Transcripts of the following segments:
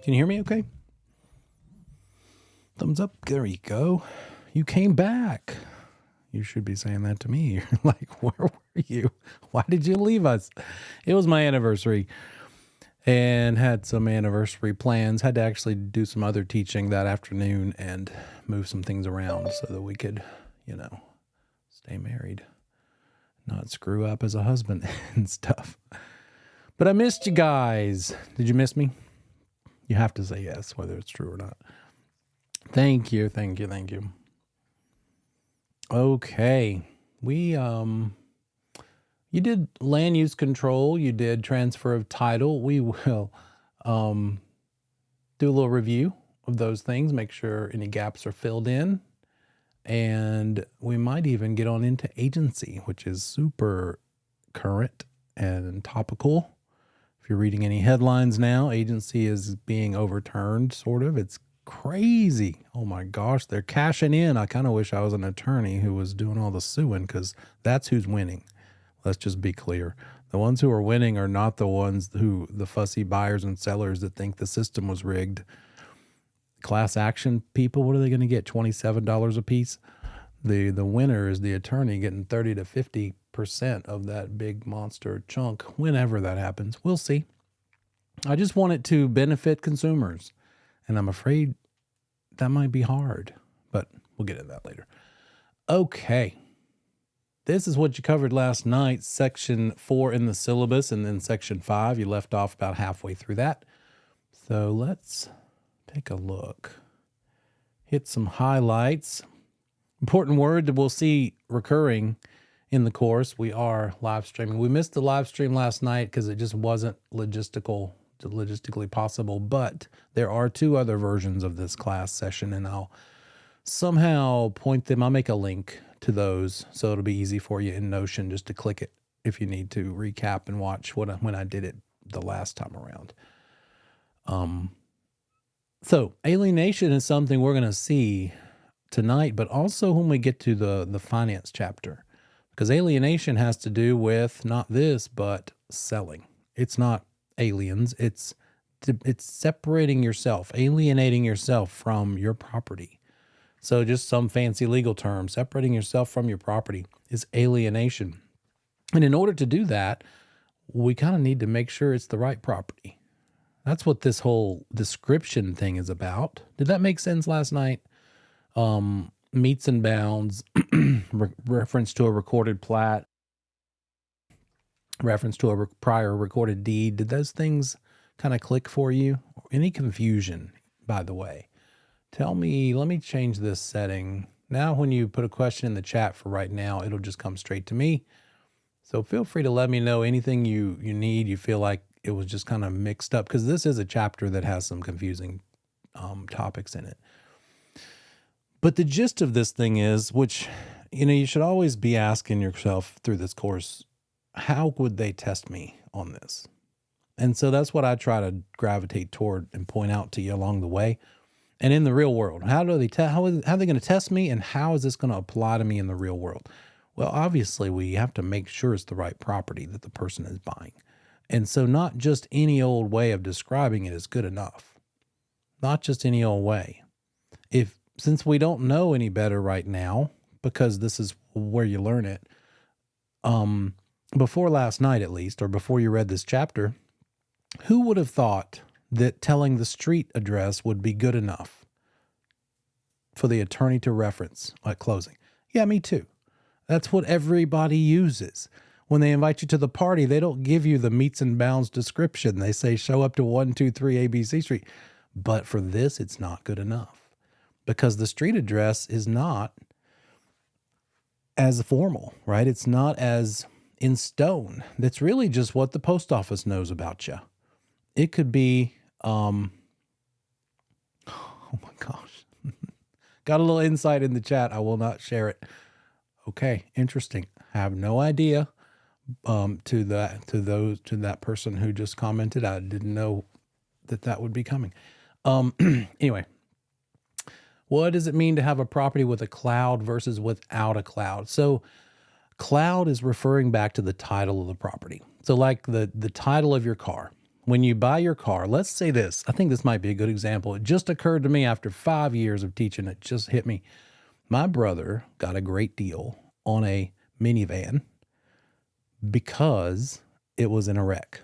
Can you hear me okay? Thumbs up. There you go. You came back. You should be saying that to me. You're like, where were you? Why did you leave us? It was my anniversary and had some anniversary plans. Had to actually do some other teaching that afternoon and move some things around so that we could, stay married, not screw up as a husband and stuff. But I missed you guys. Did you miss me? You have to say yes, whether it's true or not. Thank you. Okay. You did land use control. You did transfer of title. We will do a little review of those things, make sure any gaps are filled in. And we might even get on into agency, which is super current and topical. If you're reading any headlines now, agency is being overturned, sort of. It's crazy. Oh my gosh, they're cashing in. I kind of wish I was an attorney who was doing all the suing, because that's who's winning. Let's just be clear. The ones who are winning are not the ones who, the fussy buyers and sellers that think the system was rigged. Class action people, what are they going to get? $27 a piece? The winner is the attorney getting 30 to 50% of that big monster chunk whenever that happens. We'll see. I just want it to benefit consumers, and I'm afraid that might be hard, but we'll get into that later. Okay. This is what you covered last night, section 4 in the syllabus, and then section 5. You left off about halfway through that. So let's take a look. Hit some highlights. Important word that we'll see recurring in the course. We are live streaming. We missed the live stream last night because it just wasn't logistically possible, but there are 2 other versions of this class session, and I'll somehow point them. I'll make a link to those so it'll be easy for you in Notion just to click it if you need to recap and watch when I did it the last time around. So alienation is something we're going to see tonight, but also when we get to the finance chapter, because alienation has to do with not this, but selling. It's not aliens. It's separating yourself, alienating yourself from your property. So just some fancy legal term, separating yourself from your property is alienation. And in order to do that, we kind of need to make sure it's the right property. That's what this whole description thing is about. Did that make sense last night? Meets and bounds, reference to a recorded plat, reference to a prior recorded deed. Did those things kind of click for you? Any confusion, by the way? Tell me, let me change this setting. Now when you put a question in the chat for right now, it'll just come straight to me. So feel free to let me know anything you need, you feel like it was just kind of mixed up, because this is a chapter that has some confusing topics in it. But the gist of this thing is, which, you should always be asking yourself through this course, how would they test me on this? And so that's what I try to gravitate toward and point out to you along the way. And in the real world, how are they going to test me, and how is this going to apply to me in the real world? Well, obviously, we have to make sure it's the right property that the person is buying. And so not just any old way of describing it is good enough. Not just any old way. Since we don't know any better right now, because this is where you learn it, before last night at least, or before you read this chapter, who would have thought that telling the street address would be good enough for the attorney to reference at closing? Yeah, me too. That's what everybody uses. When they invite you to the party, they don't give you the meets and bounds description. They say, show up to 123 ABC Street. But for this, it's not good enough, because the street address is not as formal, right? It's not as in stone. That's really just what the post office knows about you. It could be, oh my gosh, got a little insight in the chat. I will not share it. Okay, interesting. I have no idea. To that person who just commented, I didn't know that would be coming. Anyway, what does it mean to have a property with a cloud versus without a cloud? So cloud is referring back to the title of the property. So like the title of your car. When you buy your car, let's say this. I think this might be a good example. It just occurred to me after 5 years of teaching. It just hit me. My brother got a great deal on a minivan because it was in a wreck.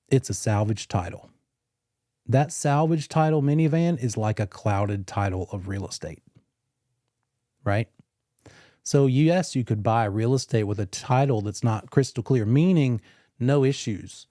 It's a salvage title. That salvage title minivan is like a clouded title of real estate, right? So yes, you could buy real estate with a title that's not crystal clear, meaning no issues.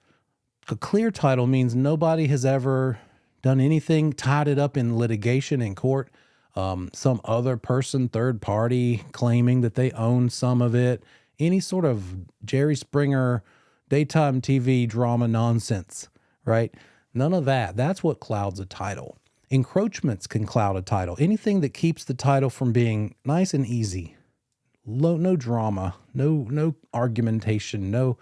A clear title means nobody has ever done anything, tied it up in litigation in court. Some other person, third party, claiming that they own some of it. Any sort of Jerry Springer daytime TV drama nonsense, right? None of that. That's what clouds a title. Encroachments can cloud a title. Anything that keeps the title from being nice and easy. No drama, no argumentation, no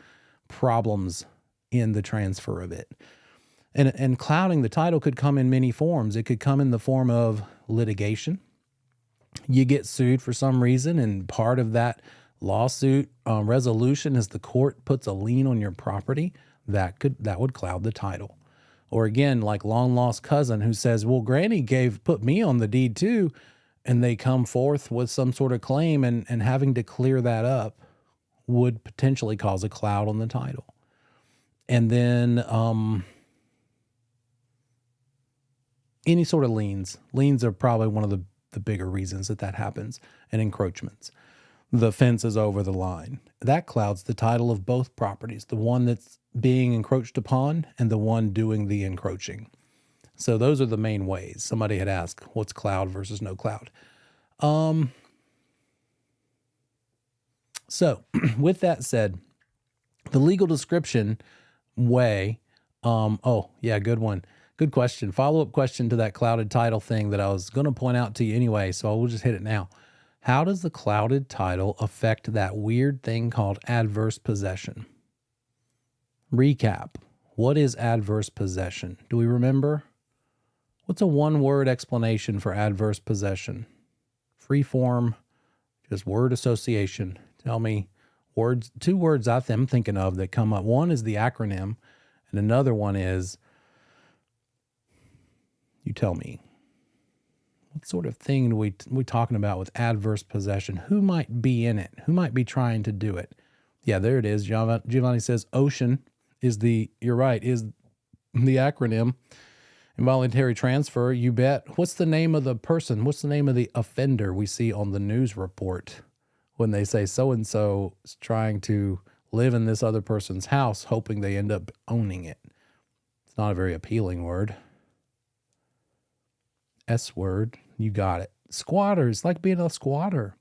problems in the transfer of it. And clouding the title could come in many forms. It could come in the form of litigation. You get sued for some reason, and part of that lawsuit resolution is the court puts a lien on your property. That would cloud the title. Or again, like long lost cousin who says, well, Granny put me on the deed too, and they come forth with some sort of claim, and having to clear that up would potentially cause a cloud on the title. And then any sort of liens. Liens are probably one of the bigger reasons that happens, and encroachments. The fence is over the line. That clouds the title of both properties, the one that's being encroached upon and the one doing the encroaching. So those are the main ways. Somebody had asked, what's cloud versus no cloud? So with that said, the legal description way, good one. Good question. Follow-up question to that clouded title thing that I was going to point out to you anyway, so I will just hit it now. How does the clouded title affect that weird thing called adverse possession? Recap. What is adverse possession? Do we remember? What's a one-word explanation for adverse possession? Free form, just word association. Tell me words, 2 words I'm thinking of that come up. One is the acronym, and another one is, you tell me. What sort of thing are we talking about with adverse possession? Who might be in it? Who might be trying to do it? Yeah, there it is. Giovanni says ocean is you're right, is the acronym. Involuntary transfer, you bet. What's the name of the person? What's the name of the offender we see on the news report when they say so-and-so is trying to live in this other person's house, hoping they end up owning it? It's not a very appealing word. S word, you got it. Squatter, it's like being a squatter.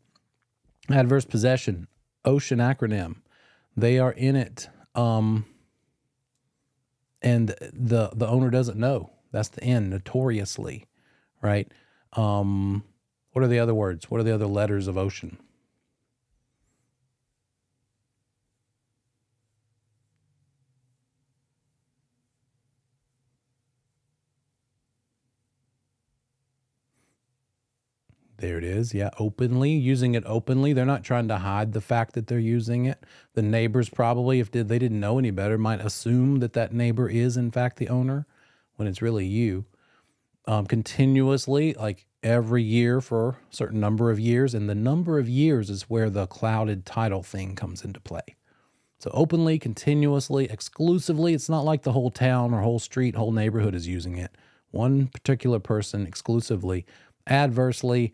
Adverse possession, ocean acronym. They are in it, and the owner doesn't know. That's the N, notoriously, right? What are the other words? What are the other letters of ocean? There it is. Yeah, openly, using it openly. They're not trying to hide the fact that they're using it. The neighbors probably, if they didn't know any better, might assume that neighbor is in fact the owner when it's really you. Continuously, like every year for a certain number of years, and the number of years is where the clouded title thing comes into play. So openly, continuously, exclusively, it's not like the whole town or whole street, whole neighborhood is using it. One particular person exclusively. Adversely,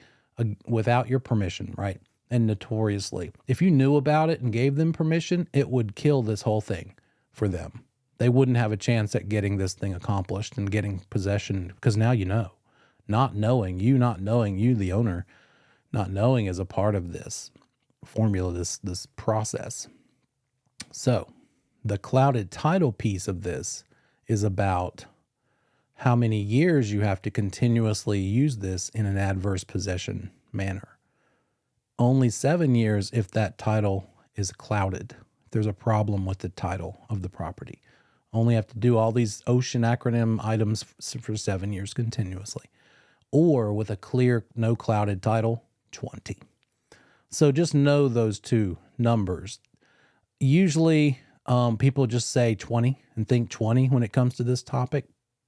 without your permission, right? And notoriously. If you knew about it and gave them permission, it would kill this whole thing for them. They wouldn't have a chance at getting this thing accomplished and getting possession, because now you know. Not knowing, you the owner, not knowing is a part of this formula, this process. So the clouded title piece of this is about how many years you have to continuously use this in an adverse possession manner. Only 7 years if that title is clouded. There's a problem with the title of the property. Only have to do all these ocean acronym items for 7 years continuously. Or with a clear, no clouded title, 20. So just know those 2 numbers. Usually People just say 20 and think 20 when it comes to this topic,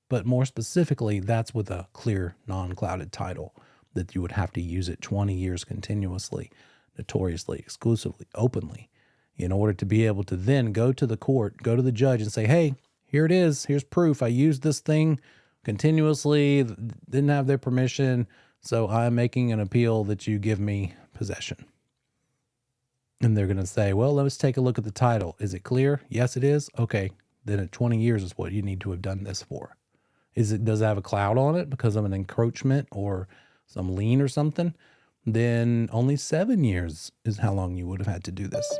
but more specifically, that's with a clear non-clouded title that you would have to use it 20 years continuously, notoriously, exclusively, openly, in order to be able to then go to the court, go to the judge and say, hey, here it is. Here's proof. I used this thing continuously, didn't have their permission, so I'm making an appeal that you give me possession. And they're going to say, well, let's take a look at the title. Is it clear? Yes, it is. Okay. Then at 20 years is what you need to have done this for. Does it have a cloud on it because of an encroachment or some lien or something? Then only 7 years is how long you would have had to do this.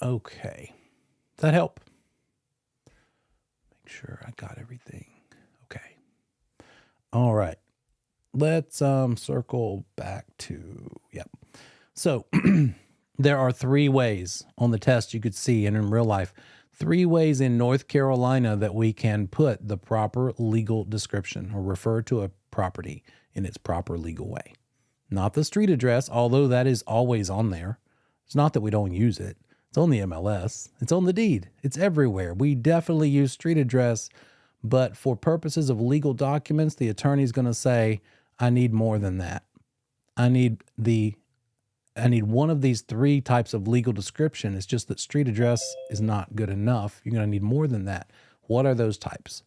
Okay. Does that help? Make sure I got everything. Okay. All right. Let's circle back to, yep. So there are 3 ways on the test you could see, and in real life, 3 ways in North Carolina that we can put the proper legal description or refer to a property in its proper legal way. Not the street address, although that is always on there. It's not that we don't use it. It's on the MLS. It's on the deed. It's everywhere. We definitely use street address, but for purposes of legal documents, the attorney's going to say, I need more than that. I need one of these 3 types of legal description. It's just that street address is not good enough. You're going to need more than that. What are those types?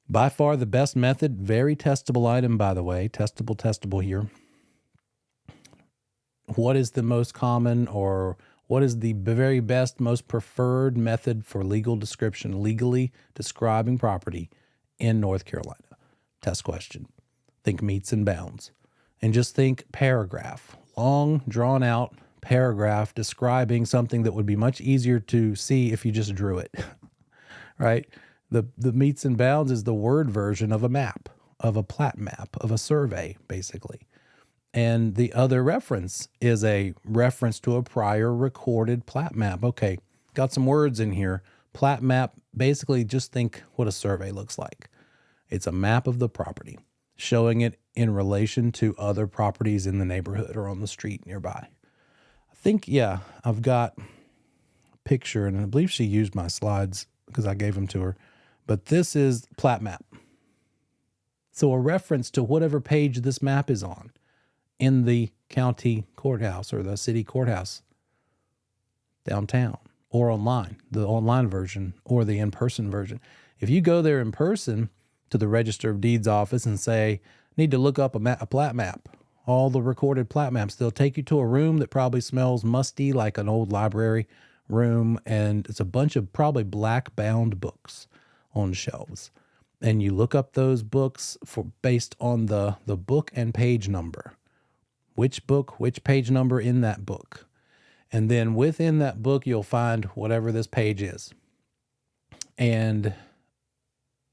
By far the best method, very testable item, by the way, testable here. What is the most common, or what is the very best, most preferred method for legal description, legally describing property in North Carolina? Test question. Think meets and bounds. And just think paragraph. Long, drawn-out paragraph describing something that would be much easier to see if you just drew it, right? The meets and bounds is the word version of a map, of a plat map, of a survey, basically. And the other reference is a reference to a prior recorded plat map. Okay, got some words in here. Plat map, basically just think what a survey looks like. It's a map of the property, showing it in relation to other properties in the neighborhood or on the street nearby. I think, yeah, I've got a picture, and I believe she used my slides because I gave them to her. But this is plat map. So a reference to whatever page this map is on in the county courthouse or the city courthouse downtown or online, the online version or the in-person version. If you go there in person to the Register of Deeds office and say, need to look up a plat map, all the recorded plat maps, they'll take you to a room that probably smells musty like an old library room, and it's a bunch of probably black bound books on shelves. And you look up those books based on the book and page number. Which book, which page number in that book. And then within that book, you'll find whatever this page is. And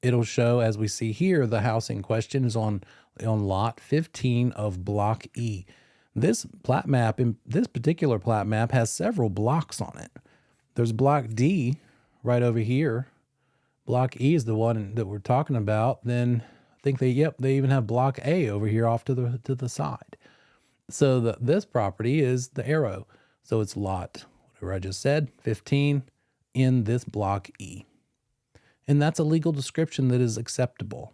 it'll show, as we see here, the house in question is on lot 15 of Block E. This plat map, this particular plat map, has several blocks on it. There's Block D right over here. Block E is the one that we're talking about. Then I think they even have Block A over here off to the side. So this property is the arrow. So it's lot, whatever I just said, 15 in this Block E. And that's a legal description that is acceptable.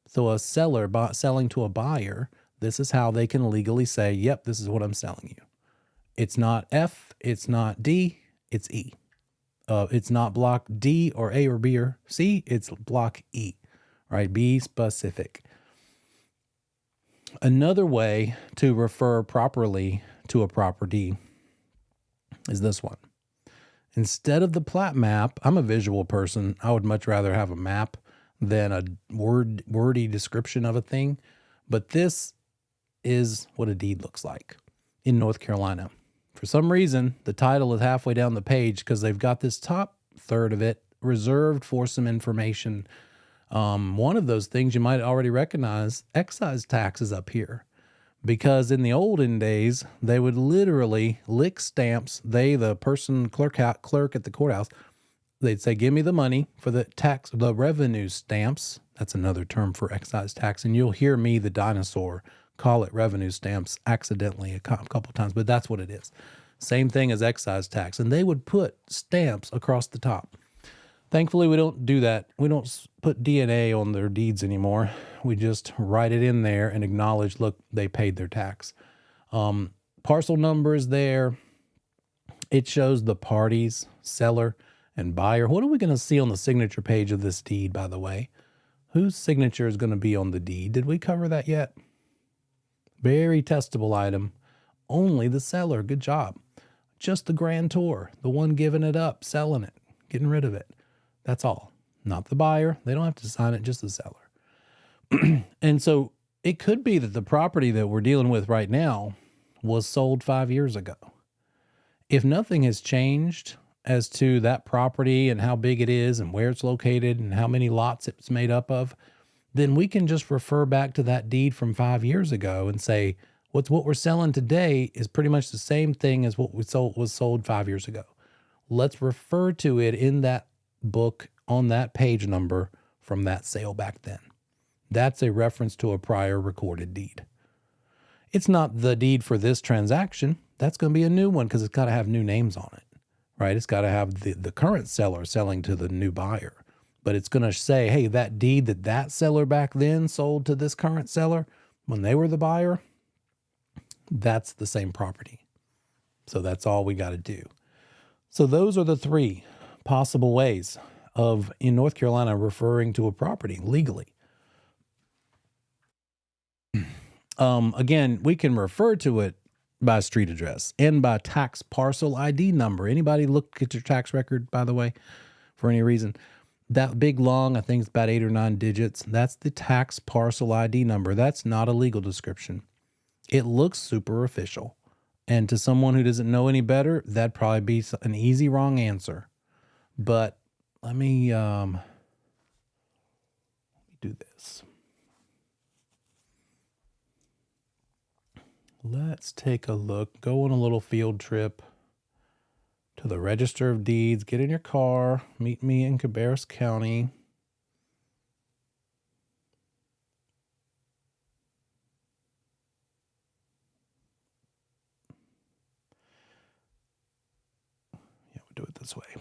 So a seller selling to a buyer, this is how they can legally say, yep, this is what I'm selling you. It's not F, it's not D, it's E. It's not Block D or A or B or C, it's Block E, right? Be specific. Another way to refer properly to a property is this one. Instead of the plat map, I'm a visual person. I would much rather have a map than a wordy description of a thing. But this is what a deed looks like in North Carolina. For some reason, the title is halfway down the page because they've got this top third of it reserved for some information. One of those things you might already recognize, excise tax is up here. Because in the olden days, they would literally lick stamps. The person clerk at the courthouse, they'd say, give me the money for the revenue stamps. That's another term for excise tax. And you'll hear me, the dinosaur, call it revenue stamps accidentally a couple times, but that's what it is. Same thing as excise tax. And they would put stamps across the top. Thankfully, we don't do that. We don't put DNA on their deeds anymore. We just write it in there and acknowledge, look, they paid their tax. Parcel number is there. It shows the parties, seller and buyer. What are we going to see on the signature page of this deed, by the way? Whose signature is going to be on the deed? Did we cover that yet? Very testable item. Only the seller. Good job. Just the grantor, the one giving it up, selling it, getting rid of it. That's all. Not the buyer. They don't have to sign it, just the seller. And so it could be that the property that we're dealing with right now was sold 5 years ago. If nothing has changed as to that property and how big it is and where it's located and how many lots it's made up of, then we can just refer back to that deed from 5 years ago and say, what we're selling today is pretty much the same thing as what was sold 5 years ago. Let's refer to it in that book on that page number from that sale back then. That's a reference to a prior recorded deed. It's not the deed for this transaction. That's going to be a new one because it's got to have new names on it, right? It's got to have the current seller selling to the new buyer. But it's going to say, hey, that deed that seller back then sold to this current seller when they were the buyer, that's the same property. So that's all we got to do. So those are the three possible ways of, in North Carolina, referring to a property legally. Again, we can refer to it by street address and by tax parcel ID number. Anybody look at your tax record, by the way, for any reason? That big long, I think it's about 8 or 9 digits. That's the tax parcel ID number. That's not a legal description. It looks super official. And to someone who doesn't know any better, that'd probably be an easy wrong answer. But let me do this. Let's take a look. Go on a little field trip to the Register of Deeds. Get in your car. Meet me in Cabarrus County. Yeah, we'll do it this way.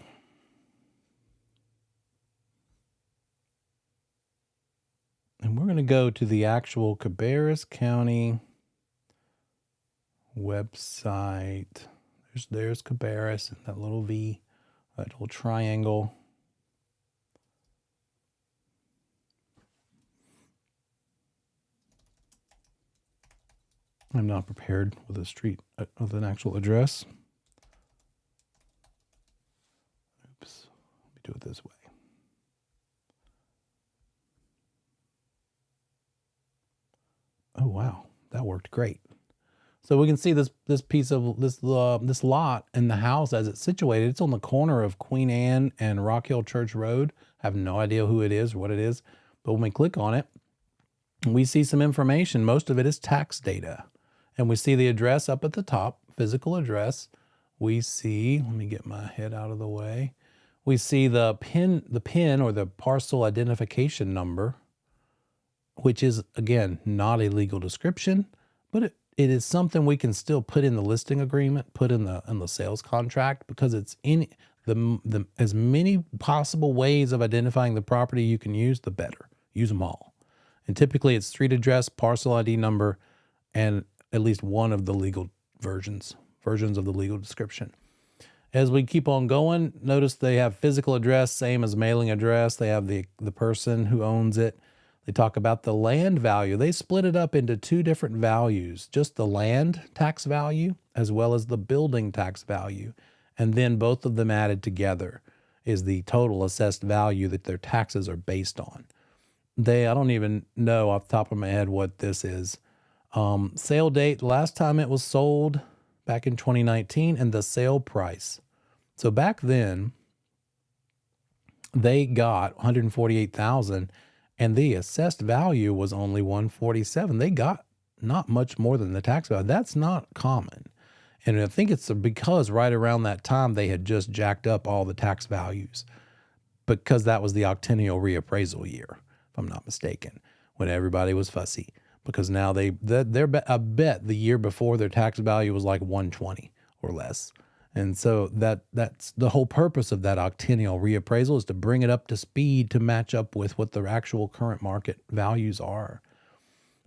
And we're going to go to the actual Cabarrus County website. There's Cabarrus, and that little V, that little triangle. I'm not prepared with a street with an actual address. Oops, let me do it this way. Oh wow, that worked great. So we can see this piece of this lot and the house as it's situated. It's on the corner of Queen Anne and Rock Hill Church Road. I have no idea who it is or what it is, but when we click on it, we see some information. Most of it is tax data, and we see the address up at the top, physical address. We see, let me get my head out of the way. We see the PIN or the parcel identification number, which is again not a legal description, but it is something we can still put in the listing agreement, put in the sales contract, because it's in the as many possible ways of identifying the property you can use, the better. Use them all. And typically it's street address, parcel ID number, and at least one of the legal versions of the legal description. As we keep on going, notice they have physical address, same as mailing address. They have the person who owns it. They talk about the land value. They split it up into 2 different values, just the land tax value as well as the building tax value. And then both of them added together is the total assessed value that their taxes are based on. I don't even know off the top of my head what this is. Sale date, last time it was sold back in 2019, and the sale price. So back then, they got $148,000. And the assessed value was only $147,000. They got not much more than the tax value. That's not common. And I think it's because right around that time, they had just jacked up all the tax values, because that was the octennial reappraisal year, if I'm not mistaken, when everybody was fussy. because now I bet the year before their tax value was like 120 or less. And so that's the whole purpose of that octennial reappraisal, is to bring it up to speed to match up with what the actual current market values are.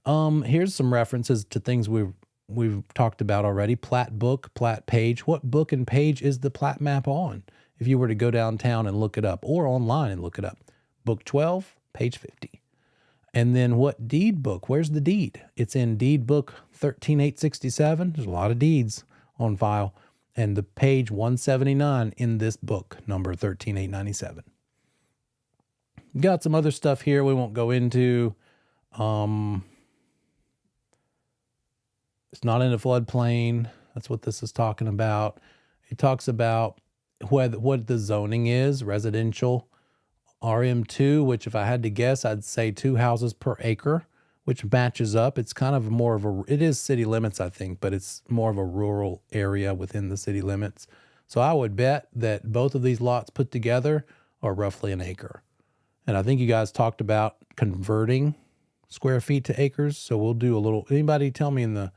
Here's some references to things we've talked about already. Plat book, plat page. What book and page is the plat map on? If you were to go downtown and look it up, or online and look it up. Book 12, page 50. And then what deed book? Where's the deed? It's in deed book 13867. There's a lot of deeds on file. And the page 179 in this book, number 13897. Got some other stuff here we won't go into. It's not in a floodplain. That's what this is talking about. It talks about what the zoning is, residential, RM2, which if I had to guess, I'd say 2 houses per acre, which matches up. It's kind of more of it is city limits, I think, but it's more of a rural area within the city limits. So I would bet that both of these lots put together are roughly an acre. And I think you guys talked about converting square feet to acres. So we'll do a little, anybody tell me in the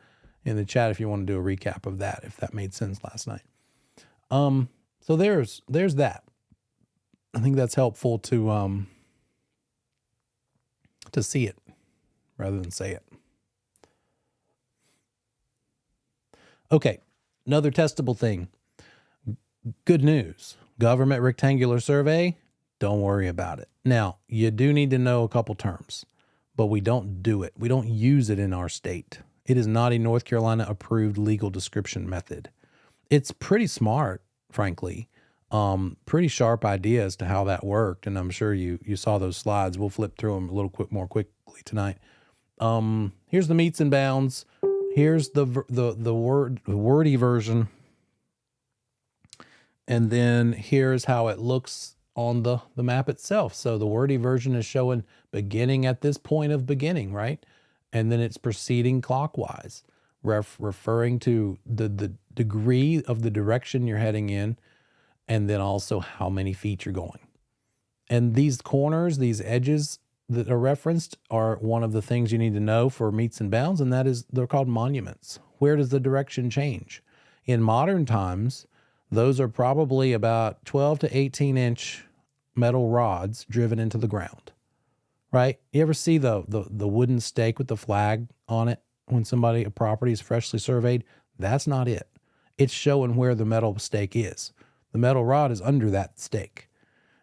chat if you want to do a recap of that, if that made sense last night. So there's that. I think that's helpful to see it rather than say it. Okay, another testable thing. Good news. Government rectangular survey, don't worry about it. Now, you do need to know a couple terms, but we don't do it. We don't use it in our state. It is not a North Carolina approved legal description method. It's pretty smart, frankly. Pretty sharp idea as to how that worked, and I'm sure you saw those slides. We'll flip through them a little more quickly tonight. Here's the meets and bounds. Here's the wordy version, and then here's how it looks on the map itself. So the wordy version is showing beginning at this point of beginning, right? And then it's proceeding clockwise, referring to the degree of the direction you're heading in, and then also how many feet you're going. And these corners, these edges that are referenced are one of the things you need to know for meets and bounds, and that is they're called monuments. Where does the direction change? In modern times, those are probably about 12 to 18 inch metal rods driven into the ground, right? You ever see the wooden stake with the flag on it when a property is freshly surveyed? That's not it. It's showing where the metal stake is. The metal rod is under that stake.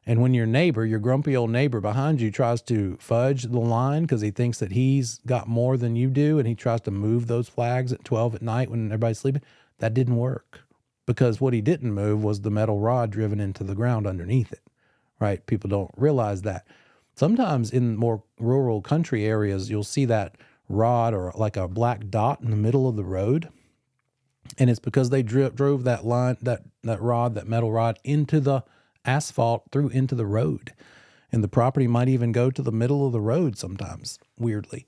And when your grumpy old neighbor behind you tries to fudge the line because he thinks that he's got more than you do, and he tries to move those flags at 12 at night when everybody's sleeping, that didn't work. Because what he didn't move was the metal rod driven into the ground underneath it, right? People don't realize that. Sometimes in more rural country areas, you'll see that rod or like a black dot in the middle of the road. And it's because they drove that line, that metal rod into the asphalt through into the road. And the property might even go to the middle of the road sometimes, weirdly.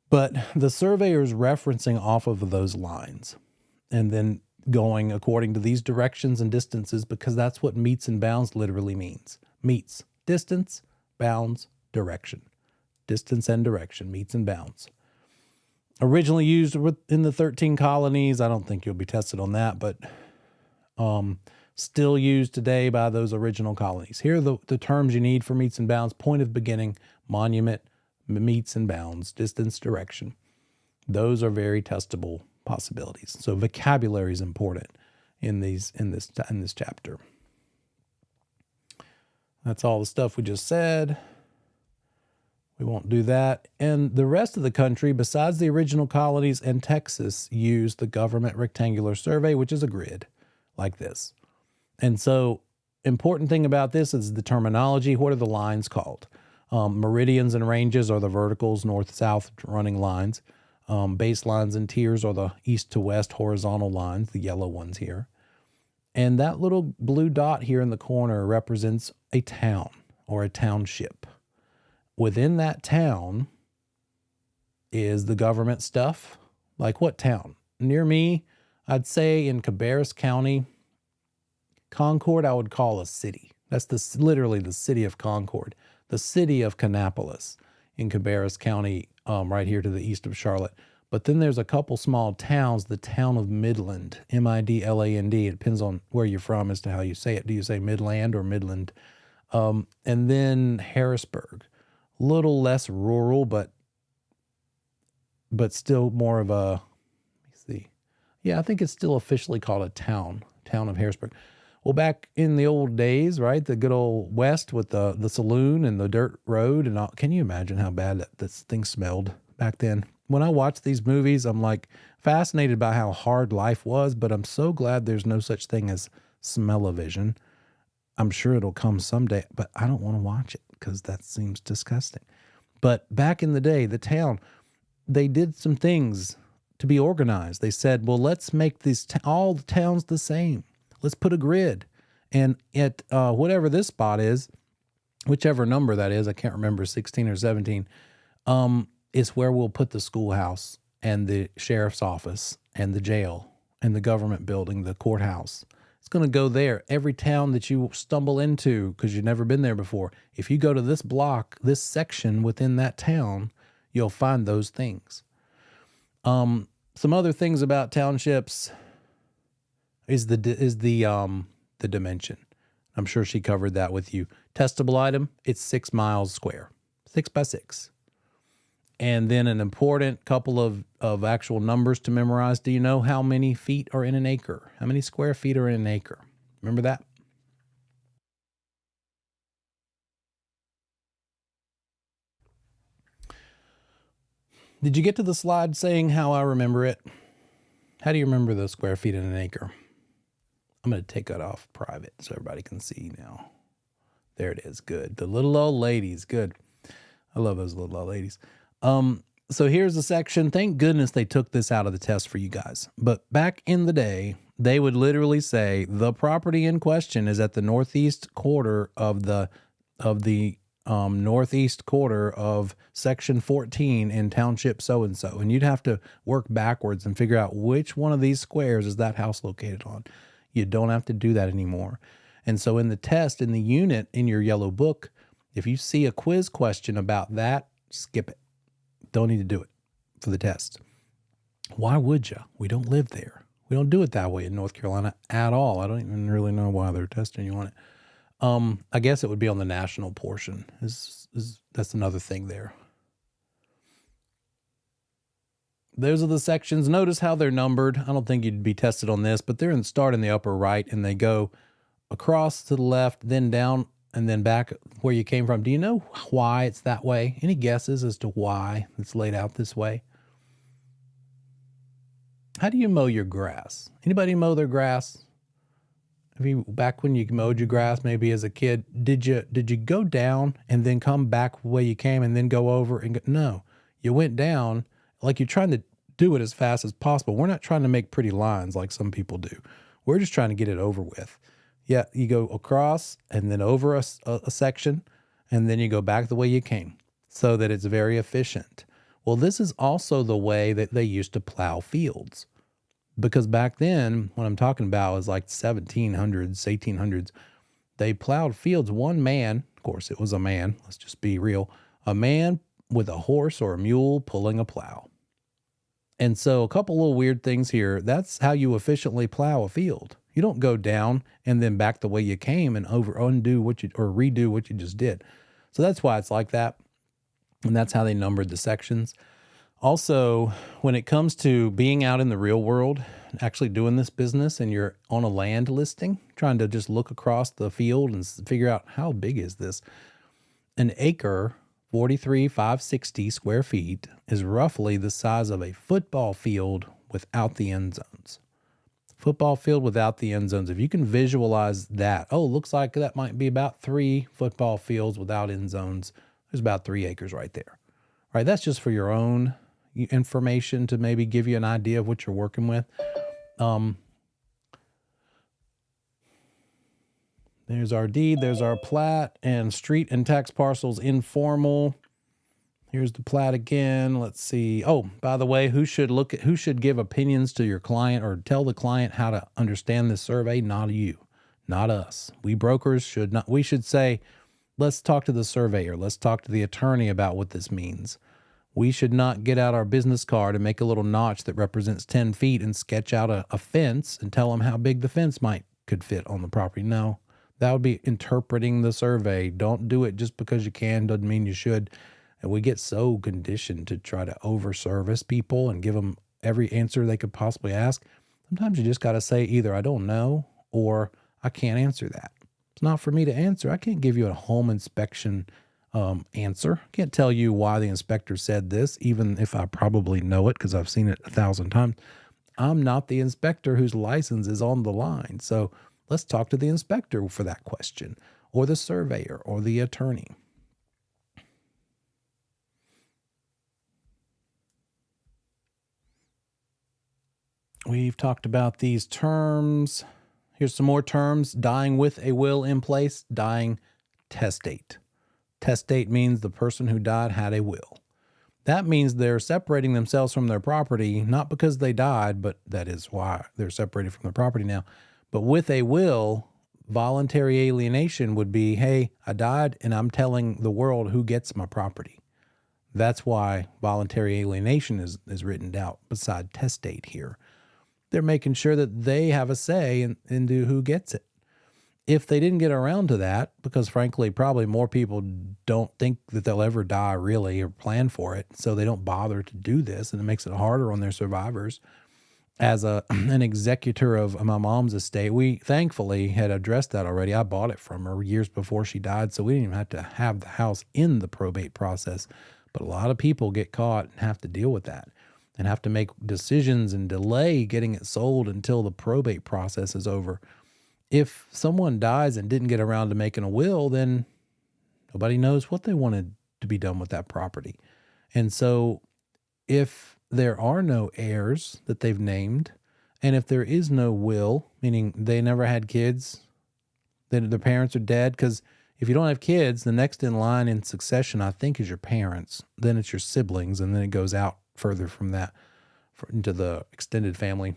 But the surveyor is referencing off of those lines and then going according to these directions and distances, because that's what meets and bounds literally means. Meets, distance, bounds, direction. Distance and direction, meets and bounds. Originally used in the 13 colonies. I don't think you'll be tested on that, but still used today by those original colonies. Here are the terms you need for meets and bounds: point of beginning, monument, meets and bounds, distance, direction. Those are very testable possibilities. So vocabulary is important in this chapter. That's all the stuff we just said. We won't do that. And the rest of the country, besides the original colonies and Texas, used the government rectangular survey, which is a grid like this. And so important thing about this is the terminology. What are the lines called? Meridians and ranges are the verticals, north-south running lines. Baselines and tiers are the east to west horizontal lines, the yellow ones here. And that little blue dot here in the corner represents a town or a township. Within that town is the government stuff. Like what town? Near me, I'd say in Cabarrus County, Concord I would call a city. That's literally the city of Concord. The city of Kannapolis in Cabarrus County, right here to the east of Charlotte. But then there's a couple small towns, the town of Midland, Midland. It depends on where you're from as to how you say it. Do you say Midland or Midland? And then Harrisburg, a little less rural, but still more of a, let me see. Yeah, I think it's still officially called a town of Harrisburg. Well, back in the old days, right, the good old West with the saloon and the dirt road and all, can you imagine how bad this thing smelled back then? When I watch these movies, I'm like fascinated by how hard life was, but I'm so glad there's no such thing as smell-o-vision. I'm sure it'll come someday, but I don't want to watch it because that seems disgusting. But back in the day, the town, they did some things to be organized. They said, well, let's make these all the towns the same. Let's put a grid. And at whatever this spot is, whichever number that is, I can't remember, 16 or 17, is where we'll put the schoolhouse and the sheriff's office and the jail and the government building, the courthouse. It's going to go there. Every town that you stumble into, because you've never been there before, if you go to this block, this section within that town, you'll find those things. Some other things about townships is the dimension. I'm sure she covered that with you. Testable item, it's 6 miles square, 6 by 6. And then an important couple of actual numbers to memorize. Do you know how many feet are in an acre? How many square feet are in an acre? Remember that? Did you get to the slide saying how I remember it? How do you remember the square feet in an acre? I'm going to take that off private so everybody can see now. There it is. Good. The little old ladies. Good. I love those little old ladies. So here's the section. Thank goodness they took this out of the test for you guys. But back in the day, they would literally say the property in question is at the northeast quarter of the northeast quarter of section 14 in township so-and-so. And you'd have to work backwards and figure out which one of these squares is that house located on. You don't have to do that anymore. And so in the test, in the unit, in your yellow book, if you see a quiz question about that, skip it. Don't need to do it for the test. Why would you? We don't live there. We don't do it that way in North Carolina at all. I don't even really know why they're testing you on it. I guess it would be on the national portion. That's another thing there. Those are the sections. Notice how they're numbered. I don't think you'd be tested on this, but they're start in the upper right, and they go across to the left, then down, and then back where you came from. Do you know why it's that way? Any guesses as to why it's laid out this way? How do you mow your grass? Anybody mow their grass? Back when you mowed your grass, maybe as a kid, did you go down and then come back the way you came and then go over and go? No, you went down like you're trying to do it as fast as possible. We're not trying to make pretty lines like some people do. We're just trying to get it over with. Yeah, you go across and then over a section, and then you go back the way you came so that it's very efficient. Well, this is also the way that they used to plow fields, because back then, what I'm talking about is like 1700s, 1800s, they plowed fields. One man, of course, it was a man, let's just be real, a man with a horse or a mule pulling a plow. And so a couple little weird things here. That's how you efficiently plow a field. You don't go down and then back the way you came and redo what you just did. So that's why it's like that. And that's how they numbered the sections. Also, when it comes to being out in the real world, actually doing this business, and you're on a land listing, trying to just look across the field and figure out how big is this. An acre, 43,560 square feet, is roughly the size of a football field without the end zones. Football field without the end zones. If you can visualize that, looks like that might be about 3 football fields without end zones. There's about 3 acres right there. All right, that's just for your own information to maybe give you an idea of what you're working with. There's our deed, there's our plat, and street and tax parcels informal. Here's the plat again. Let's see. Oh, by the way, who should give opinions to your client or tell the client how to understand this survey? Not you, not us. We brokers should not. We should say, let's talk to the surveyor. Let's talk to the attorney about what this means. We should not get out our business card and make a little notch that represents 10 feet and sketch out a fence and tell them how big the fence could fit on the property. No, that would be interpreting the survey. Don't do it just because you can, doesn't mean you should. And we get so conditioned to try to over-service people and give them every answer they could possibly ask. Sometimes you just got to say either I don't know or I can't answer that. It's not for me to answer. I can't give you a home inspection answer. I can't tell you why the inspector said this, even if I probably know it because I've seen it 1,000 times. I'm not the inspector whose license is on the line. So let's talk to the inspector for that question, or the surveyor, or the attorney. We've talked about these terms. Here's some more terms. Dying with a will in place, dying testate. Testate means the person who died had a will. That means they're separating themselves from their property, not because they died, but that is why they're separated from their property now. But with a will, voluntary alienation would be, hey, I died and I'm telling the world who gets my property. That's why voluntary alienation is written out beside testate here. They're making sure that they have a say into who gets it. If they didn't get around to that, because frankly, probably more people don't think that they'll ever die really or plan for it, so they don't bother to do this, and it makes it harder on their survivors. As an executor of my mom's estate, we thankfully had addressed that already. I bought it from her years before she died, so we didn't even have to have the house in the probate process. But a lot of people get caught and have to deal with that and have to make decisions and delay getting it sold until the probate process is over. If someone dies and didn't get around to making a will, then nobody knows what they wanted to be done with that property. And so if there are no heirs that they've named, and if there is no will, meaning they never had kids, then their parents are dead, because if you don't have kids, the next in line in succession, I think, is your parents. Then it's your siblings, and then it goes out further from that into the extended family.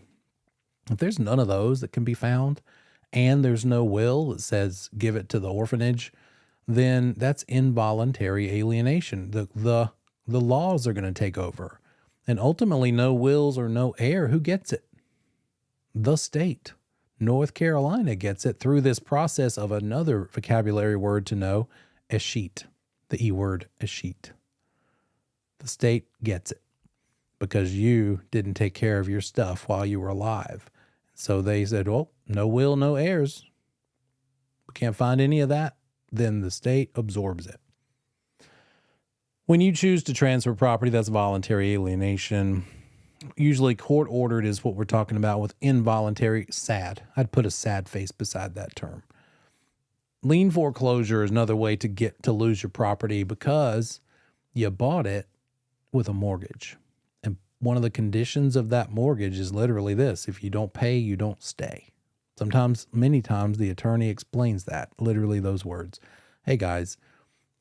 If there's none of those that can be found, and there's no will that says give it to the orphanage, then that's involuntary alienation. The laws are going to take over. And ultimately, no wills or no heir, who gets it? The state. North Carolina gets it through this process of another vocabulary word to know, escheat, the E word, escheat. The state gets it because you didn't take care of your stuff while you were alive. So they said, well, no will, no heirs. We can't find any of that. Then the state absorbs it. When you choose to transfer property, that's voluntary alienation. Usually court-ordered is what we're talking about with involuntary, sad. I'd put a sad face beside that term. Lien foreclosure is another way to lose your property because you bought it with a mortgage. And one of the conditions of that mortgage is literally this: if you don't pay, you don't stay. Sometimes, many times, the attorney explains that, literally those words. Hey guys,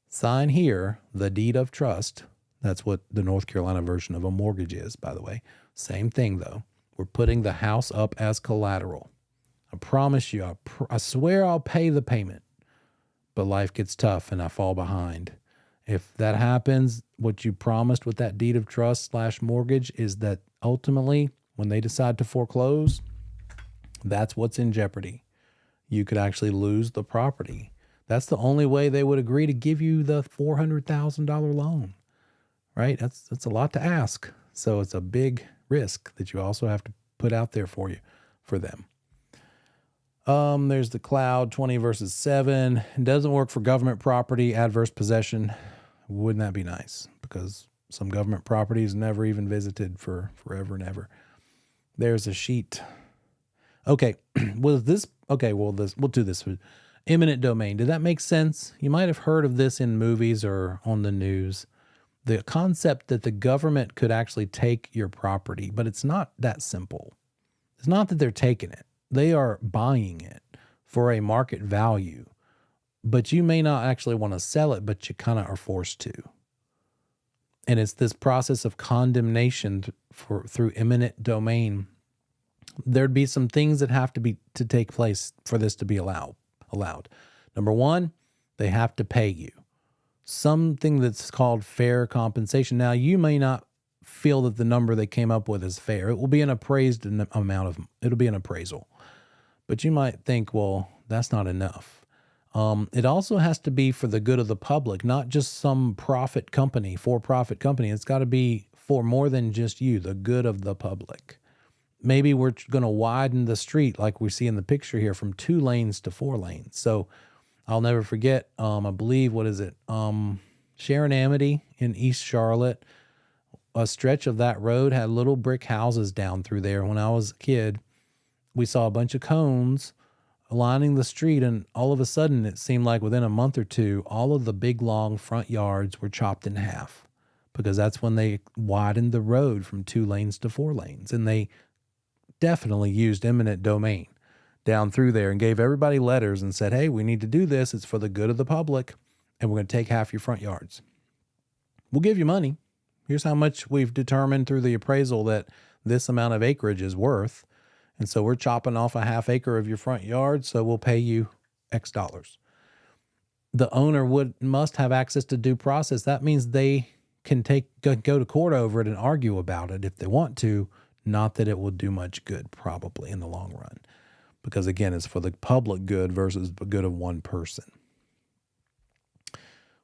sign here the deed of trust. That's what the North Carolina version of a mortgage is, by the way. Same thing, though. We're putting the house up as collateral. I promise you, I swear I'll pay the payment. But life gets tough and I fall behind. If that happens, what you promised with that deed of trust / mortgage is that ultimately, when they decide to foreclose, that's what's in jeopardy. You could actually lose the property. That's the only way they would agree to give you the $400,000 loan. Right? That's a lot to ask. So it's a big risk that you also have to put out there for them. There's the cloud 20 verses 7. It doesn't work for government property, adverse possession. Wouldn't that be nice? Because some government property is never even visited for forever and ever. There's a sheet. Okay. We'll do this. Eminent domain. Did that make sense? You might have heard of this in movies or on the news. The concept that the government could actually take your property, but it's not that simple. It's not that they're taking it. They are buying it for a market value, but you may not actually want to sell it, but you kind of are forced to. And it's this process of condemnation through eminent domain. There'd be some things that have to take place for this to be allowed. Number one, They have to pay you something that's called fair compensation. Now, you may not feel that the number they came up with is fair. It will be an appraised amount of, it'll be an appraisal. But you might think, well, that's not enough. It also has to be for the good of the public, not just some for-profit company. It's got to be for more than just you, the good of the public. Maybe we're going to widen the street like we see in the picture here from 2 lanes to 4 lanes. So I'll never forget, I believe, Sharon Amity in East Charlotte, a stretch of that road had little brick houses down through there. When I was a kid, we saw a bunch of cones lining the street, and all of a sudden, it seemed like within a month or two, all of the big, long front yards were chopped in half because that's when they widened the road from 2 lanes to 4 lanes, and they definitely used eminent domain down through there and gave everybody letters and said, hey, we need to do this. It's for the good of the public, and we're going to take half your front yards. We'll give you money. Here's how much we've determined through the appraisal that this amount of acreage is worth. And so we're chopping off a half acre of your front yard, so we'll pay you X dollars. The owner must have access to due process. That means they can go to court over it and argue about it if they want to, not that it will do much good probably in the long run. Because again, it's for the public good versus the good of one person.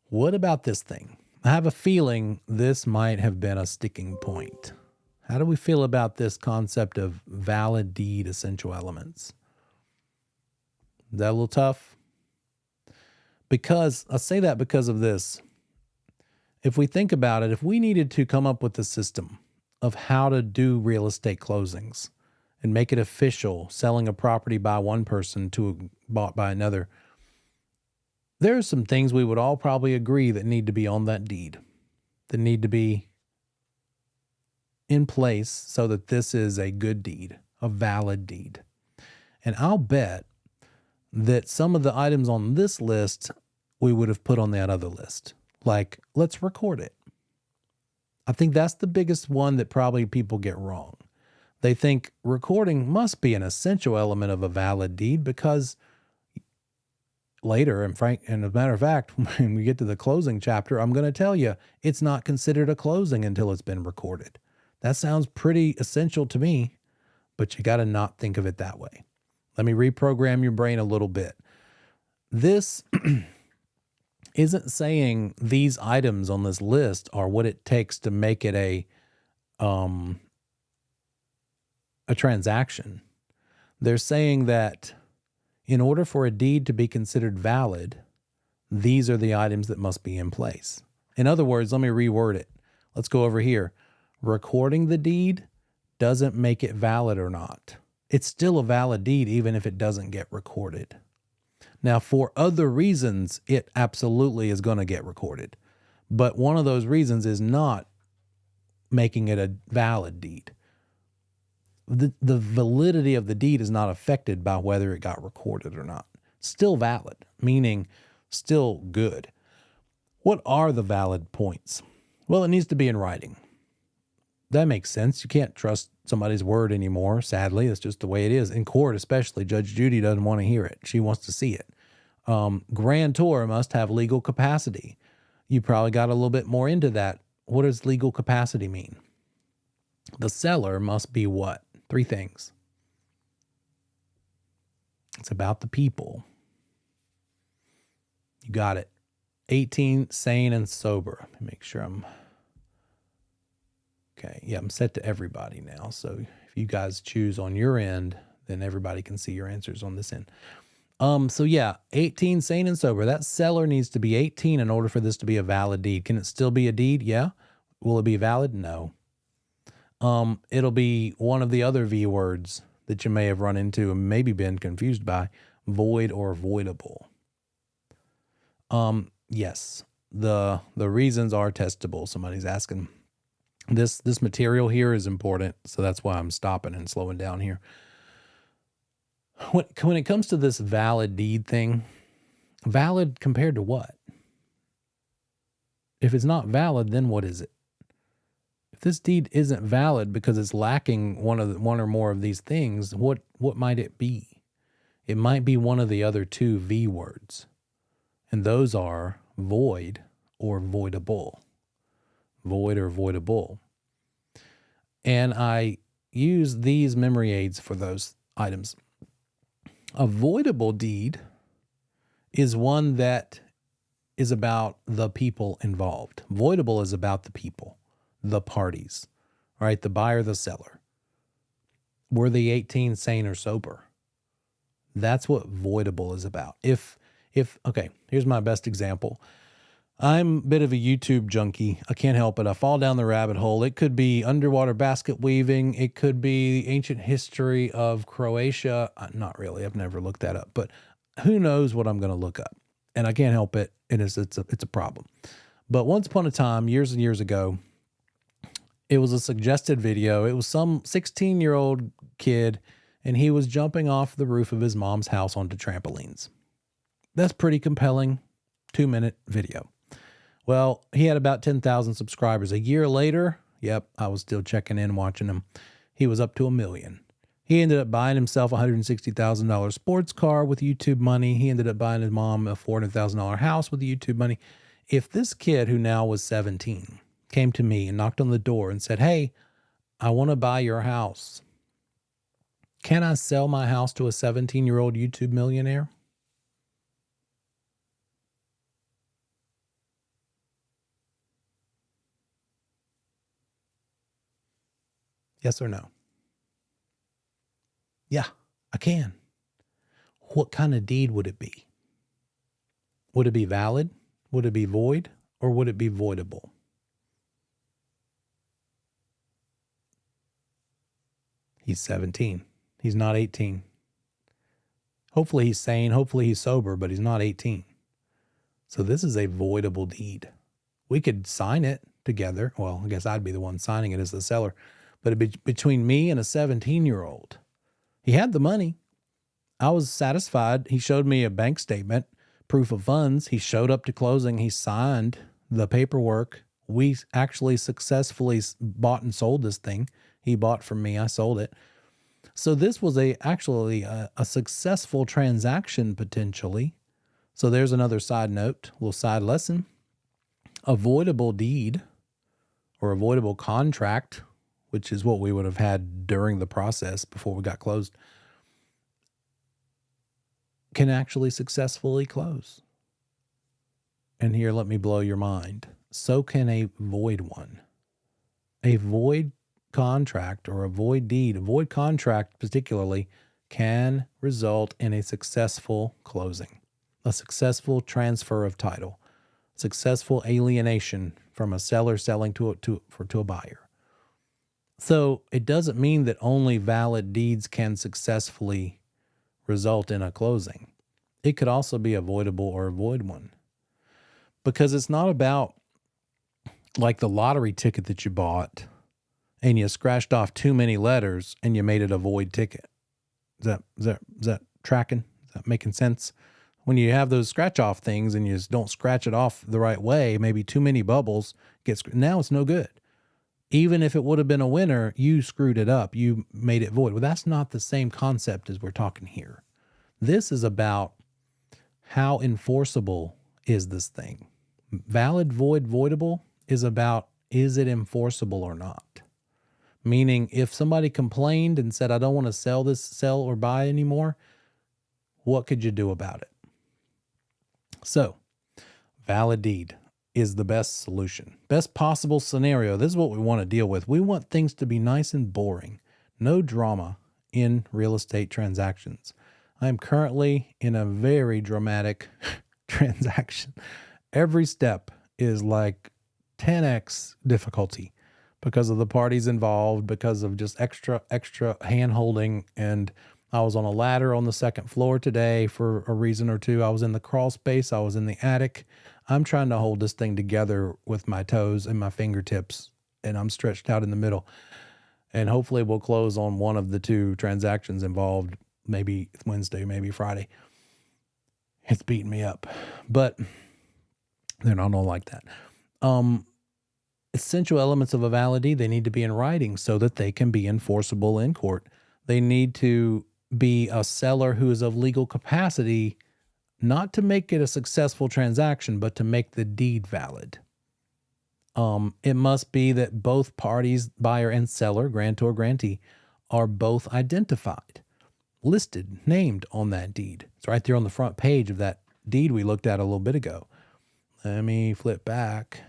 What about this thing? I have a feeling this might have been a sticking point. How do we feel about this concept of valid deed essential elements? Is that a little tough? Because I say that because of this. If we think about it, if we needed to come up with a system of how to do real estate closings and make it official, selling a property by one person to bought by another, there are some things we would all probably agree that need to be on that deed, that need to be in place so that this is a good deed, a valid deed. And I'll bet that some of the items on this list we would have put on that other list. Like, let's record it. I think that's the biggest one that probably people get wrong. They think recording must be an essential element of a valid deed because later, and as a matter of fact, when we get to the closing chapter, I'm going to tell you it's not considered a closing until it's been recorded. That sounds pretty essential to me, but you got to not think of it that way. Let me reprogram your brain a little bit. This isn't saying these items on this list are what it takes to make it a transaction. They're saying that in order for a deed to be considered valid, these are the items that must be in place. In other words, let me reword it. Let's go over here. Recording the deed doesn't make it valid or not. It's still a valid deed even if it doesn't get recorded. Now, for other reasons, it absolutely is going to get recorded. But one of those reasons is not making it a valid deed. The validity of the deed is not affected by whether it got recorded or not. Still valid, meaning still good. What are the valid points? Well, it needs to be in writing. That makes sense. You can't trust somebody's word anymore. Sadly, it's just the way it is. In court, especially, Judge Judy doesn't want to hear it. She wants to see it. Grantor must have legal capacity. You probably got a little bit more into that. What does legal capacity mean? The seller must be what? 3 things. It's about the people. You got it. 18, sane and sober. Let me make sure I'm... Okay, yeah, I'm set to everybody now. So if you guys choose on your end, then everybody can see your answers on this end. So yeah, 18, sane and sober. That seller needs to be 18 in order for this to be a valid deed. Can it still be a deed? Yeah. Will it be valid? No. It'll be one of the other V words that you may have run into and maybe been confused by, void or voidable. Yes, the reasons are testable. Somebody's asking. This material here is important, so that's why I'm stopping and slowing down here. When it comes to this valid deed thing, valid compared to what? If it's not valid, then what is it? If this deed isn't valid because it's lacking one or more of these things, what might it be? It might be one of the other 2 V words. And those are void or voidable. Void or voidable. And I use these memory aids for those items. A voidable deed is one that is about the people involved. Voidable is about the people, the parties, right? The buyer, the seller. Were they 18, sane, or sober? That's what voidable is about. Okay, here's my best example. I'm a bit of a YouTube junkie. I can't help it. I fall down the rabbit hole. It could be underwater basket weaving. It could be the ancient history of Croatia. Not really. I've never looked that up, but who knows what I'm going to look up. And I can't help it. It's a problem. But once upon a time, years and years ago, it was a suggested video. It was some 16-year-old kid, and he was jumping off the roof of his mom's house onto trampolines. That's pretty compelling. 2-minute video. Well, he had about 10,000 subscribers. A year later, yep, I was still checking in, watching him. He was up to 1 million. He ended up buying himself a $160,000 sports car with YouTube money. He ended up buying his mom a $400,000 house with YouTube money. If this kid, who now was 17, came to me and knocked on the door and said, "Hey, I want to buy your house. Can I sell my house to a 17-year-old YouTube millionaire?" Yes or no? Yeah, I can. What kind of deed would it be? Would it be valid? Would it be void? Or would it be voidable? He's 17. He's not 18. Hopefully he's sane. Hopefully he's sober, but he's not 18. So this is a voidable deed. We could sign it together. Well, I guess I'd be the one signing it as the seller. But it'd be between me and a 17-year-old. He had the money. I was satisfied. He showed me a bank statement, proof of funds. He showed up to closing. He signed the paperwork. We actually successfully bought and sold this thing. He bought from me. I sold it. So this was actually a successful transaction potentially. So there's another side note, a little side lesson. Avoidable deed or avoidable contract, which is what we would have had during the process before we got closed, can actually successfully close. And here, let me blow your mind. So can a void one. A void contract or a void deed, a void contract particularly, can result in a successful closing, a successful transfer of title, successful alienation from a seller selling to a buyer. So it doesn't mean that only valid deeds can successfully result in a closing. It could also be a voidable or a void one, because it's not about like the lottery ticket that you bought and you scratched off too many letters and you made it a void ticket. Is that tracking? Is that making sense? When you have those scratch off things and you just don't scratch it off the right way, maybe too many bubbles now it's no good. Even if it would have been a winner, you screwed it up. You made it void. Well, that's not the same concept as we're talking here. This is about how enforceable is this thing. Valid, void, voidable is about, is it enforceable or not? Meaning, if somebody complained and said, "I don't want to sell or buy anymore," what could you do about it? So, valid deed is the best solution. Best possible scenario. This is what we want to deal with. We want things to be nice and boring. No drama in real estate transactions. I'm currently in a very dramatic transaction. Every step is like 10x difficulty because of the parties involved, because of just extra hand holding. And I was on a ladder on the second floor today for a reason or two. I was in the crawl space. I was in the attic. I'm trying to hold this thing together with my toes and my fingertips, and I'm stretched out in the middle. And hopefully we'll close on one of the two transactions involved, maybe Wednesday, maybe Friday. It's beating me up, but they're not all like that. Essential elements of a valid deed, they need to be in writing so that they can be enforceable in court. They need to be a seller who is of legal capacity not to make it a successful transaction, but to make the deed valid. It must be that both parties, buyer and seller, grantor, grantee, are both identified, listed, named on that deed. It's right there on the front page of that deed we looked at a little bit ago. Let me flip back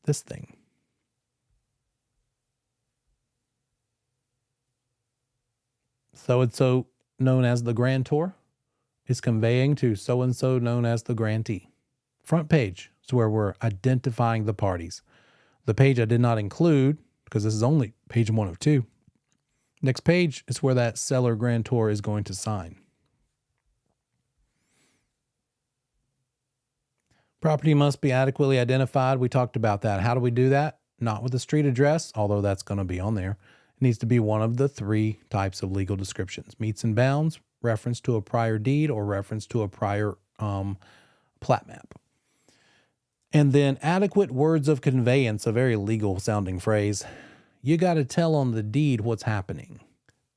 this thing. So-and-so known as the grantor is conveying to so-and-so known as the grantee. Front page is where we're identifying the parties. The page I did not include, because this is only page 1 of 2. Next page is where that seller grantor is going to sign. Property must be adequately identified. We talked about that. How do we do that? Not with the street address, although that's going to be on there. It needs to be one of the 3 types of legal descriptions: meets and bounds, reference to a prior deed, or reference to a prior plat map. And then adequate words of conveyance, a very legal sounding phrase. You got to tell on the deed what's happening.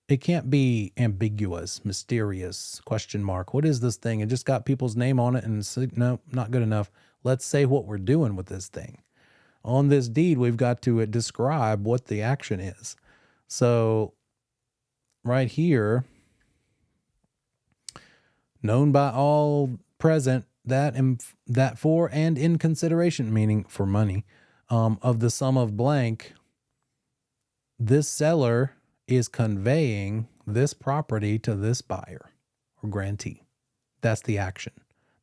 It can't be ambiguous, mysterious, question mark. What is this thing? It just got people's name on it and no, not good enough. Let's say what we're doing with this thing. On this deed, we've got to describe what the action is. So right here, known by all present that for and in consideration, meaning for money, of the sum of blank, this seller is conveying this property to this buyer or grantee. That's the action.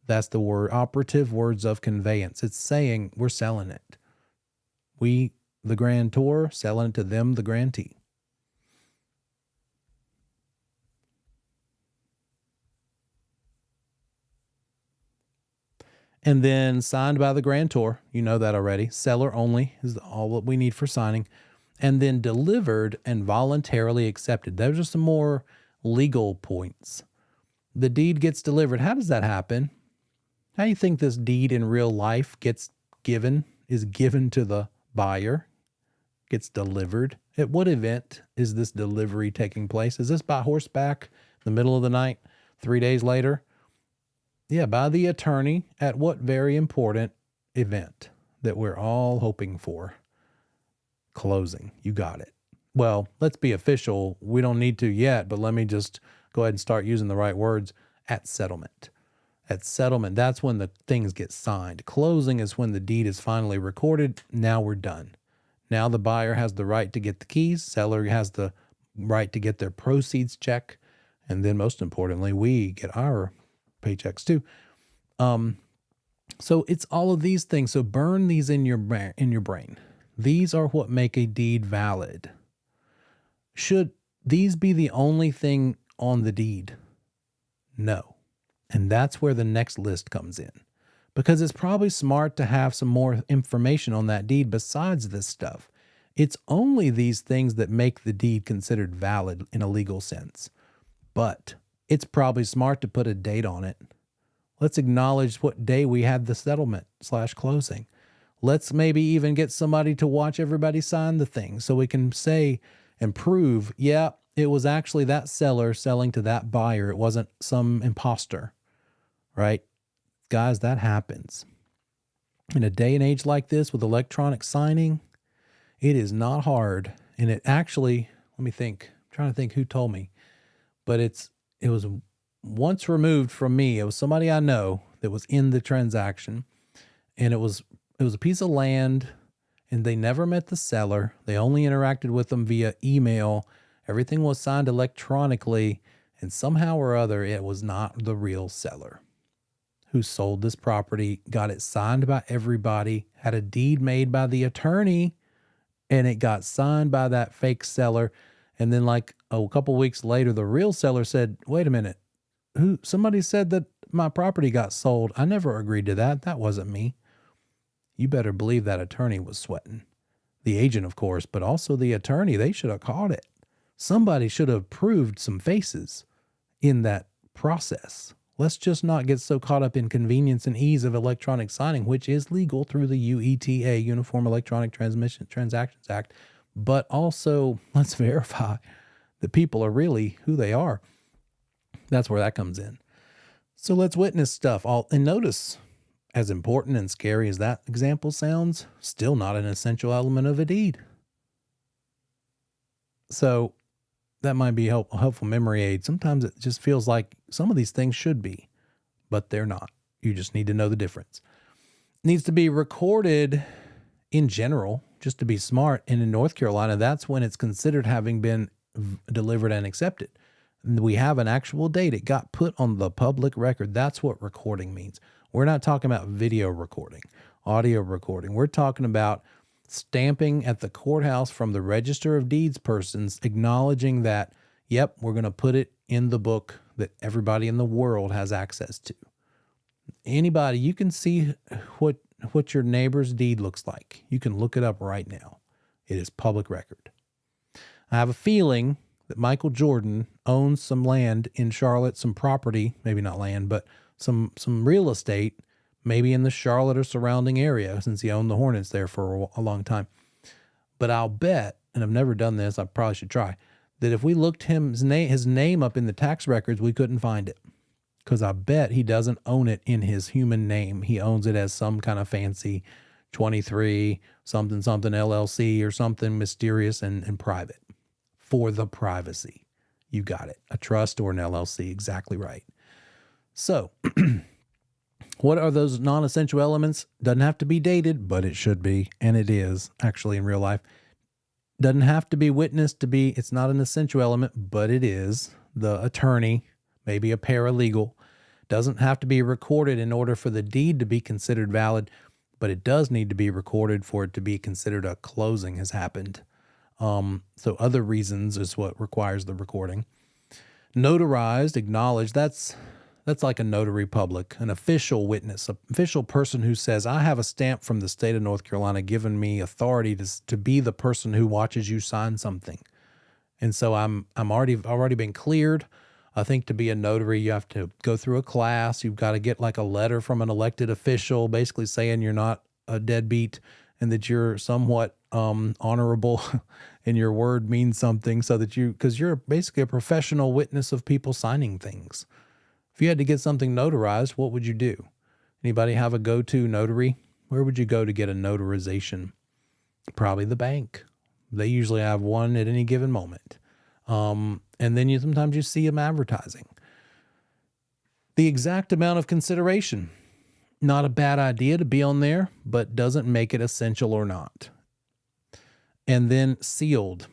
That's the operative words of conveyance. It's saying we're selling it. We, the grantor, selling it to them, the grantee. And then signed by the grantor. You know that already. Seller only is all what we need for signing. And then delivered and voluntarily accepted. Those are some more legal points. The deed gets delivered. How does that happen? How do you think this deed in real life is given to the buyer, gets delivered? At what event is this delivery taking place? Is this by horseback in the middle of the night, 3 days later? Yeah, by the attorney. At what very important event that we're all hoping for? Closing. You got it. Well, let's be official. We don't need to yet, but let me just go ahead and start using the right words. At settlement. At settlement, that's when the things get signed. Closing is when the deed is finally recorded. Now we're done. Now the buyer has the right to get the keys. Seller has the right to get their proceeds check. And then most importantly, we get our paychecks too. So it's all of these things. So burn these in your brain. These are what make a deed valid. Should these be the only thing on the deed? No. And that's where the next list comes in, because it's probably smart to have some more information on that deed besides this stuff. It's only these things that make the deed considered valid in a legal sense. But it's probably smart to put a date on it. Let's acknowledge what day we had the settlement/closing. Let's maybe even get somebody to watch everybody sign the thing so we can say and prove, yeah, it was actually that seller selling to that buyer. It wasn't some imposter, right? Guys, that happens. In a day and age like this with electronic signing, it is not hard. And it actually, let me think, I'm trying to think who told me, but it was once removed from me. It was somebody I know that was in the transaction, and it was a piece of land, and they never met the seller. They only interacted with them via email. Everything was signed electronically, and somehow or other, it was not the real seller who sold this property, got it signed by everybody, had a deed made by the attorney, and it got signed by that fake seller. And then like a couple weeks later, the real seller said, wait a minute, somebody said that my property got sold. I never agreed to that. That wasn't me. You better believe that attorney was sweating. The agent, of course, but also the attorney. They should have caught it. Somebody should have proved some faces in that process. Let's just not get so caught up in convenience and ease of electronic signing, which is legal through the UETA, Uniform Electronic Transactions Act. But also, let's verify that people are really who they are. That's where that comes in. So let's witness stuff. And notice, as important and scary as that example sounds, still not an essential element of a deed. So that might be a helpful memory aid. Sometimes it just feels like some of these things should be, but they're not. You just need to know the difference. It needs to be recorded in general, just to be smart. And in North Carolina, that's when it's considered having been delivered and accepted. We have an actual date. It got put on the public record. That's what recording means. We're not talking about video recording, audio recording. We're talking about stamping at the courthouse from the Register of Deeds persons, acknowledging that, yep, we're going to put it in the book that everybody in the world has access to. Anybody, you can see what your neighbor's deed looks like. You can look it up right now. It is public record. I have a feeling that Michael Jordan owns some land in Charlotte, some property, maybe not land, but some real estate, maybe in the Charlotte or surrounding area, since he owned the Hornets there for a long time. But I'll bet, and I've never done this, I probably should try, that if we looked his name up in the tax records, we couldn't find it. Because I bet he doesn't own it in his human name. He owns it as some kind of fancy 23 something LLC or something mysterious and private for the privacy. You got it. A trust or an LLC. Exactly right. So what are those non-essential elements? Doesn't have to be dated, but it should be. And it is actually in real life. Doesn't have to be witnessed to be, it's not an essential element, but it is. The attorney, maybe a paralegal, doesn't have to be recorded in order for the deed to be considered valid, but it does need to be recorded for it to be considered a closing has happened. So other reasons is what requires the recording. Notarized, acknowledged, that's like a notary public, an official witness, an official person who says, I have a stamp from the state of North Carolina giving me authority to be the person who watches you sign something. And so I'm already been cleared. I think to be a notary, you have to go through a class. You've got to get like a letter from an elected official, basically saying you're not a deadbeat and that you're somewhat honorable and your word means something, so that because you're basically a professional witness of people signing things. If you had to get something notarized, what would you do? Anybody have a go-to notary? Where would you go to get a notarization? Probably the bank. They usually have one at any given moment. And then sometimes you see them advertising. The exact amount of consideration. Not a bad idea to be on there, but doesn't make it essential or not. And then sealed.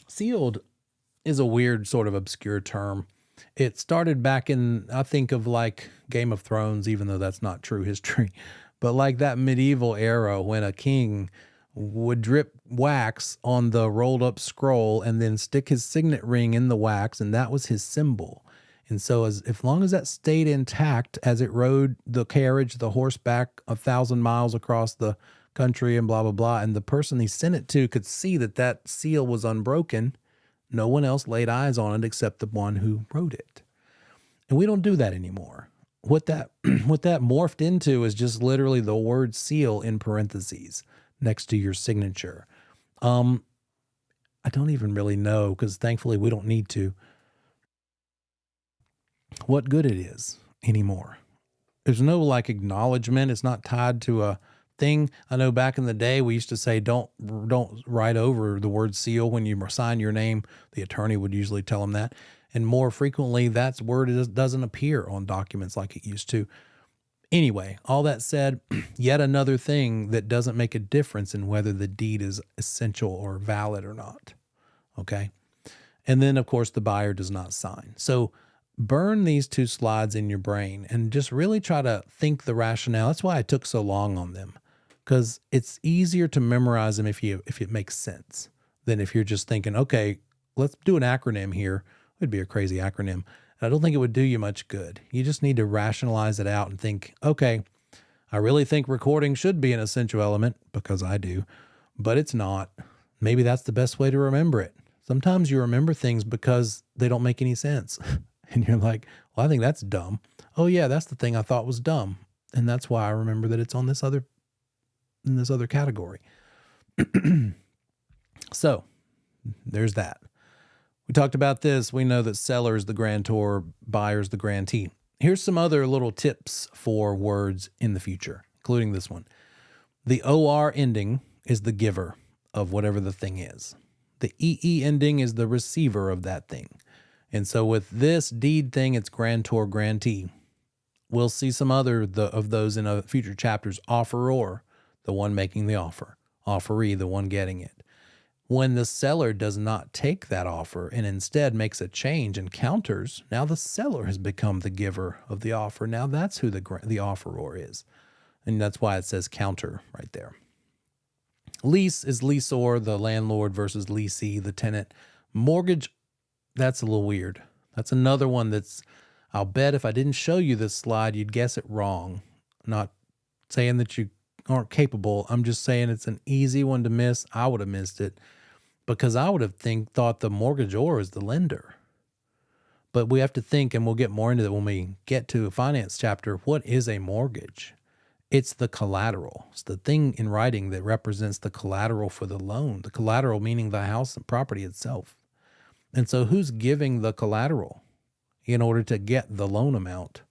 Sealed is a weird sort of obscure term. It started back in, I think of like Game of Thrones, even though that's not true history, but like that medieval era when a king would drip wax on the rolled up scroll and then stick his signet ring in the wax, and that was his symbol. And so as long as that stayed intact as it rode the carriage, the horseback 1,000 miles across the country and blah, blah, blah, and the person he sent it to could see that seal was unbroken, no one else laid eyes on it except the one who wrote it. And we don't do that anymore. What that morphed into is just literally the word seal in parentheses next to your signature. I don't even really know, because thankfully we don't need to, what good it is anymore. There's no like acknowledgement. It's not tied to a thing. I know back in the day we used to say don't write over the word seal when you sign your name. The attorney would usually tell them that. And more frequently, that word doesn't appear on documents like it used to. Anyway, all that said, yet another thing that doesn't make a difference in whether the deed is essential or valid or not. Okay. And then, of course, the buyer does not sign. So burn these two slides in your brain and just really try to think the rationale. That's why I took so long on them, because it's easier to memorize them if it makes sense than if you're just thinking, okay, let's do an acronym here. It'd be a crazy acronym. I don't think it would do you much good. You just need to rationalize it out and think, okay, I really think recording should be an essential element, because I do, but it's not. Maybe that's the best way to remember it. Sometimes you remember things because they don't make any sense. And you're like, well, I think that's dumb. Oh yeah, that's the thing I thought was dumb. And that's why I remember that it's on in this other category. So there's that. We talked about this. We know that seller is the grantor, buyer is the grantee. Here's some other little tips for words in the future, including this one. The OR ending is the giver of whatever the thing is. The EE ending is the receiver of that thing. And so with this deed thing, it's grantor, grantee. We'll see some other of those in future chapters. Offeror, the one making the offer. Offeree, the one getting it. When the seller does not take that offer and instead makes a change and counters, now the seller has become the giver of the offer. Now that's who the offeror is. And that's why it says counter right there. Lease is leaseor, the landlord, versus leasee, the tenant. Mortgage, that's a little weird. That's another one that's, I'll bet if I didn't show you this slide, you'd guess it wrong. I'm not saying that you aren't capable. I'm just saying it's an easy one to miss. I would have missed it because I would have thought the mortgagor is the lender. But we have to think, and we'll get more into that when we get to a finance chapter, what is a mortgage? It's the collateral. It's the thing in writing that represents the collateral for the loan. The collateral meaning the house and property itself. And so who's giving the collateral in order to get the loan amount?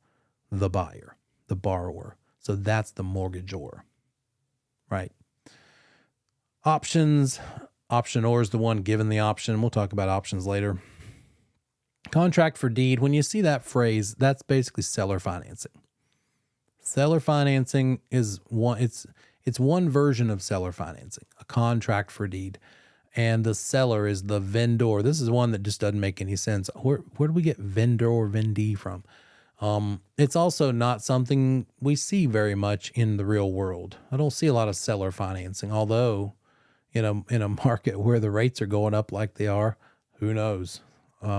The buyer, the borrower. So that's the mortgagor, right? Options. Optionor is the one given the option. We'll talk about options later. Contract for deed. When you see that phrase, that's basically seller financing. Seller financing is it's one version of seller financing, a contract for deed. And the seller is the vendor. This is one that just doesn't make any sense. Where do we get vendor or vendee from? It's also not something we see very much in the real world. I don't see a lot of seller financing, although in a market where the rates are going up like they are, who knows?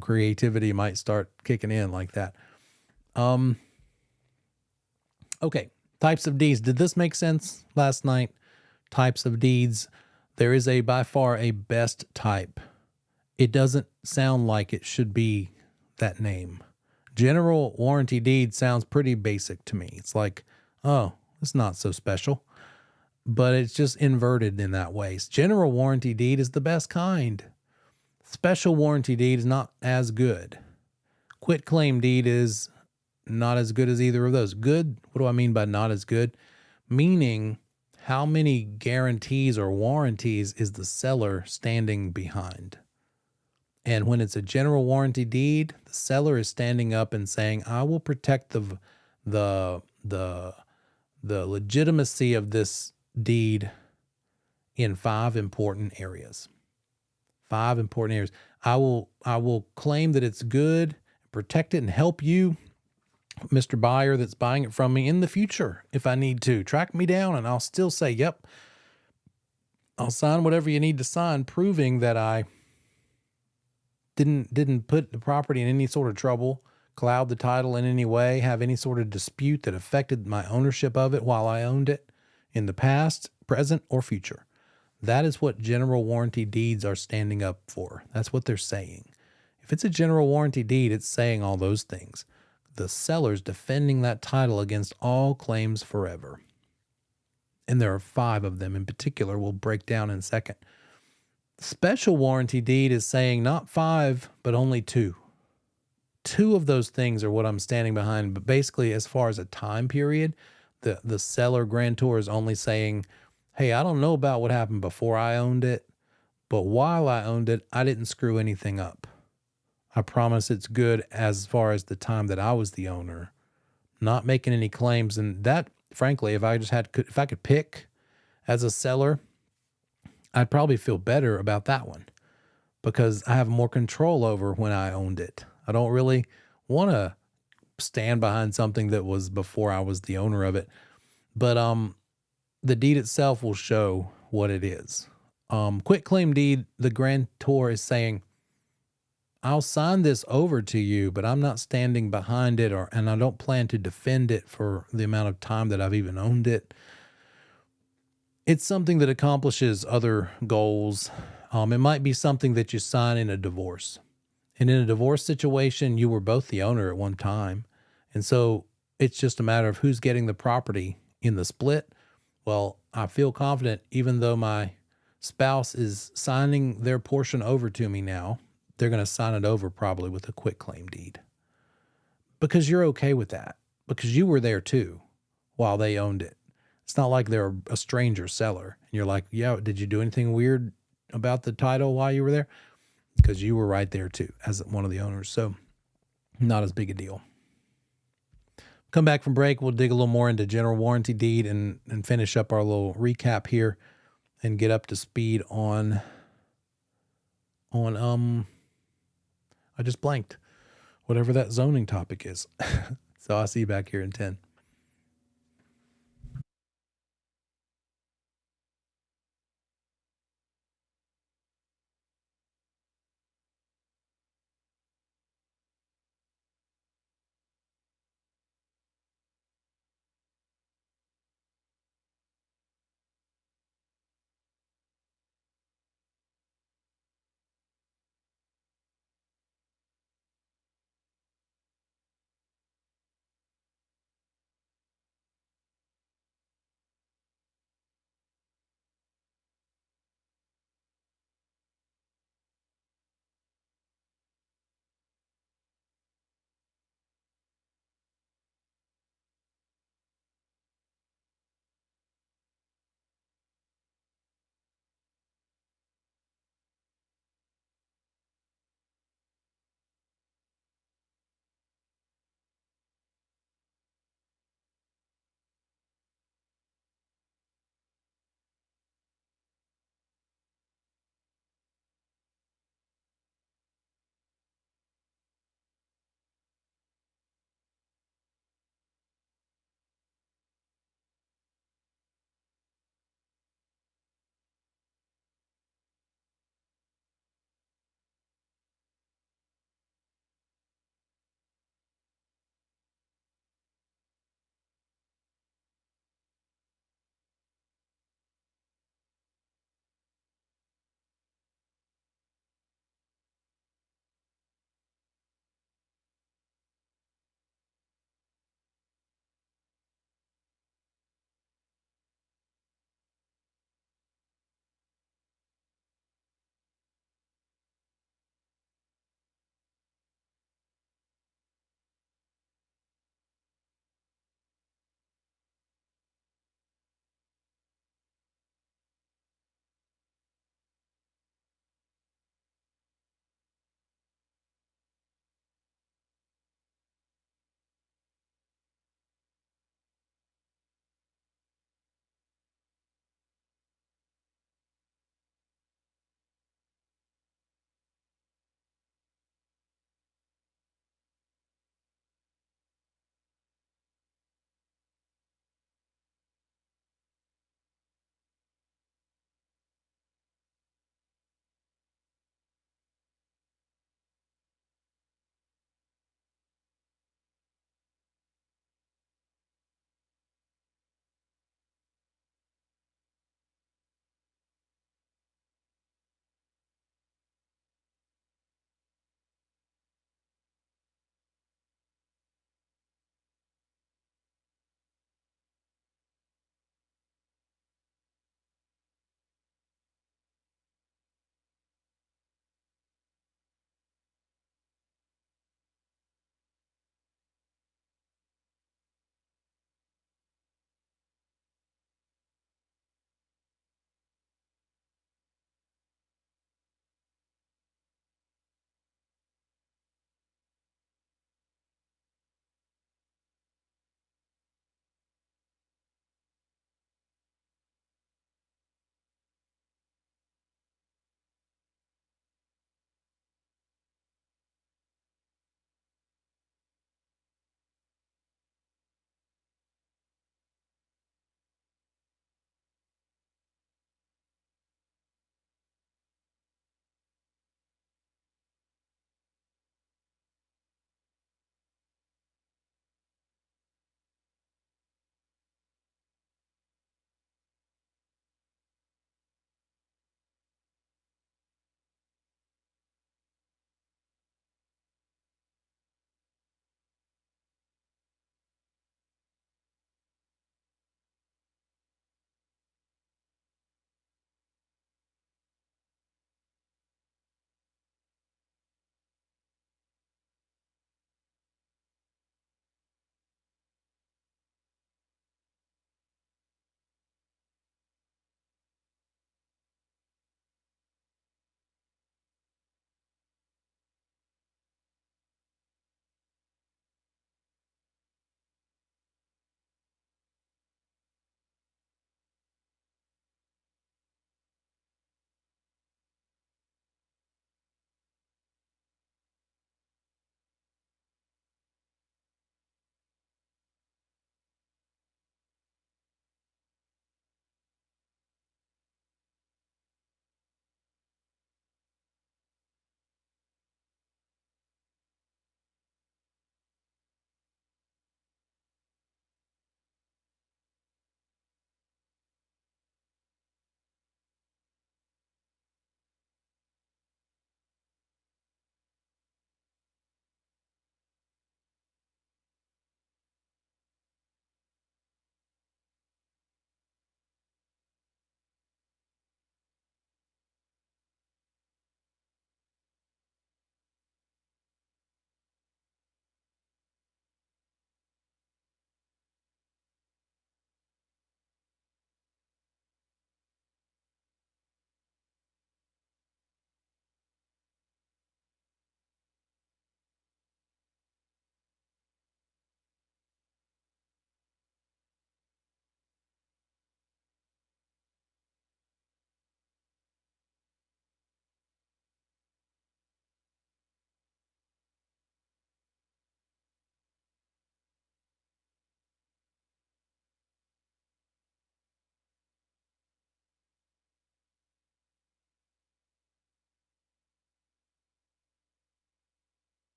Creativity might start kicking in like that. Okay, types of deeds. Did this make sense last night? Types of deeds. There is by far a best type. It doesn't sound like it should be that name. General warranty deed sounds pretty basic to me. It's like, oh, it's not so special. But it's just inverted in that way. General warranty deed is the best kind. Special warranty deed is not as good. Quit claim deed is not as good as either of those. Good, what do I mean by not as good? Meaning, how many guarantees or warranties is the seller standing behind? And when it's a general warranty deed, the seller is standing up and saying, I will protect the legitimacy of this deed in 5 important areas. 5 important areas. I will claim that it's good, protect it, and help you, Mr. Buyer that's buying it from me, in the future if I need to. Track me down and I'll still say, yep, I'll sign whatever you need to sign, proving that I didn't put the property in any sort of trouble, cloud the title in any way, have any sort of dispute that affected my ownership of it while I owned it in the past, present, or future. That is what general warranty deeds are standing up for. That's what they're saying. If it's a general warranty deed, it's saying all those things. The seller's defending that title against all claims forever. And there are 5 of them in particular we'll break down in a second. Special warranty deed is saying not 5, but only 2. 2 of those things are what I'm standing behind. But basically, as far as a time period, the seller grantor is only saying, hey, I don't know about what happened before I owned it, but while I owned it, I didn't screw anything up. I promise it's good as far as the time that I was the owner, not making any claims. And that, frankly, if I could pick as a seller, I'd probably feel better about that one because I have more control over when I owned it. I don't really want to stand behind something that was before I was the owner of it. But the deed itself will show what it is. Quit claim deed, the grantor is saying, I'll sign this over to you, but I'm not standing behind it, and I don't plan to defend it for the amount of time that I've even owned it. It's something that accomplishes other goals. It might be something that you sign in a divorce. And in a divorce situation, you were both the owner at one time. And so it's just a matter of who's getting the property in the split. Well, I feel confident, even though my spouse is signing their portion over to me now, they're going to sign it over probably with a quit claim deed. because you're okay with that, because you were there too while they owned it. It's not like they're a stranger seller. And you're like, yeah, did you do anything weird about the title while you were there? Because you were right there too as one of the owners. So not as big a deal. Come back from break. We'll dig a little more into general warranty deed and finish up our little recap here and get up to speed on I just blanked. Whatever that zoning topic is. So I'll see you back here in 10.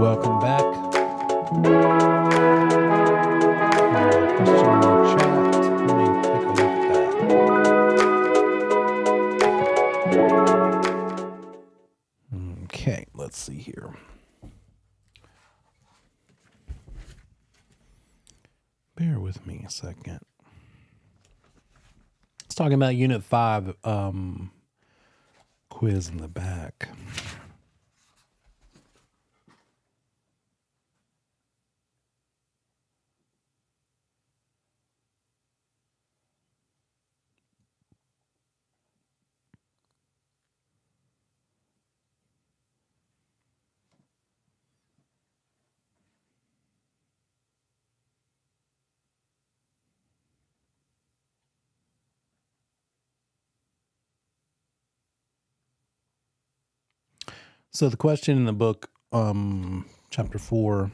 Welcome back. Question in the chat. Let me take a look at that. Okay, let's see here. Bear with me a second. It's talking about Unit 5 quiz in the back. So the question in the book, chapter 5.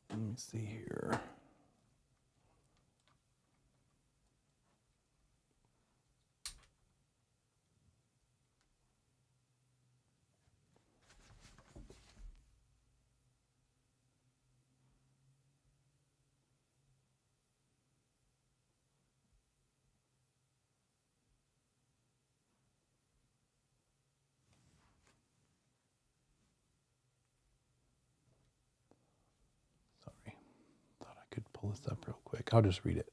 Let me see here. Sorry, thought I could pull this up real quick. I'll just read it.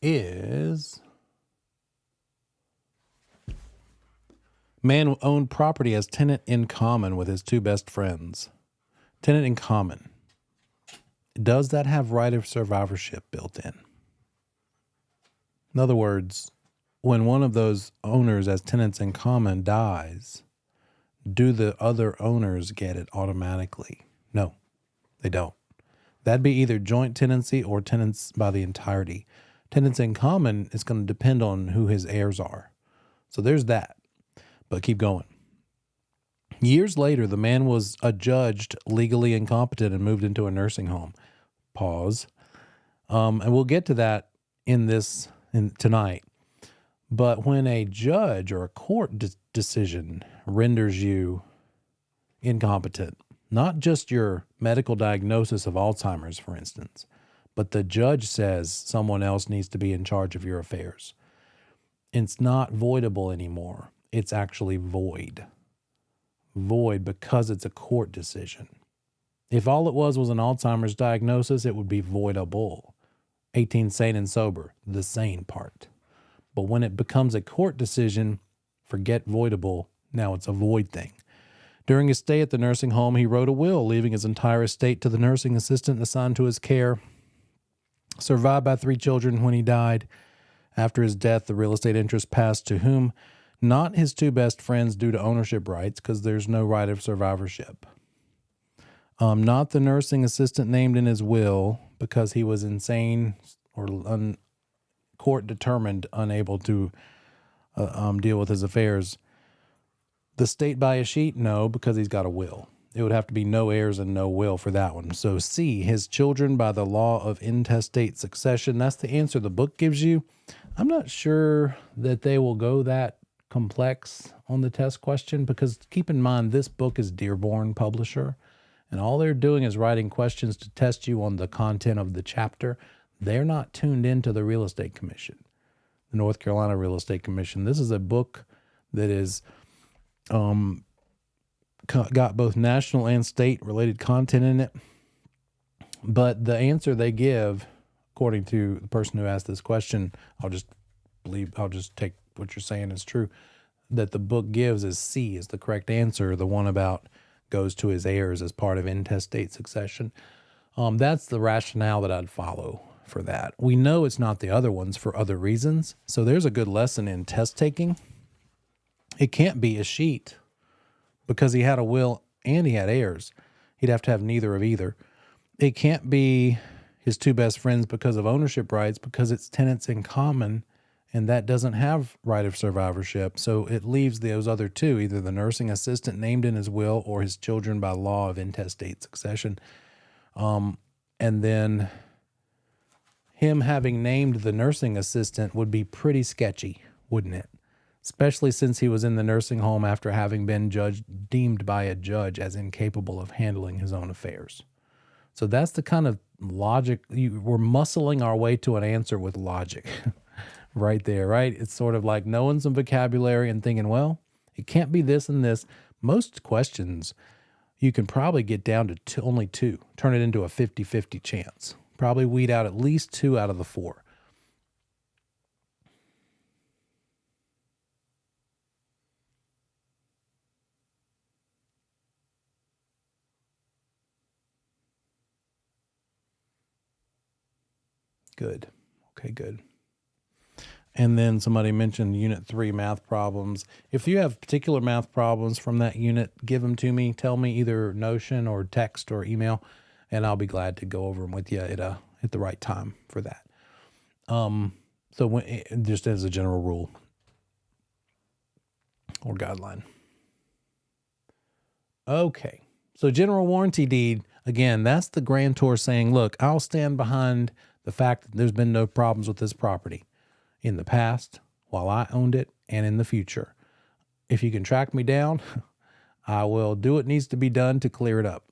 Is man owned property as tenant in common with his two best friends. Tenant in common. Does that have right of survivorship built in? In other words, when one of those owners as tenants in common dies, do the other owners get it automatically? No, they don't. That'd be either joint tenancy or tenants by the entirety. Tenants in common is going to depend on who his heirs are. So there's that. But keep going. Years later, the man was adjudged legally incompetent and moved into a nursing home. Pause. And we'll get to that tonight. But when a judge or a court decision renders you incompetent, not just your medical diagnosis of Alzheimer's, for instance, but the judge says someone else needs to be in charge of your affairs, it's not voidable anymore. It's actually void. Void because it's a court decision. If all it was an Alzheimer's diagnosis, it would be voidable. 18 sane and sober, the sane part. But when it becomes a court decision, forget voidable, now it's a void thing. During his stay at the nursing home, he wrote a will, leaving his entire estate to the nursing assistant assigned to his care. Survived by 3 children when he died. After his death, the real estate interest passed to whom? Not his 2 best friends due to ownership rights, because there's no right of survivorship. Not the nursing assistant named in his will, because he was insane or court determined unable to deal with his affairs. The state by a sheet? No, because he's got a will. It would have to be no heirs and no will for that one. So C, his children by the law of intestate succession. That's the answer the book gives you. I'm not sure that they will go that complex on the test question, because keep in mind, this book is Dearborn Publisher, and all they're doing is writing questions to test you on the content of the chapter. They're not tuned into the Real Estate Commission, the North Carolina Real Estate Commission. This is a book that is got both national and state related content in it. But the answer they give, according to the person who asked this question, I'll just take what you're saying is true, that the book gives is C is the correct answer, the one about goes to his heirs as part of intestate succession. That's the rationale that I'd follow for that. We know it's not the other ones for other reasons. So there's a good lesson in test taking. It can't be a sheet because he had a will and he had heirs. He'd have to have neither of either. It can't be his two best friends because of ownership rights, because it's tenants in common, and that doesn't have right of survivorship. So it leaves those other two, either the nursing assistant named in his will or his children by law of intestate succession. And then him having named the nursing assistant would be pretty sketchy, wouldn't it? Especially since he was in the nursing home after having been deemed by a judge as incapable of handling his own affairs. So that's the kind of logic. We're muscling our way to an answer with logic right there, right? It's sort of like knowing some vocabulary and thinking, well, it can't be this and this. Most questions, you can probably get down to only two, turn it into a 50-50 chance. Probably weed out at least 2 out of the 4. Good. Okay, good. And then somebody mentioned Unit 3 math problems. If you have particular math problems from that unit, give them to me. Tell me either Notion or text or email, and I'll be glad to go over them with you at the right time for that. So just as a general rule or guideline. Okay, so general warranty deed, again, that's the grantor saying, look, I'll stand behind the fact that there's been no problems with this property in the past, while I owned it, and in the future. If you can track me down, I will do what needs to be done to clear it up.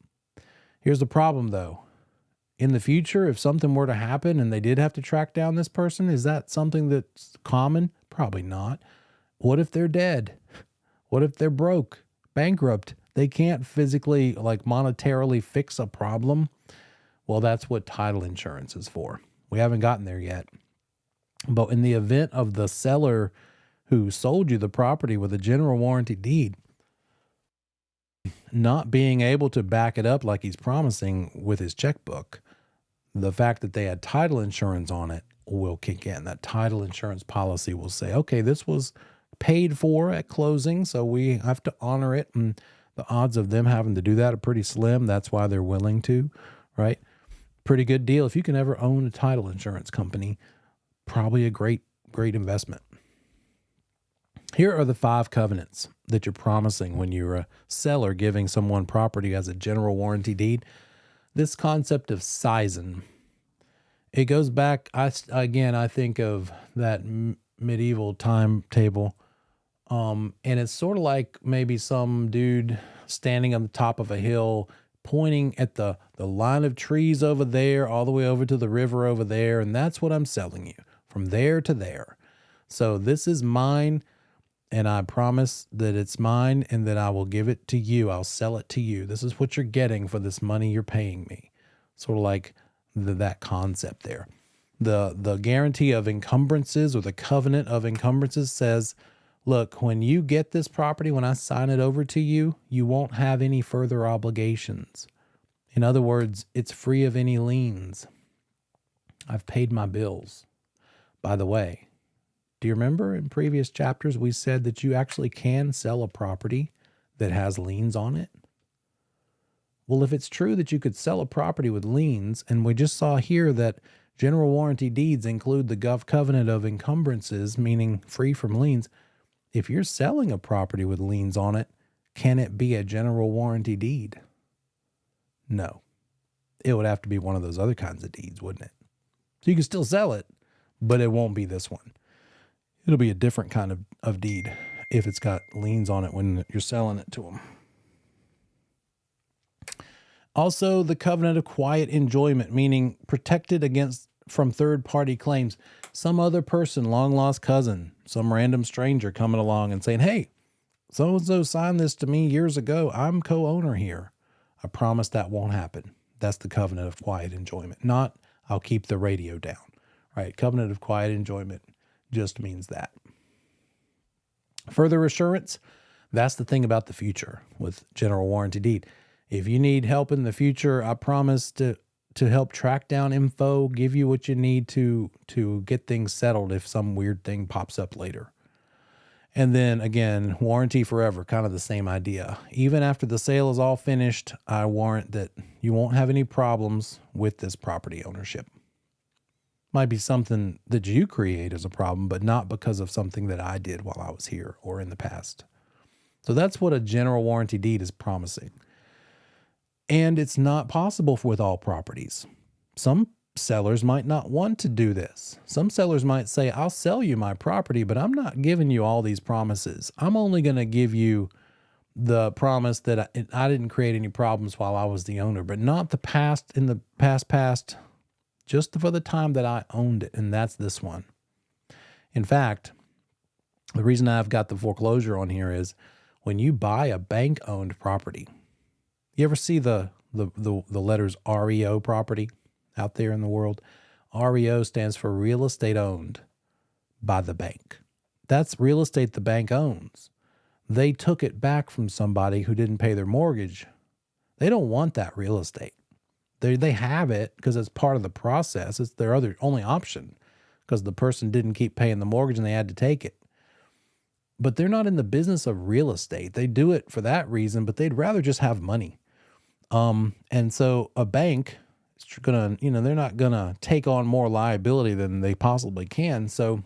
Here's the problem, though. In the future, if something were to happen and they did have to track down this person, is that something that's common? Probably not. What if they're dead? What if they're broke, bankrupt? They can't physically, like monetarily fix a problem. Well, that's what title insurance is for. We haven't gotten there yet. But in the event of the seller who sold you the property with a general warranty deed not being able to back it up like he's promising with his checkbook, the fact that they had title insurance on it will kick in. That title insurance policy will say, okay, this was paid for at closing, so we have to honor it. And the odds of them having to do that are pretty slim. That's why they're willing to, right? Pretty good deal. If you can ever own a title insurance company, probably a great investment. Here are the 5 covenants that you're promising when you're a seller giving someone property as a general warranty deed. This concept of sizen, it goes back, I think of that medieval timetable, and it's sort of like maybe some dude standing on the top of a hill pointing at the line of trees over there, all the way over to the river over there, and that's what I'm selling you, from there to there. So this is mine, and I promise that it's mine and that I will give it to you. I'll sell it to you. This is what you're getting for this money you're paying me. Sort of like that concept there. The guarantee of encumbrances, or the covenant of encumbrances, says, look, when you get this property, when I sign it over to you, you won't have any further obligations. In other words, it's free of any liens. I've paid my bills. By the way, do you remember in previous chapters we said that you actually can sell a property that has liens on it? Well, if it's true that you could sell a property with liens, and we just saw here that general warranty deeds include the covenant of encumbrances, meaning free from liens, if you're selling a property with liens on it, can it be a general warranty deed? No. It would have to be one of those other kinds of deeds, wouldn't it? So you can still sell it, but it won't be this one. It'll be a different kind of deed if it's got liens on it when you're selling it to them. Also, the covenant of quiet enjoyment, meaning protected from third-party claims. Some other person, long-lost cousin, some random stranger coming along and saying, hey, so-and-so signed this to me years ago. I'm co-owner here. I promise that won't happen. That's the covenant of quiet enjoyment, not I'll keep the radio down, right? Covenant of quiet enjoyment just means that. Further assurance, that's the thing about the future with general warranty deed. If you need help in the future, I promise to help track down info, give you what you need to get things settled if some weird thing pops up later. And then again, warranty forever, kind of the same idea. Even after the sale is all finished, I warrant that you won't have any problems with this property ownership. Might be something that you create as a problem, but not because of something that I did while I was here or in the past. So that's what a general warranty deed is promising. And it's not possible with all properties. Some sellers might not want to do this. Some sellers might say, I'll sell you my property, but I'm not giving you all these promises. I'm only going to give you the promise that I didn't create any problems while I was the owner, but not the past, in the past, just for the time that I owned it. And that's this one. In fact, the reason I've got the foreclosure on here is when you buy a bank-owned property, you ever see the letters REO property out there in the world? REO stands for real estate owned by the bank. That's real estate the bank owns. They took it back from somebody who didn't pay their mortgage. They don't want that real estate. They have it because it's part of the process. It's their only option because the person didn't keep paying the mortgage and they had to take it. But they're not in the business of real estate. They do it for that reason, but they'd rather just have money. And so a bank is gonna, they're not gonna take on more liability than they possibly can. So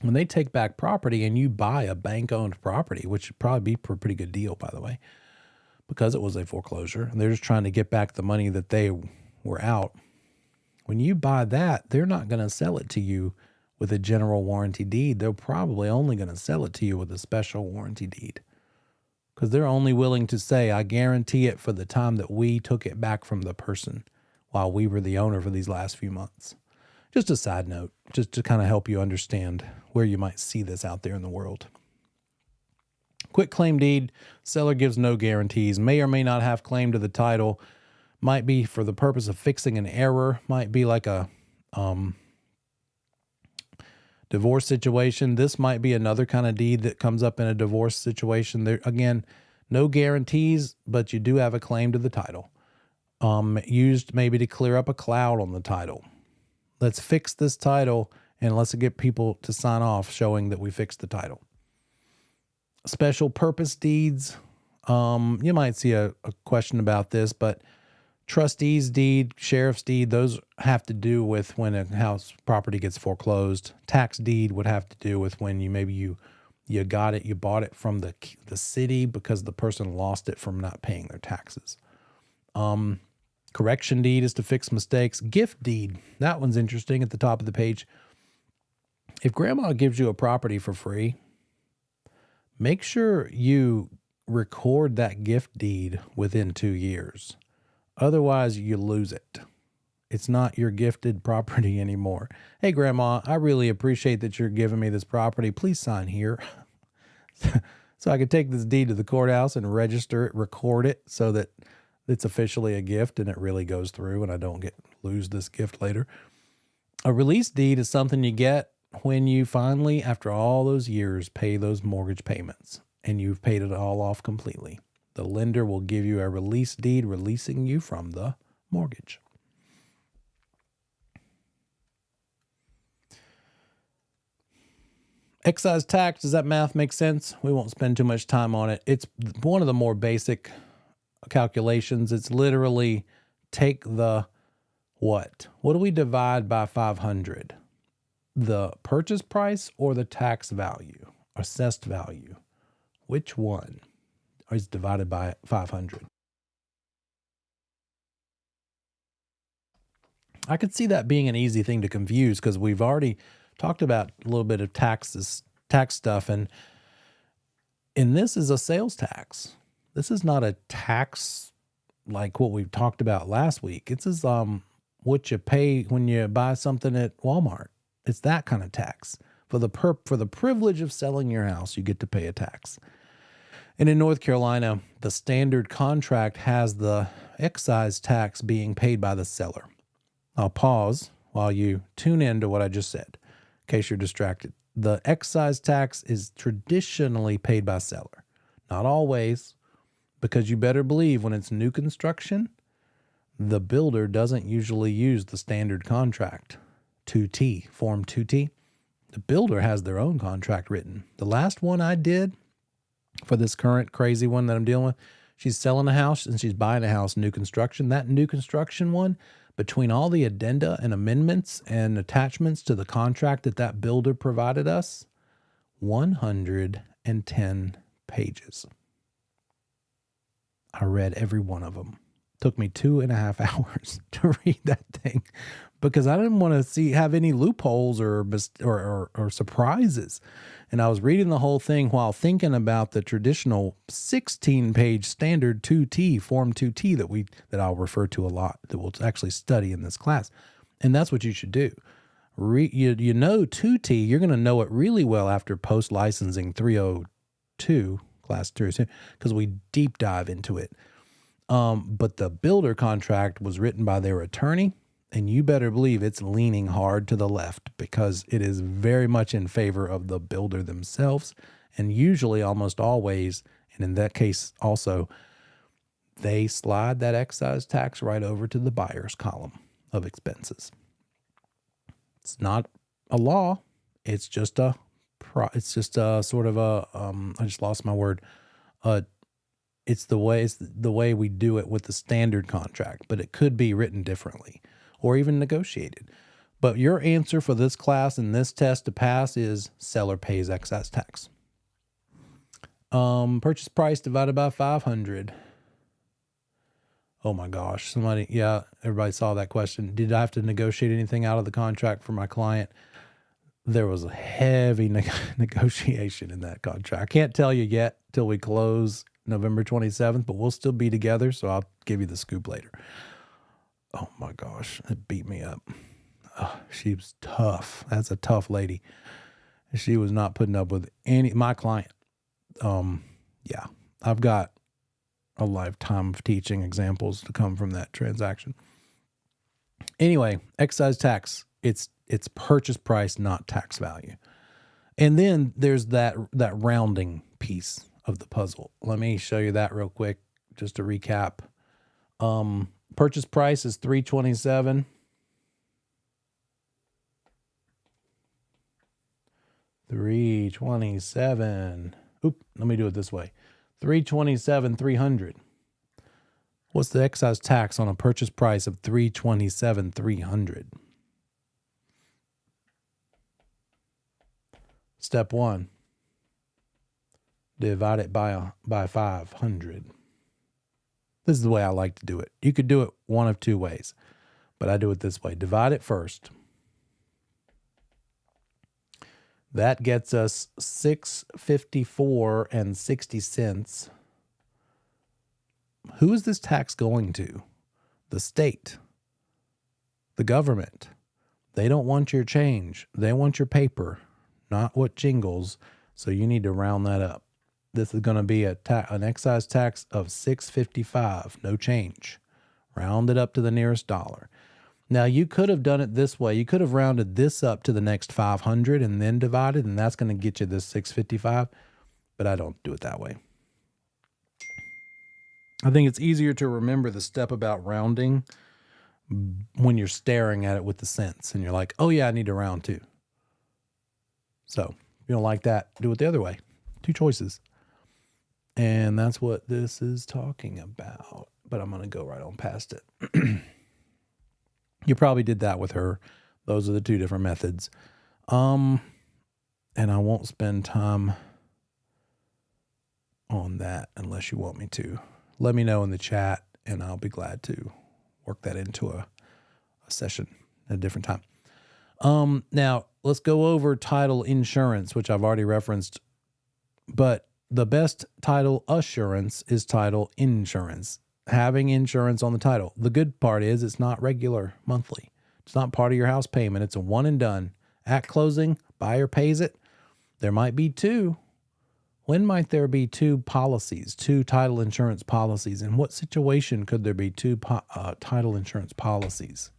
when they take back property and you buy a bank-owned property, which would probably be for a pretty good deal, by the way, because it was a foreclosure, and they're just trying to get back the money that they were out. When you buy that, they're not going to sell it to you with a general warranty deed. They're probably only going to sell it to you with a special warranty deed because they're only willing to say, I guarantee it for the time that we took it back from the person while we were the owner for these last few months. Just a side note, just to kind of help you understand where you might see this out there in the world. Quit claim deed, seller gives no guarantees, may or may not have claim to the title, might be for the purpose of fixing an error, might be like a divorce situation. This might be another kind of deed that comes up in a divorce situation. There, again, no guarantees, but you do have a claim to the title. Used maybe to clear up a cloud on the title. Let's fix this title and let's get people to sign off showing that we fixed the title. Special purpose deeds. You might see a question about this, but trustee's deed, sheriff's deed, those have to do with when a house property gets foreclosed. Tax deed would have to do with when you bought it from the city because the person lost it from not paying their taxes. Correction deed is to fix mistakes. Gift deed, that one's interesting at the top of the page. If grandma gives you a property for free, make sure you record that gift deed within 2 years. Otherwise, you lose it. It's not your gifted property anymore. Hey, Grandma, I really appreciate that you're giving me this property. Please sign here. So I could take this deed to the courthouse and register it, record it so that it's officially a gift and it really goes through and I don't lose this gift later. A release deed is something you get when you finally, after all those years, pay those mortgage payments and you've paid it all off completely. The lender will give you a release deed releasing you from the mortgage. Excise tax, does that math make sense? We won't spend too much time on it. It's one of the more basic calculations. It's literally take the what? What do we divide by 500? The purchase price or the tax value, assessed value? Which one is divided by 500? I could see that being an easy thing to confuse because we've already talked about a little bit of tax stuff, and this is a sales tax. This is not a tax like what we talked about last week. It's what you pay when you buy something at Walmart. It's that kind of tax. For the privilege of selling your house, you get to pay a tax. And in North Carolina, the standard contract has the excise tax being paid by the seller. I'll pause while you tune in to what I just said, in case you're distracted. The excise tax is traditionally paid by seller. Not always, because you better believe when it's new construction, the builder doesn't usually use the standard contract, 2T, Form 2T. The builder has their own contract written. The last one I did for this current crazy one that I'm dealing with, she's selling a house and she's buying a house, new construction. That new construction one, between all the addenda and amendments and attachments to the contract that builder provided us, 110 pages. I read every one of them. Took me 2.5 hours to read that thing because I didn't want to have any loopholes or surprises. And I was reading the whole thing while thinking about the traditional 16-page standard 2T, Form 2T that I'll refer to a lot, that we'll actually study in this class. And that's what you should do. You know 2T, you're going to know it really well after post-licensing 302, Class 302, because we deep dive into it. But the builder contract was written by their attorney, and you better believe it's leaning hard to the left because it is very much in favor of the builder themselves. And usually, almost always, and in that case also, they slide that excise tax right over to the buyer's column of expenses. It's not a law. It's just a sort of a, I just lost my word. It's the way we do it with the standard contract, but it could be written differently or even negotiated. But your answer for this class and this test to pass is seller pays excise tax. Purchase price divided by 500. Oh my gosh. Everybody saw that question. Did I have to negotiate anything out of the contract for my client? There was a heavy negotiation in that contract. I can't tell you yet till we close November 27th, but we'll still be together, so I'll give you the scoop later. Oh my gosh, it beat me up. Oh, she was tough. That's a tough lady. She was not putting up with my client. Yeah, I've got a lifetime of teaching examples to come from that transaction. Anyway, excise tax, it's purchase price, not tax value. And then there's that rounding piece of the puzzle. Let me show you that real quick, just to recap. Purchase price is $327. $327. Let me do it this way. $327,300. What's the excise tax on a purchase price of $327,300? Step 1. Divide it by 500. This is the way I like to do it. You could do it one of two ways, but I do it this way. Divide it first. That gets us $6.54.60. Who is this tax going to? The state, the government. They don't want your change. They want your paper, not what jingles. So you need to round that up. This is going to be an excise tax of $6.55, no change. Round it up to the nearest dollar. Now, you could have done it this way. You could have rounded this up to the next 500 and then divided, and that's going to get you this $6.55, but I don't do it that way. I think it's easier to remember the step about rounding when you're staring at it with the cents, and you're like, oh yeah, I need to round too. So, if you don't like that, do it the other way. Two choices. And that's what this is talking about. But I'm going to go right on past it. You probably did that with her. Those are the two different methods. And I won't spend time on that unless you want me to. Let me know in the chat, and I'll be glad to work that into a session at a different time. Now, let's go over title insurance, which I've already referenced. But the best title assurance is title insurance. Having insurance on the title. The good part is it's not regular monthly. It's not part of your house payment. It's a one and done. At closing, buyer pays it. There might be two, When might there be two policies, two title insurance policies? In what situation could there be two title insurance policies?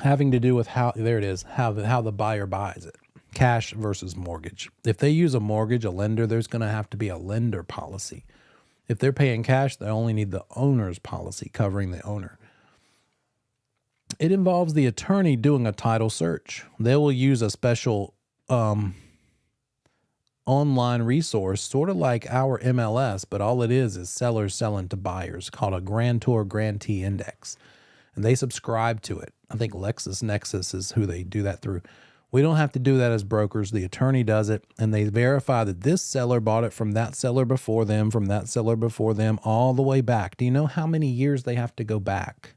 Having to do with how the buyer buys it. Cash versus mortgage. If they use a mortgage, a lender, there's going to have to be a lender policy. If they're paying cash, they only need the owner's policy covering the owner. It involves the attorney doing a title search. They will use a special online resource, sort of like our MLS, but all it is sellers selling to buyers, called a Grantor Grantee Index. And they subscribe to it. I think LexisNexis is who they do that through. We don't have to do that as brokers. The attorney does it, and they verify that this seller bought it from that seller before them, from that seller before them, all the way back. Do you know how many years they have to go back?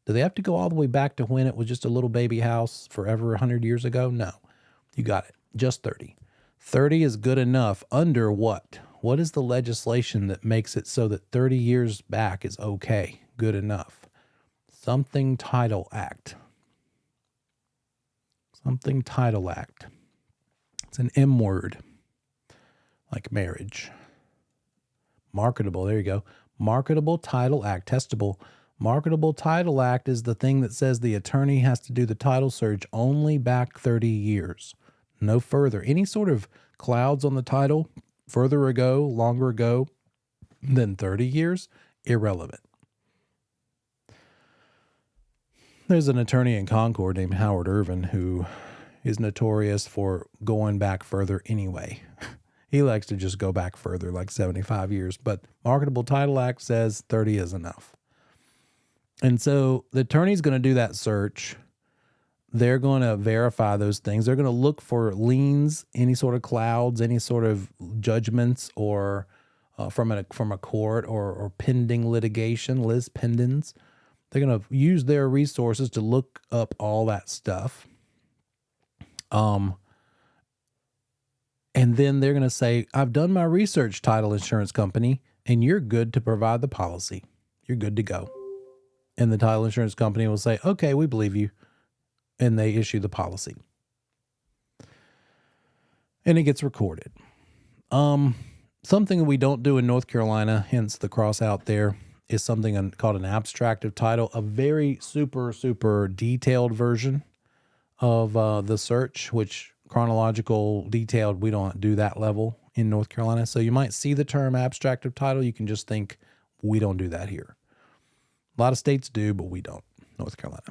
Do they have to go all the way back to when it was just a little baby house forever 100 years ago? No. You got it. Just 30. 30 is good enough under what? What is the legislation that makes it so that 30 years back is okay, good enough? Something Title Act. Something Title Act. It's an M word, like marriage. Marketable, there you go. Marketable Title Act, testable. Marketable Title Act is the thing that says the attorney has to do the title search only back 30 years, no further. Any sort of clouds on the title, further ago, longer ago than 30 years, irrelevant. There's an attorney in Concord named Howard Irvin who is notorious for going back further anyway. He likes to just go back further, like 75 years. But Marketable Title Act says 30 is enough. And so the attorney's going to do that search. They're going to verify those things. They're going to look for liens, any sort of clouds, any sort of judgments, or from a court or pending litigation, lis pendens. They're going to use their resources to look up all that stuff. And then they're going to say, I've done my research, title insurance company, and you're good to provide the policy. You're good to go. And the title insurance company will say, okay, we believe you. And they issue the policy. And it gets recorded. Something we don't do in North Carolina, hence the cross out there, is something called an abstract of title, a very super, super detailed version of the search, which chronological detailed, we don't do that level in North Carolina. So you might see the term abstract of title. You can just think we don't do that here. A lot of states do, but we don't, North Carolina.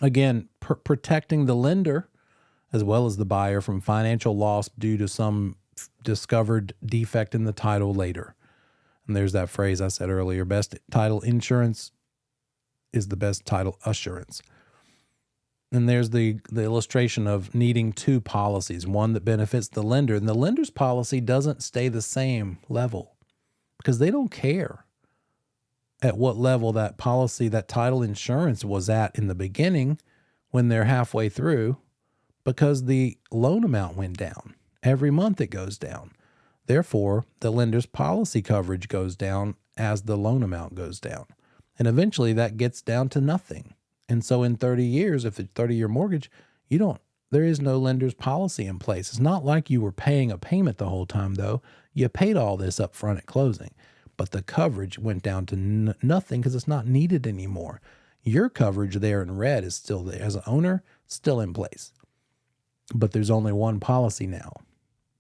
Again, protecting the lender as well as the buyer from financial loss due to some discovered defect in the title later. And there's that phrase I said earlier, best title insurance is the best title assurance. And there's the illustration of needing two policies, one that benefits the lender. And the lender's policy doesn't stay the same level because they don't care at what level that policy, that title insurance was at in the beginning when they're halfway through, because the loan amount went down. Every month it goes down. Therefore, the lender's policy coverage goes down as the loan amount goes down. And eventually that gets down to nothing. And so in 30 years, if it's a 30-year mortgage, there is no lender's policy in place. It's not like you were paying a payment the whole time, though. You paid all this up front at closing, but the coverage went down to nothing because it's not needed anymore. Your coverage there in red is still there. As an owner, still in place. But there's only one policy now.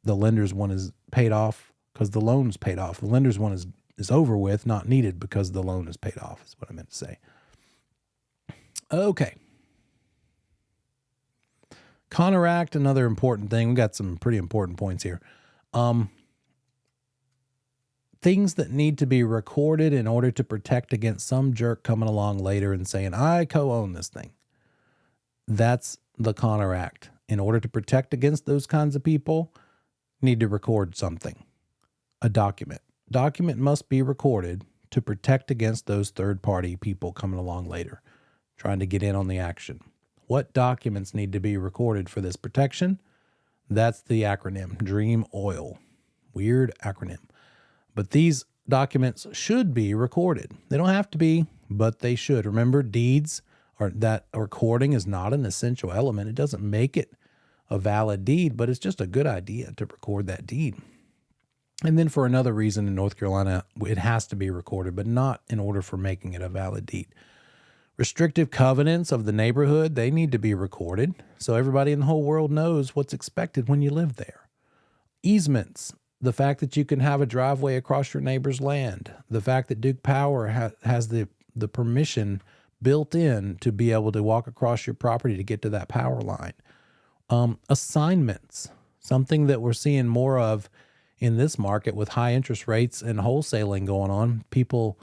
The lender's one is paid off because the loan's paid off. The lender's one is over with, not needed because the loan is paid off, is what I meant to say. Okay. Connor Act, another important thing. We got some pretty important points here. Things that need to be recorded in order to protect against some jerk coming along later and saying, I co-own this thing. That's the Connor Act. In order to protect against those kinds of people, need to record something, a document. Document must be recorded to protect against those third-party people coming along later, trying to get in on the action. What documents need to be recorded for this protection? That's the acronym, DREAM Oil. Weird acronym. But these documents should be recorded. They don't have to be, but they should. Remember, deeds or that recording is not an essential element. It doesn't make it a valid deed, but it's just a good idea to record that deed. And then for another reason in North Carolina, it has to be recorded, but not in order for making it a valid deed. Restrictive covenants of the neighborhood, they need to be recorded so everybody in the whole world knows what's expected when you live there. Easements, the fact that you can have a driveway across your neighbor's land, the fact that Duke Power has the permission built in to be able to walk across your property to get to that power line. Assignments, something that we're seeing more of in this market with high interest rates and wholesaling going on, people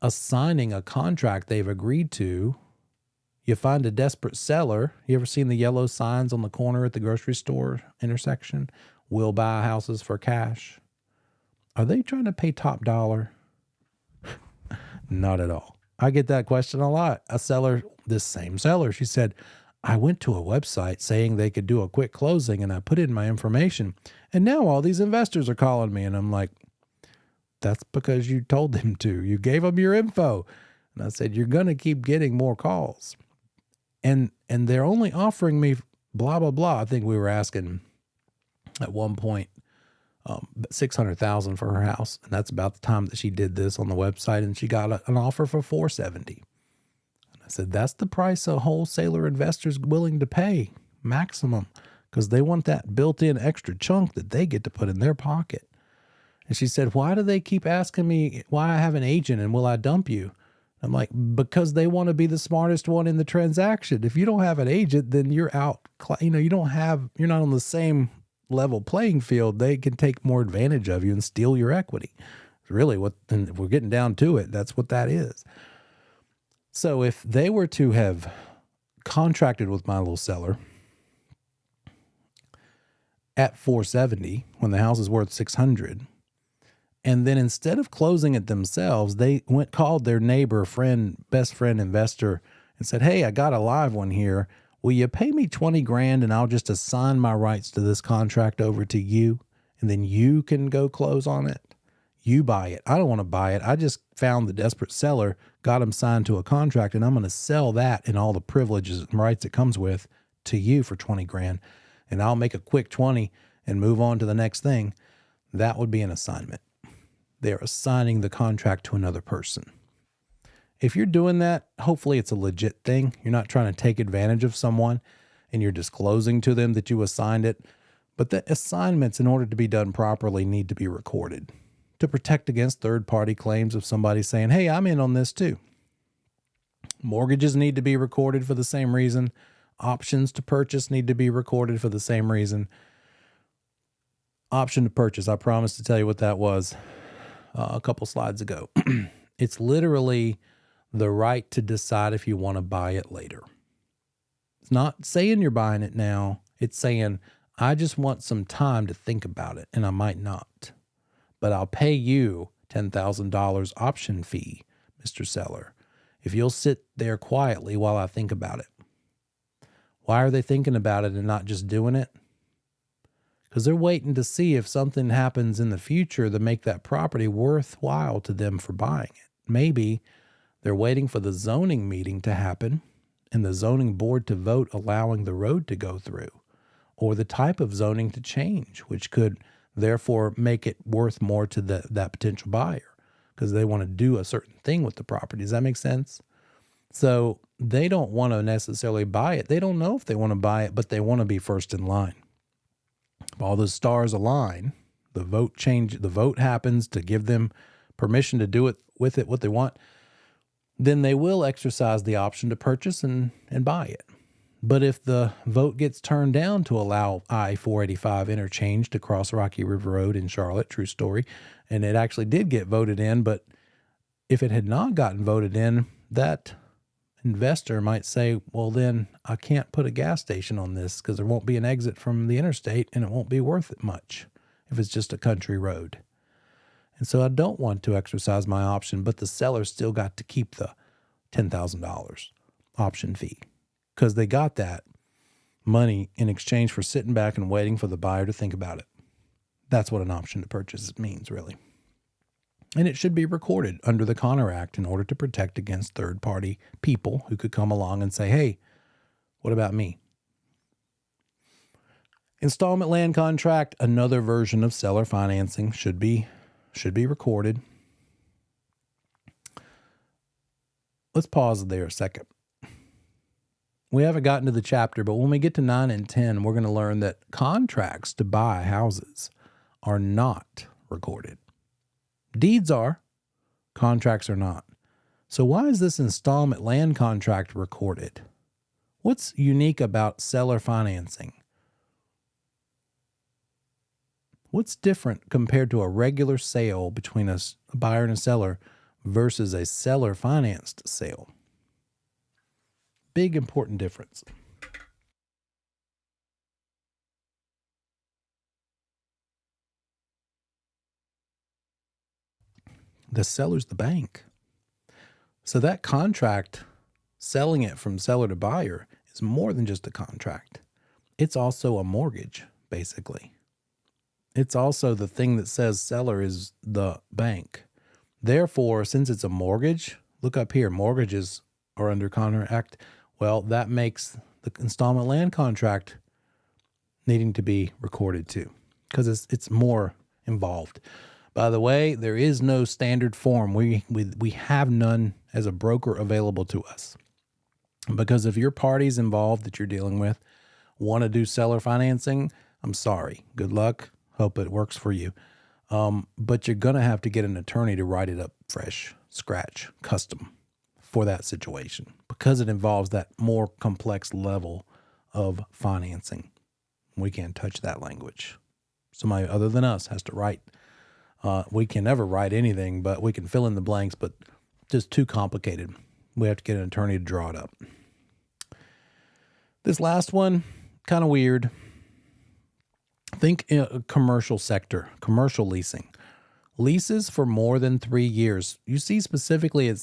assigning a contract they've agreed to. You find a desperate seller. You ever seen the yellow signs on the corner at the grocery store intersection? Will buy houses for cash. Are they trying to pay top dollar? Not at all. I get that question a lot. A seller, this same seller, she said, I went to a website saying they could do a quick closing and I put in my information and now all these investors are calling me. And I'm like, that's because you told them to. You gave them your info. And I said, you're going to keep getting more calls. And they're only offering me blah, blah, blah. I think we were asking at one point $600,000 for her house. And that's about the time that she did this on the website. And she got an offer for $470,000. And I said, that's the price a wholesaler investor's willing to pay maximum, because they want that built-in extra chunk that they get to put in their pocket. And she said, why do they keep asking me why I have an agent and will I dump you? I'm like, because they want to be the smartest one in the transaction. If you don't have an agent, then you're out. You're not on the same level playing field. They can take more advantage of you and steal your equity. It's really and if we're getting down to it, that's what that is. So if they were to have contracted with my little seller at $470,000 when the house is worth $600,000, and then instead of closing it themselves, they called their neighbor, friend, best friend investor and said, hey, I got a live one here. Will you pay me $20,000 and I'll just assign my rights to this contract over to you, and then you can go close on it? You buy it. I don't want to buy it. I just found the desperate seller, got him signed to a contract, and I'm going to sell that and all the privileges and rights it comes with to you for $20,000, and I'll make a quick 20 and move on to the next thing. That would be an assignment. They're assigning the contract to another person. If you're doing that, hopefully it's a legit thing. You're not trying to take advantage of someone and you're disclosing to them that you assigned it. But the assignments, in order to be done properly, need to be recorded to protect against third-party claims of somebody saying, hey, I'm in on this too. Mortgages need to be recorded for the same reason. Options to purchase need to be recorded for the same reason. Option to purchase, I promised to tell you what that was a couple slides ago. It's literally the right to decide if you want to buy it later. It's not saying you're buying it now. It's saying, I just want some time to think about it, and I might not. But I'll pay you $10,000 option fee, Mr. Seller, if you'll sit there quietly while I think about it. Why are they thinking about it and not just doing it? Because they're waiting to see if something happens in the future to make that property worthwhile to them for buying it. Maybe they're waiting for the zoning meeting to happen and the zoning board to vote allowing the road to go through, or the type of zoning to change, which could therefore make it worth more to that potential buyer because they want to do a certain thing with the property. Does that make sense? So they don't want to necessarily buy it. They don't know if they want to buy it, but they want to be first in line. If all the stars align, the vote happens to give them permission to do it with it what they want, then they will exercise the option to purchase and buy it. But if the vote gets turned down to allow I-485 interchange to cross Rocky River Road in Charlotte, true story, and it actually did get voted in, but if it had not gotten voted in, that investor might say, well, then I can't put a gas station on this because there won't be an exit from the interstate and it won't be worth it much if it's just a country road. And so I don't want to exercise my option, but the seller still got to keep the $10,000 option fee because they got that money in exchange for sitting back and waiting for the buyer to think about it. That's what an option to purchase means, really. And it should be recorded under the Connor Act in order to protect against third-party people who could come along and say, hey, what about me? Installment land contract, another version of seller financing, should be recorded. Let's pause there a second. We haven't gotten to the chapter, but when we get to 9 and 10, we're going to learn that contracts to buy houses are not recorded. Deeds are, contracts are not. So why is this installment land contract recorded? What's unique about seller financing? What's different compared to a regular sale between a buyer and a seller versus a seller financed sale? Big important difference. The seller's the bank. So that contract, selling it from seller to buyer, is more than just a contract. It's also a mortgage, basically. It's also the thing that says seller is the bank. Therefore, since it's a mortgage, look up here, mortgages are under Connor Act. Well, that makes the installment land contract needing to be recorded too, because it's more involved. By the way, there is no standard form. We have none as a broker available to us. Because if your parties involved that you're dealing with want to do seller financing, I'm sorry. Good luck. Hope it works for you. But you're going to have to get an attorney to write it up fresh, scratch, custom for that situation because it involves that more complex level of financing. We can't touch that language. Somebody other than us has to write. We can never write anything, but we can fill in the blanks, but just too complicated. We have to get an attorney to draw it up. This last one, kind of weird. Think commercial sector, commercial leasing. Leases for more than 3 years. You see specifically it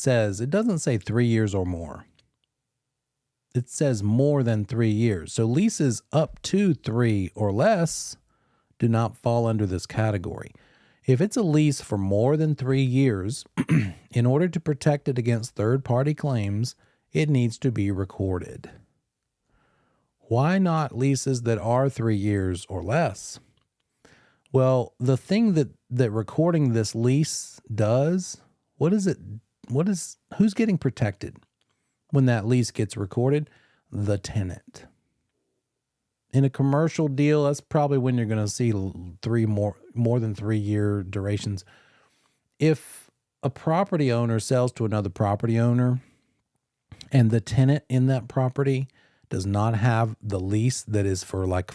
doesn't say 3 years or more. It says more than 3 years. So leases up to 3 or less do not fall under this category. If it's a lease for more than 3 years, in order to protect it against third-party claims, it needs to be recorded. Why not leases that are 3 years or less? Well, the thing that recording this lease does, who's getting protected when that lease gets recorded? The tenant. In a commercial deal, that's probably when you're going to see more than 3 year durations. If a property owner sells to another property owner and the tenant in that property does not have the lease that is for like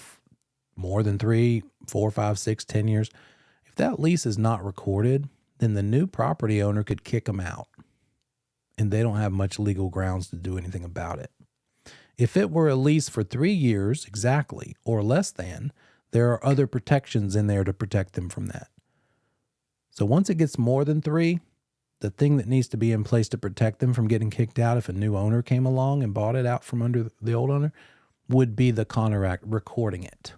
more than 3, 4, 5, 6, 10 years, if that lease is not recorded, then the new property owner could kick them out and they don't have much legal grounds to do anything about it. If it were a lease for 3 years exactly or less than, there are other protections in there to protect them from that. So once it gets more than 3, the thing that needs to be in place to protect them from getting kicked out if a new owner came along and bought it out from under the old owner would be the Connor Act, recording it,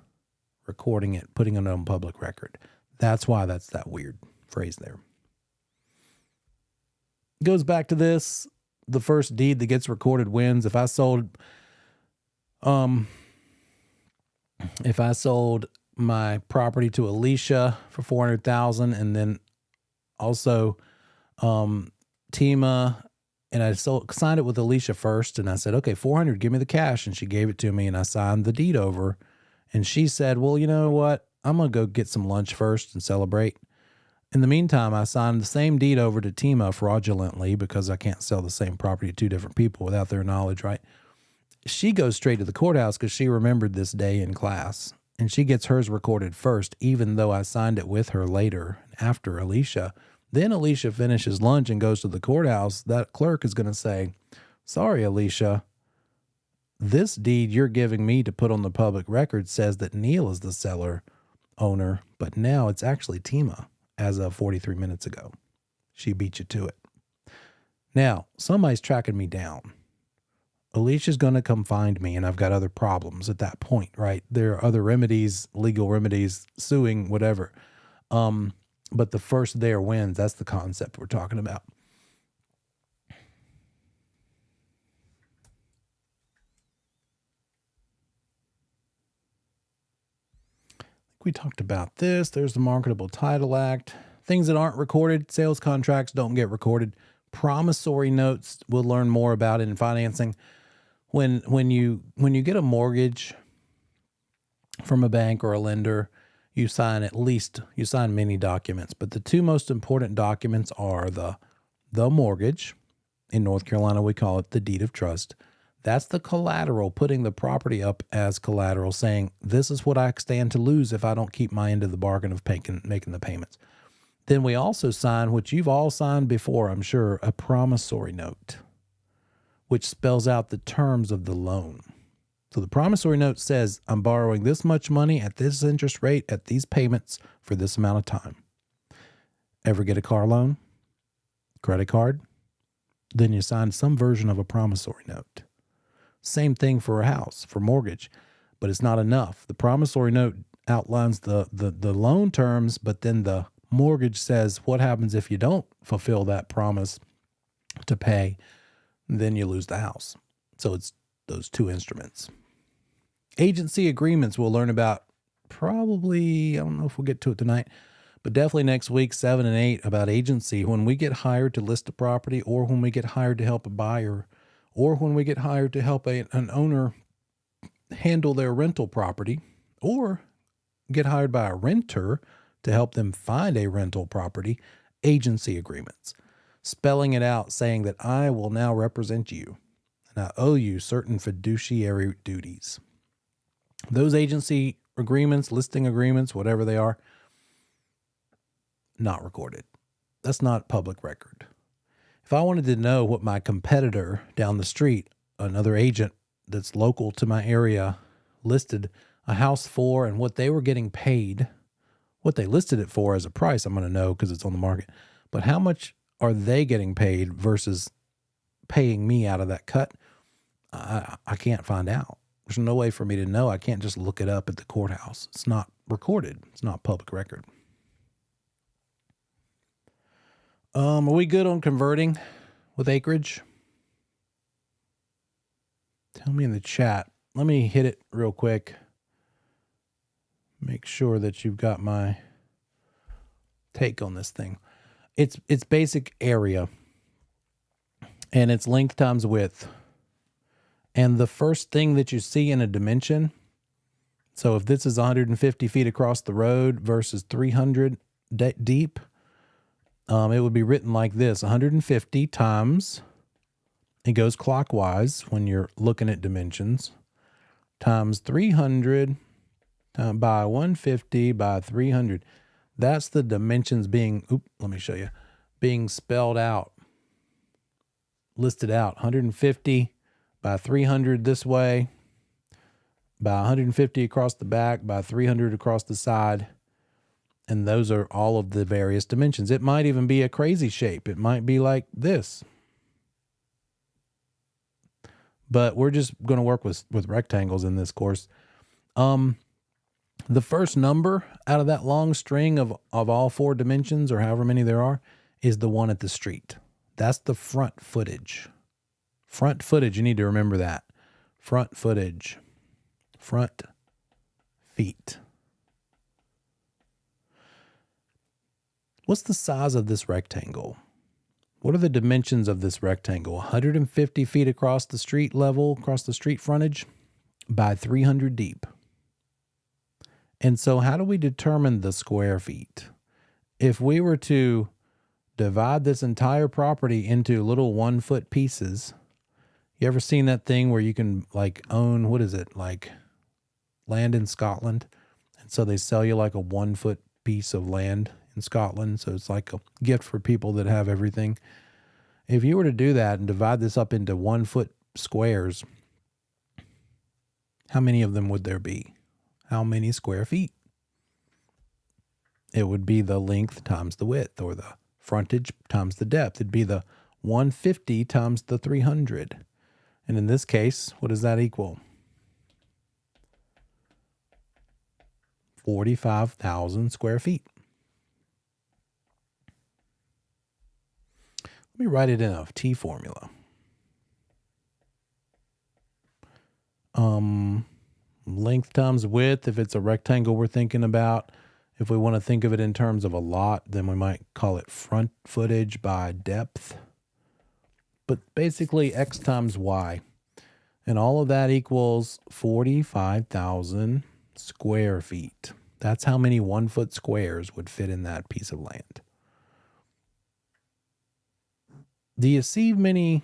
putting it on public record. That's why that's that weird phrase there. It goes back to this, the first deed that gets recorded wins. If I sold my property to Alicia for $400,000 and then also Tima, and I signed it with Alicia first, and I said, okay, $400, give me the cash. And she gave it to me, and I signed the deed over. And she said, well, you know what? I'm going to go get some lunch first and celebrate. In the meantime, I signed the same deed over to Tima fraudulently because I can't sell the same property to 2 different people without their knowledge, right? She goes straight to the courthouse because she remembered this day in class, and she gets hers recorded first, even though I signed it with her later after Alicia. Then Alicia finishes lunch and goes to the courthouse. That clerk is going to say, sorry, Alicia, this deed you're giving me to put on the public record says that Neil is the seller owner, but now it's actually Tima as of 43 minutes ago. She beat you to it. Now, somebody's tracking me down. Alicia's going to come find me, and I've got other problems at that point, right? There are other remedies, legal remedies, suing, whatever. but the first there wins. That's the concept we're talking about. We talked about this. There's the Marketable Title Act. Things that aren't recorded, sales contracts don't get recorded. Promissory notes, we'll learn more about in financing. When you get a mortgage from a bank or a lender, you sign many documents, but the two most important documents are the mortgage. In North Carolina, we call it the deed of trust. That's the collateral, putting the property up as collateral, saying, this is what I stand to lose if I don't keep my end of the bargain of making the payments. Then we also sign, which you've all signed before, I'm sure, a promissory note, which spells out the terms of the loan. So the promissory note says, I'm borrowing this much money at this interest rate, at these payments for this amount of time. Ever get a car loan? Credit card? Then you sign some version of a promissory note. Same thing for a house, for mortgage, but it's not enough. The promissory note outlines the loan terms, but then the mortgage says what happens if you don't fulfill that promise to pay, then you lose the house. So it's those two instruments. Agency agreements we'll learn about probably, I don't know if we'll get to it tonight, but definitely next week, 7 and 8, about agency. When we get hired to list a property, or when we get hired to help a buyer, or when we get hired to help an owner handle their rental property, or get hired by a renter to help them find a rental property, agency agreements. Spelling it out, saying that I will now represent you and I owe you certain fiduciary duties. Those agency agreements, listing agreements, whatever they are, not recorded. That's not public record. If I wanted to know what my competitor down the street, another agent that's local to my area, listed a house for and what they were getting paid, what they listed it for as a price, I'm going to know because it's on the market. But how much are they getting paid versus paying me out of that cut? I can't find out. There's no way for me to know. I can't just look it up at the courthouse. It's not recorded. It's not public record. Are we good on converting with acreage? Tell me in the chat. Let me hit it real quick. Make sure that you've got my take on this thing. It's basic area, and it's length times width. And the first thing that you see in a dimension, so if this is 150 feet across the road versus 300 deep, it would be written like this: 150 times, it goes clockwise when you're looking at dimensions, times 300 by 150 by 300. That's the dimensions being, let me show you, being spelled out, listed out. 150 by 300 this way, by 150 across the back, by 300 across the side. And those are all of the various dimensions. It might even be a crazy shape. It might be like this. But we're just going to work with rectangles in this course. The first number out of that long string of all four dimensions, or however many there are, is the one at the street. That's the front footage. Front footage, you need to remember that. Front footage. Front feet. What's the size of this rectangle? What are the dimensions of this rectangle? 150 feet across the street level, across the street frontage, by 300 deep. And so how do we determine the square feet? If we were to divide this entire property into little 1 foot pieces, you ever seen that thing where you can like own, what is it, like land in Scotland? And so they sell you like a 1 foot piece of land in Scotland. So it's like a gift for people that have everything. If you were to do that and divide this up into 1 foot squares, how many of them would there be? How many square feet? It would be the length times the width, or the frontage times the depth. It'd be the 150 times the 300. And in this case, what does that equal? 45,000 square feet. me write it in a T formula. Length times width, if it's a rectangle we're thinking about. If we want to think of it in terms of a lot, then we might call it front footage by depth. But basically X times Y. And all of that equals 45,000 square feet. That's how many 1 foot squares would fit in that piece of land. Do you see many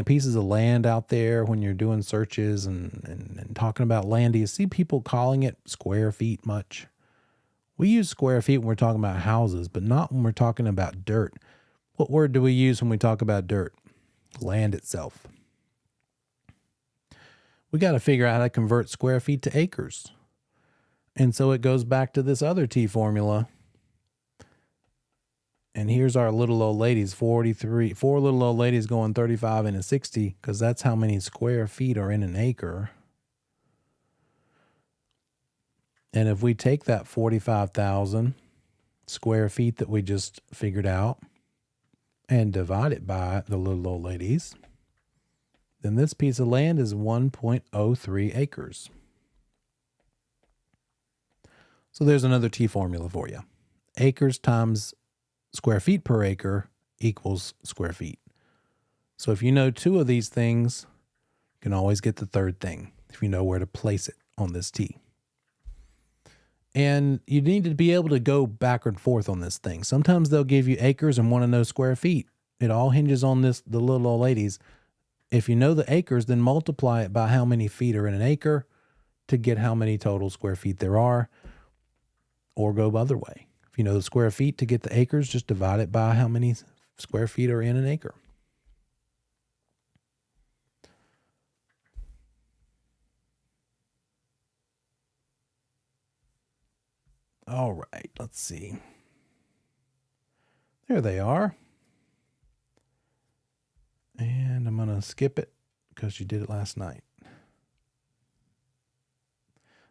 pieces of land out there when you're doing searches and talking about land? Do you see people calling it square feet much? We use square feet when we're talking about houses, but not when we're talking about dirt. What word do we use when we talk about dirt? Land itself. We got to figure out how to convert square feet to acres. And so it goes back to this other T formula. And here's our little old ladies, 43, 4 little old ladies going 35 and a 60, because that's how many square feet are in an acre. And if we take that 45,000 square feet that we just figured out and divide it by the little old ladies, then this piece of land is 1.03 acres. So there's another T formula for you. Acres times square feet per acre equals square feet. So if you know 2 of these things, you can always get the third thing if you know where to place it on this T. And you need to be able to go back and forth on this thing. Sometimes they'll give you acres and want to know square feet. It all hinges on the little old ladies. If you know the acres, then multiply it by how many feet are in an acre to get how many total square feet there are, or go the other way. If you know the square feet to get the acres, just divide it by how many square feet are in an acre. All right, let's see. There they are. And I'm going to skip it because you did it last night.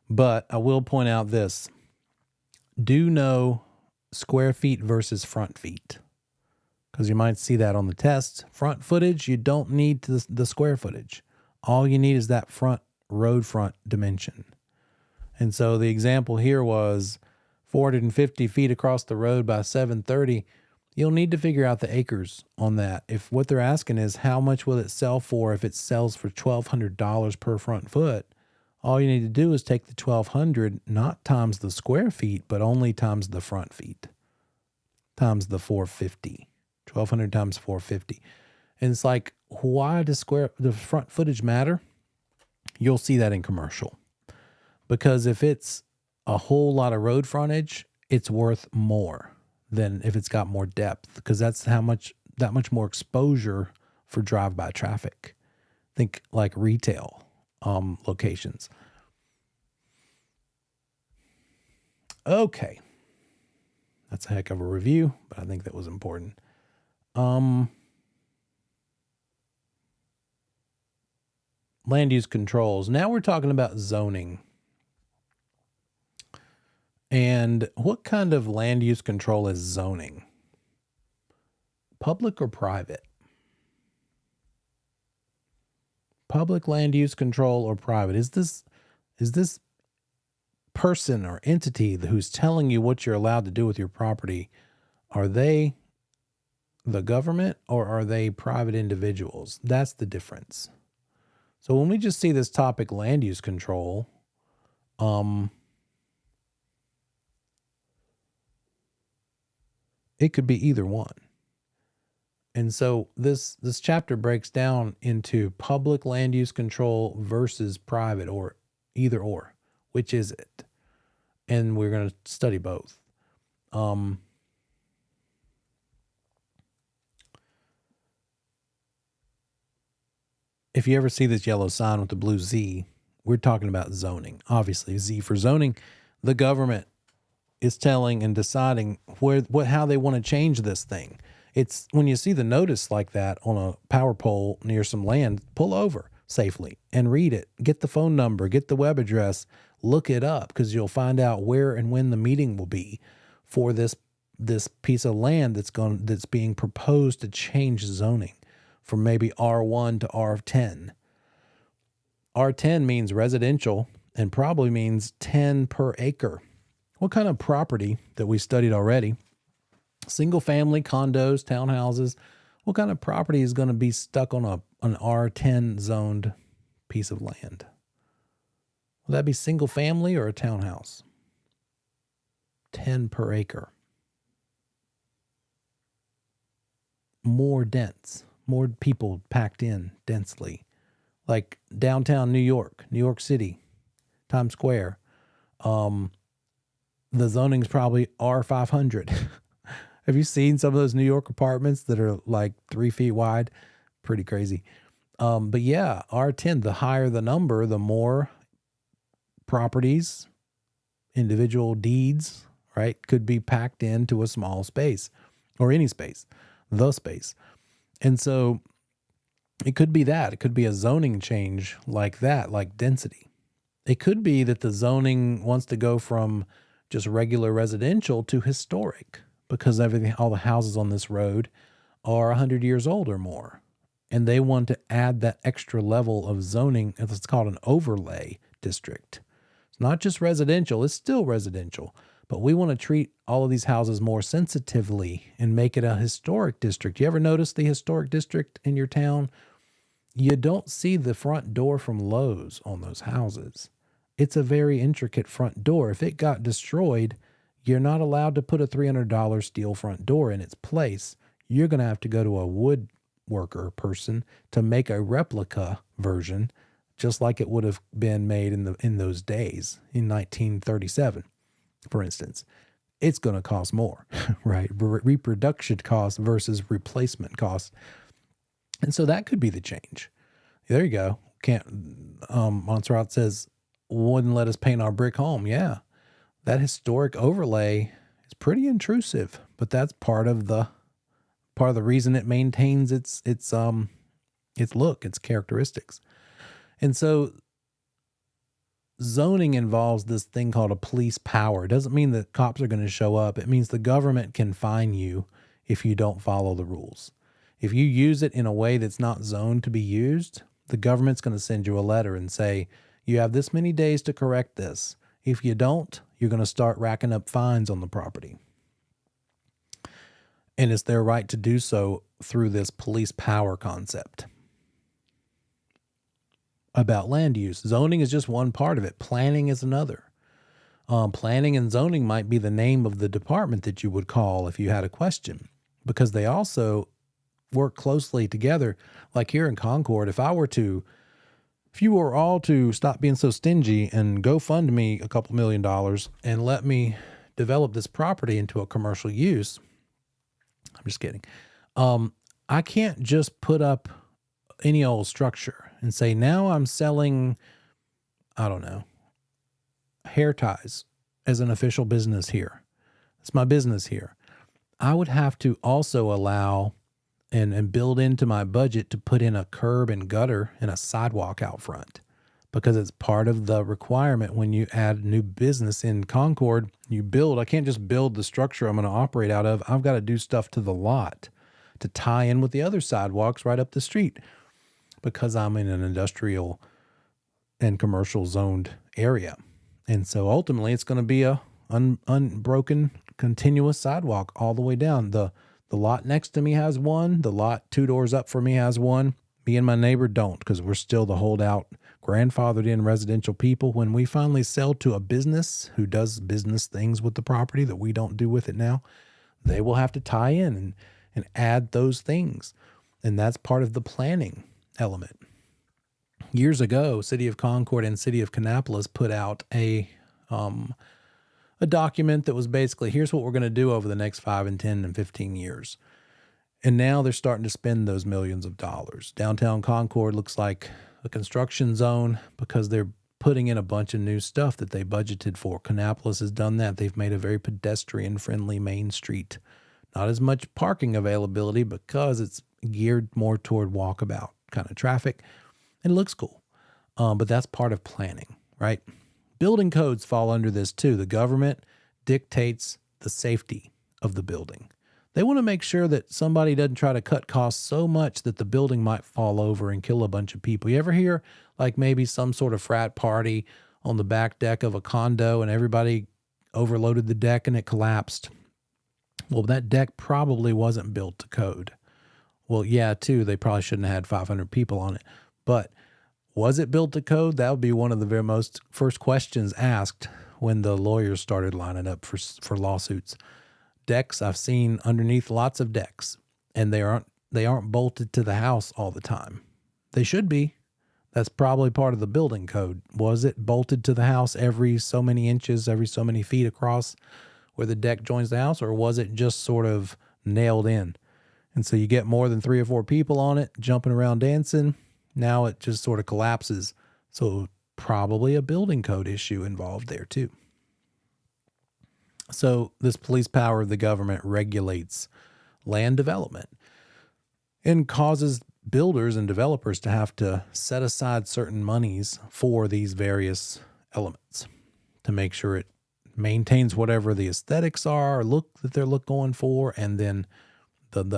But I will point out this. Do know square feet versus front feet, because you might see that on the test. Front footage, you don't need the square footage. All you need is that road front dimension. And so the example here was 450 feet across the road by 730. You'll need to figure out the acres on that. If what they're asking is how much will it sell for if it sells for $1,200 per front foot, all you need to do is take the 1,200, not times the square feet, but only times the front feet, times the 450. 1,200 times 450. And it's like, why does the front footage matter? You'll see that in commercial. Because if it's a whole lot of road frontage, it's worth more than if it's got more depth, because that's that much more exposure for drive-by traffic. Think like retail locations. Okay. That's a heck of a review, but I think that was important. Land use controls. Now we're talking about zoning. And what kind of land use control is zoning? Public or private? Public land use control or private? Is this person or entity who's telling you what you're allowed to do with your property, are they the government or are they private individuals? That's the difference. So when we just see this topic, land use control, it could be either one. And so this chapter breaks down into public land use control versus private, or either or. Which is it? And we're going to study both. If you ever see this yellow sign with the blue Z, we're talking about zoning. Obviously, Z for zoning. The government is telling and deciding how they want to change this thing. It's when you see the notice like that on a power pole near some land, pull over safely and read it. Get the phone number, get the web address, look it up, because you'll find out where and when the meeting will be for this this piece of land that's being proposed to change zoning from maybe R1 to R10. R10 means residential and probably means 10 per acre. What kind of property that we studied already? Single family, condos, townhouses. What kind of property is going to be stuck on an R10 zoned piece of land? Will that be single family or a townhouse? 10 per acre. More dense, more people packed in densely. Like downtown New York City, Times Square. The zoning's probably R500. Have you seen some of those New York apartments that are like 3 feet wide? Pretty crazy. But yeah, R10, the higher the number, the more properties, individual deeds, right, could be packed into a small space or any space, the space. And so it could be that. It could be a zoning change like that, like density. It could be that the zoning wants to go from just regular residential to historic because all the houses on this road are 100 years old or more. And they want to add that extra level of zoning. It's called an overlay district. It's not just residential. It's still residential. But we want to treat all of these houses more sensitively and make it a historic district. You ever notice the historic district in your town? You don't see the front door from Lowe's on those houses. It's a very intricate front door. If it got destroyed, you're not allowed to put a $300 steel front door in its place. You're going to have to go to a woodworker person to make a replica version, just like it would have been made in those days in 1937, for instance. It's going to cost more, right? Reproduction cost versus replacement cost. And so that could be the change. There you go. Montserrat says, wouldn't let us paint our brick home. Yeah. That historic overlay is pretty intrusive, but that's part of the reason it maintains its look, its characteristics. And so zoning involves this thing called a police power. It doesn't mean that cops are going to show up. It means the government can fine you if you don't follow the rules. If you use it in a way that's not zoned to be used, the government's going to send you a letter and say, you have this many days to correct this. If you don't, you're going to start racking up fines on the property. And it's their right to do so through this police power concept. About land use, zoning is just one part of it. Planning is another. Planning and zoning might be the name of the department that you would call if you had a question, because they also work closely together. Like here in Concord, if you were all to stop being so stingy and go fund me a couple $1 million and let me develop this property into a commercial use, I'm just kidding. I can't just put up any old structure and say, now I'm selling, I don't know, hair ties as an official business here. It's my business here. I would have to also allow and build into my budget to put in a curb and gutter and a sidewalk out front, because it's part of the requirement when you add new business in Concord. I can't just build the structure I'm going to operate out of. I've got to do stuff to the lot to tie in with the other sidewalks right up the street, because I'm in an industrial and commercial zoned area. And so ultimately it's going to be a unbroken continuous sidewalk all the way down. The lot next to me has one. The lot 2 doors up for me has one. Me and my neighbor don't, because we're still the holdout, grandfathered in residential people. When we finally sell to a business who does business things with the property that we don't do with it now, they will have to tie in and add those things. And that's part of the planning element. Years ago, City of Concord and City of Kannapolis put out a document that was basically, here's what we're going to do over the next 5 and 10 and 15 years. And now they're starting to spend those millions of dollars. Downtown Concord looks like a construction zone because they're putting in a bunch of new stuff that they budgeted for. Kannapolis has done that. They've made a very pedestrian-friendly main street. Not as much parking availability because it's geared more toward walkabout kind of traffic. It looks cool, but that's part of planning, right? Building codes fall under this too. The government dictates the safety of the building. They want to make sure that somebody doesn't try to cut costs so much that the building might fall over and kill a bunch of people. You ever hear like maybe some sort of frat party on the back deck of a condo and everybody overloaded the deck and it collapsed? Well, that deck probably wasn't built to code. Well, yeah, too, they probably shouldn't have had 500 people on it. But was it built to code? That would be one of the very most first questions asked when the lawyers started lining up for lawsuits. Decks, I've seen underneath lots of decks, and they aren't bolted to the house all the time. They should be. That's probably part of the building code. Was it bolted to the house every so many inches, every so many feet across where the deck joins the house, or was it just sort of nailed in? And so you get more than 3 or 4 people on it jumping around dancing. Now it just sort of collapses. So probably a building code issue involved there too. So this police power of the government regulates land development and causes builders and developers to have to set aside certain monies for these various elements to make sure it maintains whatever the aesthetics are or look that they're going for. And then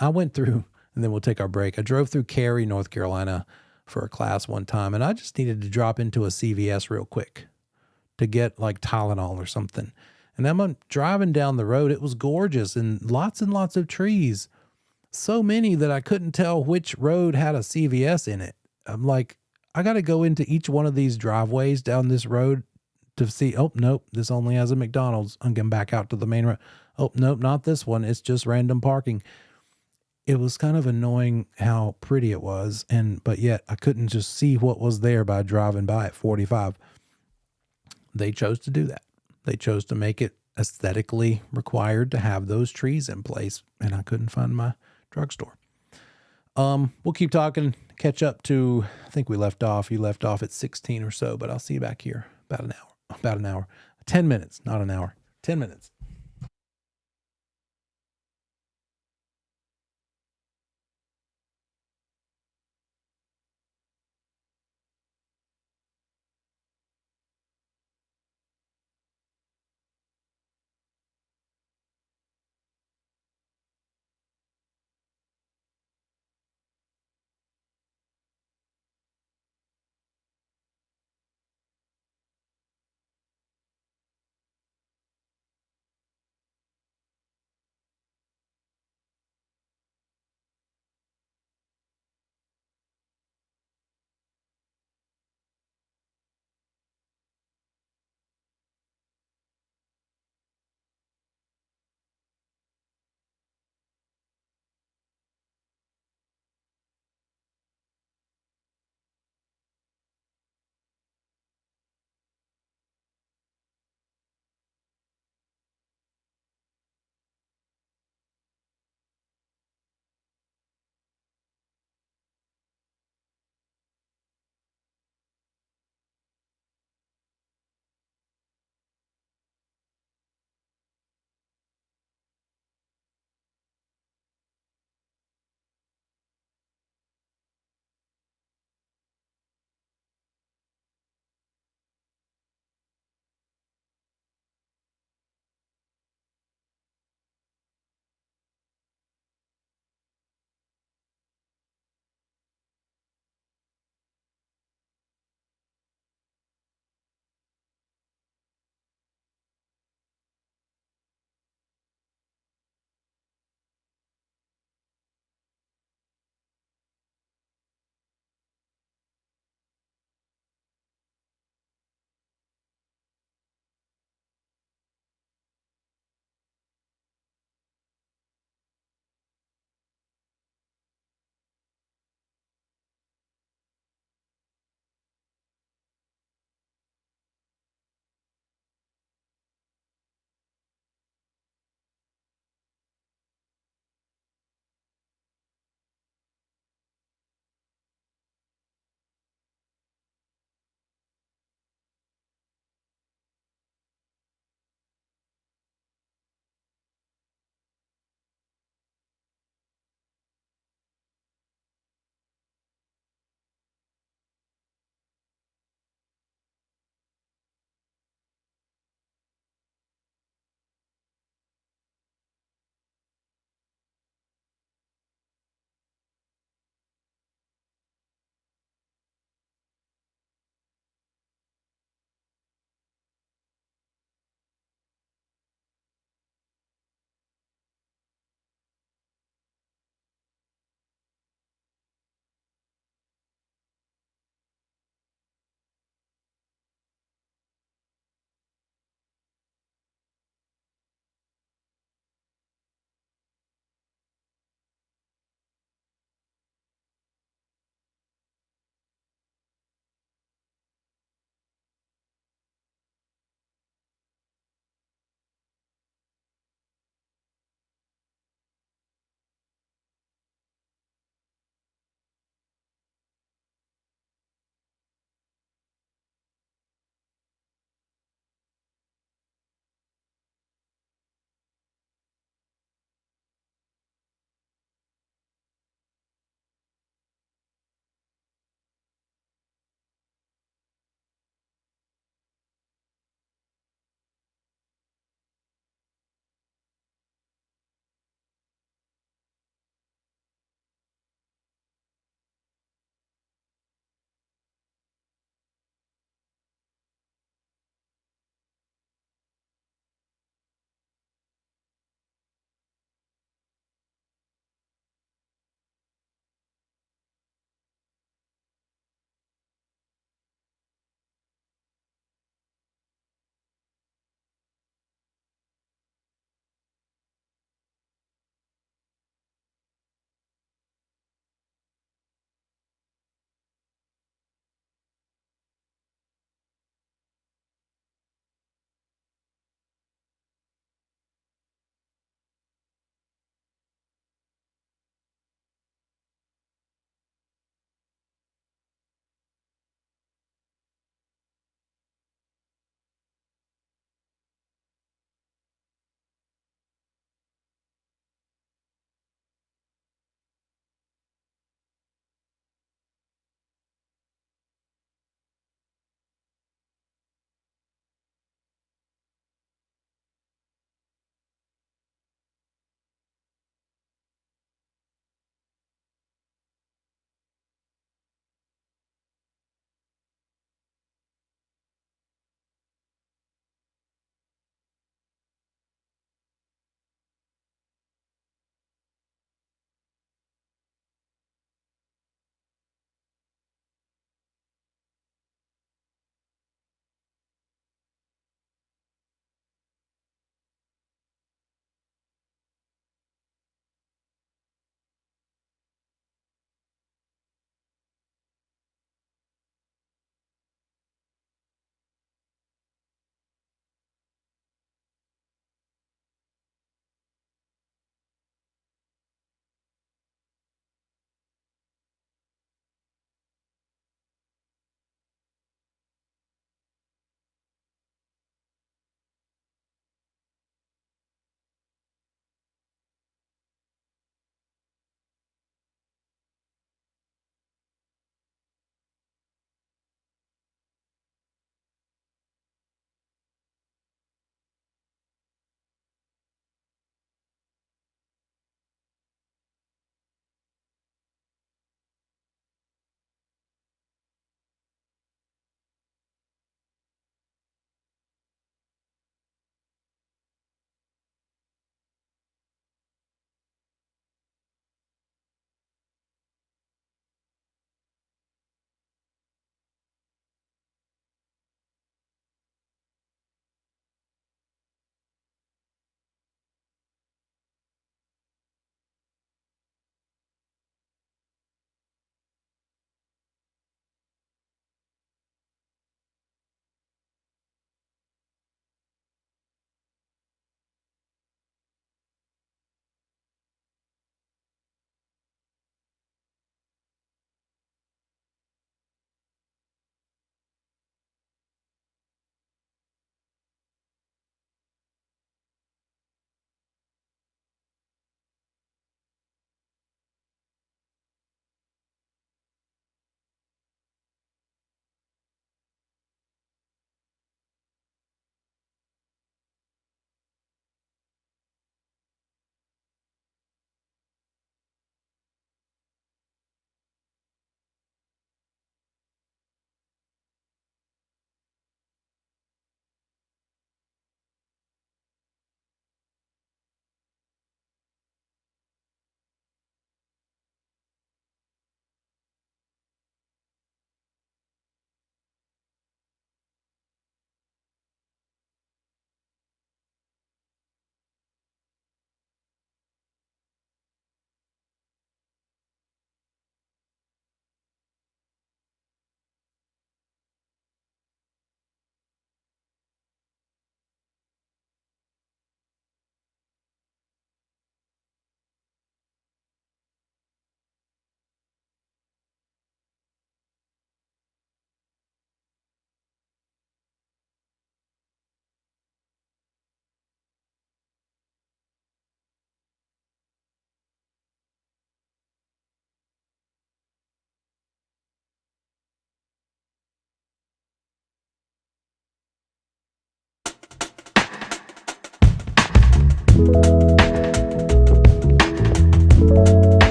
I went through, and then we'll take our break. I drove through Cary, North Carolina for a class one time, and I just needed to drop into a CVS real quick to get like Tylenol or something. And I'm driving down the road. It was gorgeous and lots of trees. So many that I couldn't tell which road had a CVS in it. I'm like, I got to go into each one of these driveways down this road to see, oh, nope, this only has a McDonald's. I'm getting back out to the main road. Oh, nope, not this one. It's just random parking. It was kind of annoying how pretty it was. But yet I couldn't just see what was there by driving by at 45. They chose to do that. They chose to make it aesthetically required to have those trees in place, and I couldn't find my drugstore. We'll keep talking, catch up to, I think we left off. You left off at 16 or so, but I'll see you back here about an hour, 10 minutes, not an hour, 10 minutes.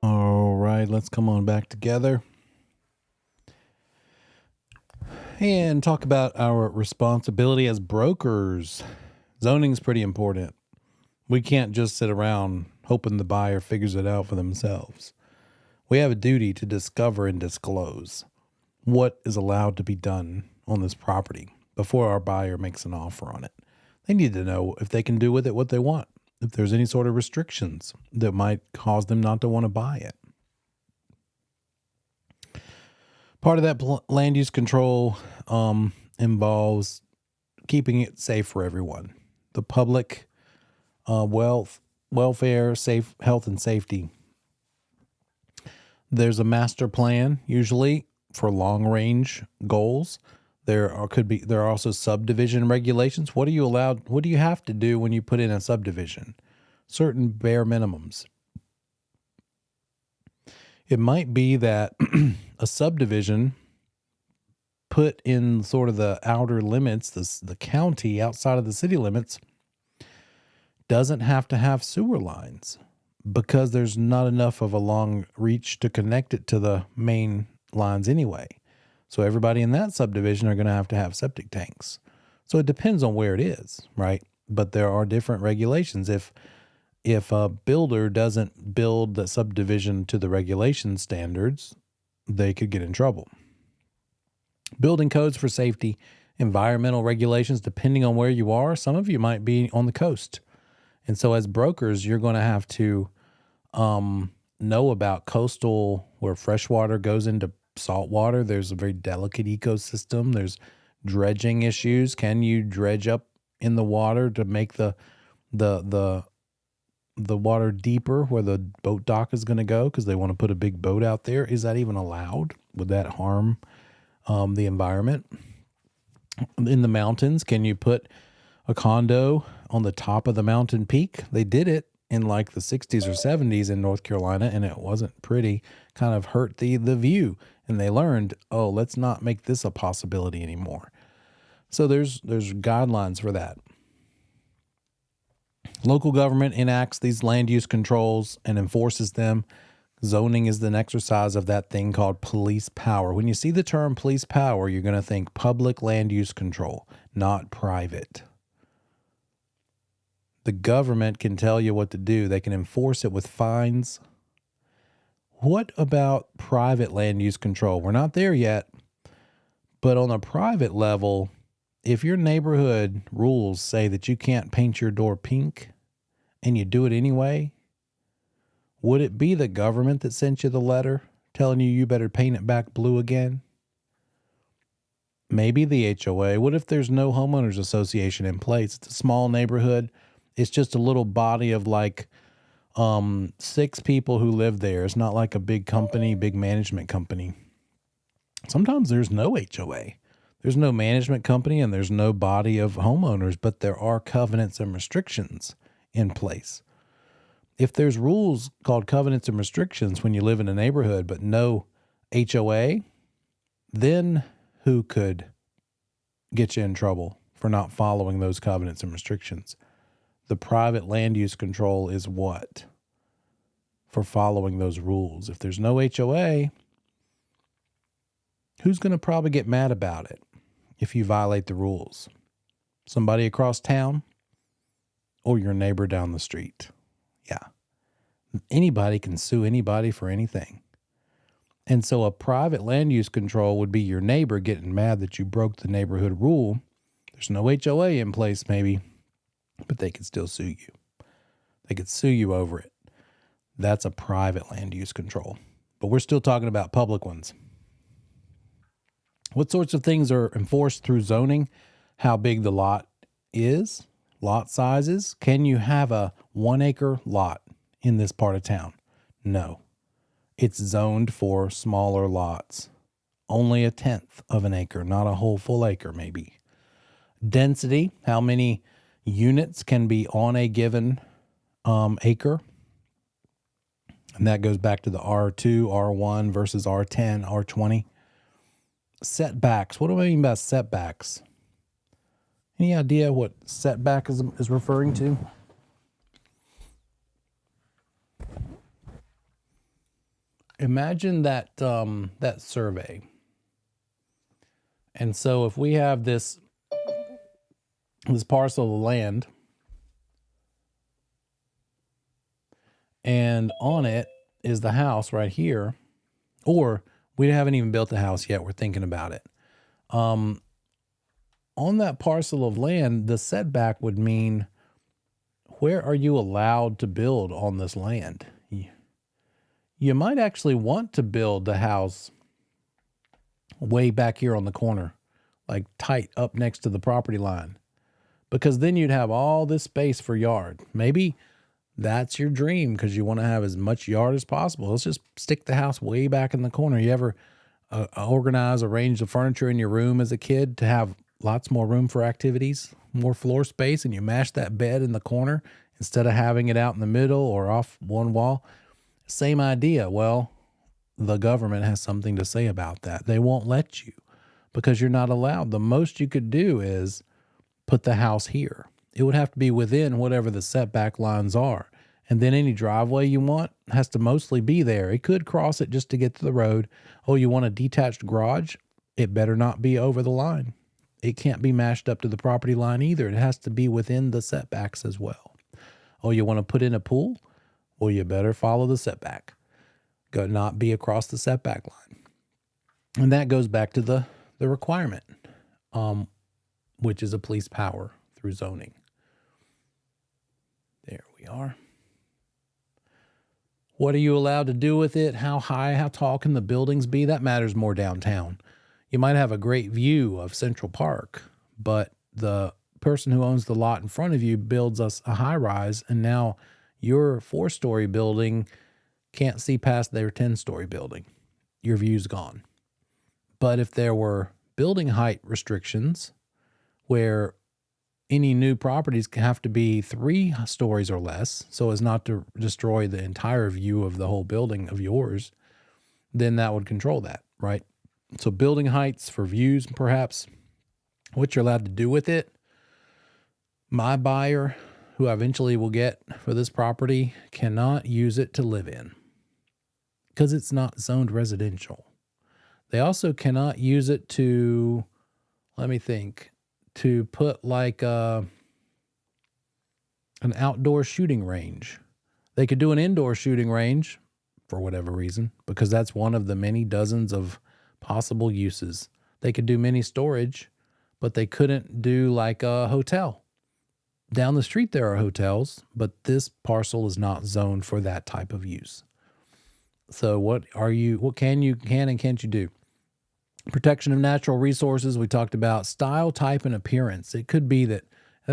All right, let's come on back together and talk about our responsibility as brokers. Zoning is pretty important. We can't just sit around hoping the buyer figures it out for themselves. We have a duty to discover and disclose what is allowed to be done on this property before our buyer makes an offer on it. They need to know if they can do with it what they want, if there's any sort of restrictions that might cause them not to want to buy it. Part of that land use control involves keeping it safe for everyone. The public welfare, safe health and safety. There's a master plan usually for long range goals. There are also subdivision regulations. What are you allowed? What do you have to do when you put in a subdivision? Certain bare minimums. It might be that a subdivision put in sort of the outer limits, the county outside of the city limits, doesn't have to have sewer lines because there's not enough of a long reach to connect it to the main lines anyway. So everybody in that subdivision are going to have septic tanks. So it depends on where it is, right? But there are different regulations. If a builder doesn't build the subdivision to the regulation standards, they could get in trouble. Building codes for safety, environmental regulations, depending on where you are. Some of you might be on the coast. And so as brokers, you're going to have to know about coastal, where fresh water goes into salt water. There's a very delicate ecosystem. There's dredging issues. Can you dredge up in the water to make the water deeper where the boat dock is going to go because they want to put a big boat out there? Is that even allowed? Would that harm the environment? In the mountains, can you put a condo on the top of the mountain peak? They did it in like the 60s or 70s in North Carolina, and it wasn't pretty. Kind of hurt the view. And they learned, oh, let's not make this a possibility anymore. So there's guidelines for that. Local government enacts these land use controls and enforces them. Zoning is an exercise of that thing called police power. When you see the term police power, you're going to think public land use control, not private. The government can tell you what to do. They can enforce it with fines. What about private land use control? We're not there yet, but on a private level, if your neighborhood rules say that you can't paint your door pink and you do it anyway, would it be the government that sent you the letter telling you better paint it back blue again? Maybe the HOA. What if there's no homeowners association in place? It's a small neighborhood. It's just a little body of like 6 people who live there. It's not like a big company, big management company. Sometimes there's no HOA. There's no management company and there's no body of homeowners, but there are covenants and restrictions in place. If there's rules called covenants and restrictions when you live in a neighborhood, but no HOA, then who could get you in trouble for not following those covenants and restrictions? The private land use control is what? For following those rules. If there's no HOA, who's going to probably get mad about it if you violate the rules? Somebody across town or your neighbor down the street? Yeah. Anybody can sue anybody for anything. And so a private land use control would be your neighbor getting mad that you broke the neighborhood rule. There's no HOA in place maybe. but they could still sue you. They could sue you over it. That's a private land use control. But we're still talking about public ones. What sorts of things are enforced through zoning? How big the lot is, lot sizes. Can you have a 1 acre lot in this part of town? No. It's zoned for smaller lots. Only 1/10 of an acre, not a whole full acre maybe. Density, how many units can be on a given acre? And that goes back to the R2, R1 versus R10, R20. Setbacks. What do I mean by setbacks? Any idea what setback is referring to? Imagine that that survey. And so if we have this parcel of land, and on it is the house right here, or we haven't even built the house yet, we're thinking about it. On that parcel of land, the setback would mean, where are you allowed to build on this land? You might actually want to build the house way back here on the corner, like tight up next to the property line, because then you'd have all this space for yard. Maybe that's your dream because you want to have as much yard as possible. Let's just stick the house way back in the corner. You ever arrange the furniture in your room as a kid to have lots more room for activities, more floor space, and you mash that bed in the corner instead of having it out in the middle or off one wall? Same idea. Well, the government has something to say about that. They won't let you because you're not allowed. The most you could do is put the house here. It would have to be within whatever the setback lines are. And then any driveway you want has to mostly be there. It could cross it just to get to the road. Oh, you want a detached garage? It better not be over the line. It can't be mashed up to the property line either. It has to be within the setbacks as well. Oh, you want to put in a pool? Well, you better follow the setback. Go not be across the setback line. And that goes back to the requirement, which is a police power through zoning. There we are. What are you allowed to do with it? How high, how tall can the buildings be? That matters more downtown. You might have a great view of Central Park, but the person who owns the lot in front of you builds us a high rise, and now your 4-story building can't see past their 10-story building. Your view's gone. But if there were building height restrictions where any new properties have to be 3 stories or less so as not to destroy the entire view of the whole building of yours, then that would control that, right? So building heights for views, perhaps, what you're allowed to do with it. My buyer, who I eventually will get for this property, cannot use it to live in because it's not zoned residential. They also cannot use it to, let me think, to put like an outdoor shooting range. They could do an indoor shooting range for whatever reason, because that's one of the many dozens of possible uses. They could do mini storage, but they couldn't do like a hotel. Down the street there are hotels, but this parcel is not zoned for that type of use. So what can and can't you do? Protection of natural resources. We talked about style, type, and appearance. It could be that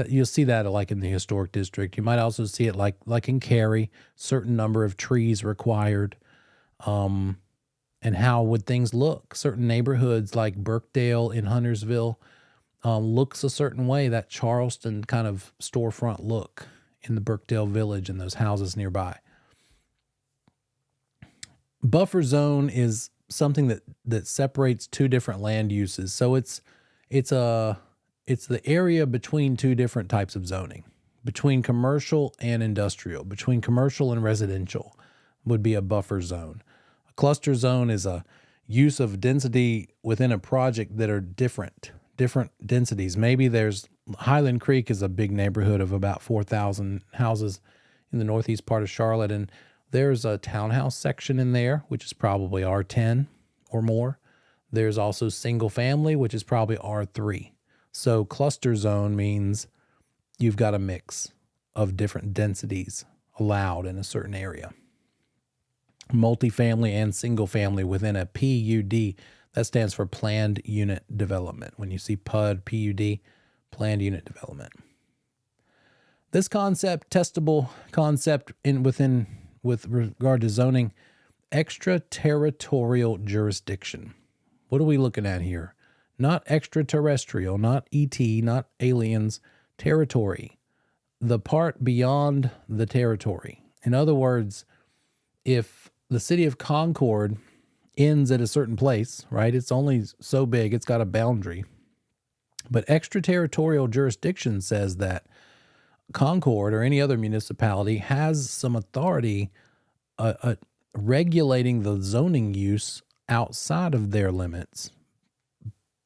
you'll see that like in the historic district. You might also see it like in Cary, certain number of trees required. And how would things look? Certain neighborhoods like Birkdale in Huntersville looks a certain way, that Charleston kind of storefront look in the Birkdale Village and those houses nearby. Buffer zone is something that separates 2 different land uses. So it's the area between 2 different types of zoning, between commercial and industrial, between commercial and residential would be a buffer zone. A cluster zone is a use of density within a project that are different densities. Maybe there's Highland Creek is a big neighborhood of about 4,000 houses in the northeast part of Charlotte, and there's a townhouse section in there, which is probably R10 or more. There's also single family, which is probably R3. So cluster zone means you've got a mix of different densities allowed in a certain area. Multifamily and single family within a PUD, that stands for planned unit development. When you see PUD, planned unit development. This concept, testable concept with regard to zoning, extraterritorial jurisdiction. What are we looking at here? Not extraterrestrial, not ET, not aliens, territory. The part beyond the territory. In other words, if the city of Concord ends at a certain place, right? It's only so big, it's got a boundary. But extraterritorial jurisdiction says that Concord or any other municipality has some authority regulating the zoning use outside of their limits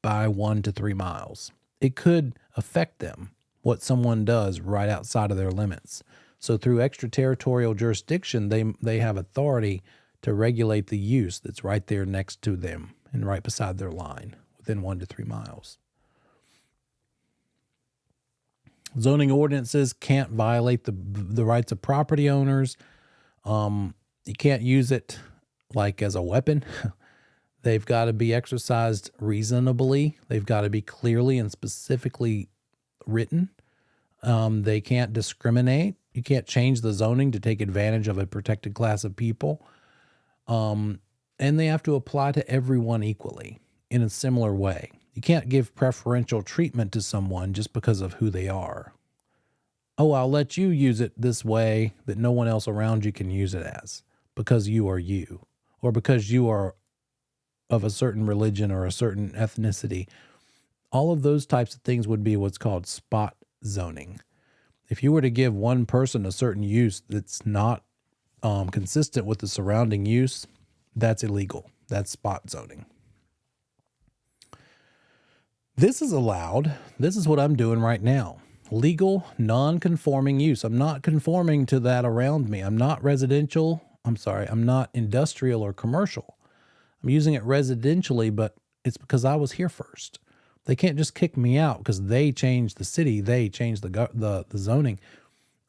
by 1 to 3 miles. It could affect them, what someone does right outside of their limits. So through extraterritorial jurisdiction, they have authority to regulate the use that's right there next to them and right beside their line within 1 to 3 miles. Zoning ordinances can't violate the rights of property owners. You can't use it like as a weapon. They've got to be exercised reasonably. They've got to be clearly and specifically written. They can't discriminate. You can't change the zoning to take advantage of a protected class of people. And they have to apply to everyone equally in a similar way. You can't give preferential treatment to someone just because of who they are. Oh, I'll let you use it this way that no one else around you can use it as, because you are you, or because you are of a certain religion or a certain ethnicity. All of those types of things would be what's called spot zoning. If you were to give one person a certain use that's not consistent with the surrounding use, that's illegal. That's spot zoning. This is allowed. This is what I'm doing right now. Legal, non-conforming use. I'm not conforming to that around me. I'm not I'm not industrial or commercial. I'm using it residentially, but it's because I was here first. They can't just kick me out because they changed the city. They changed the zoning.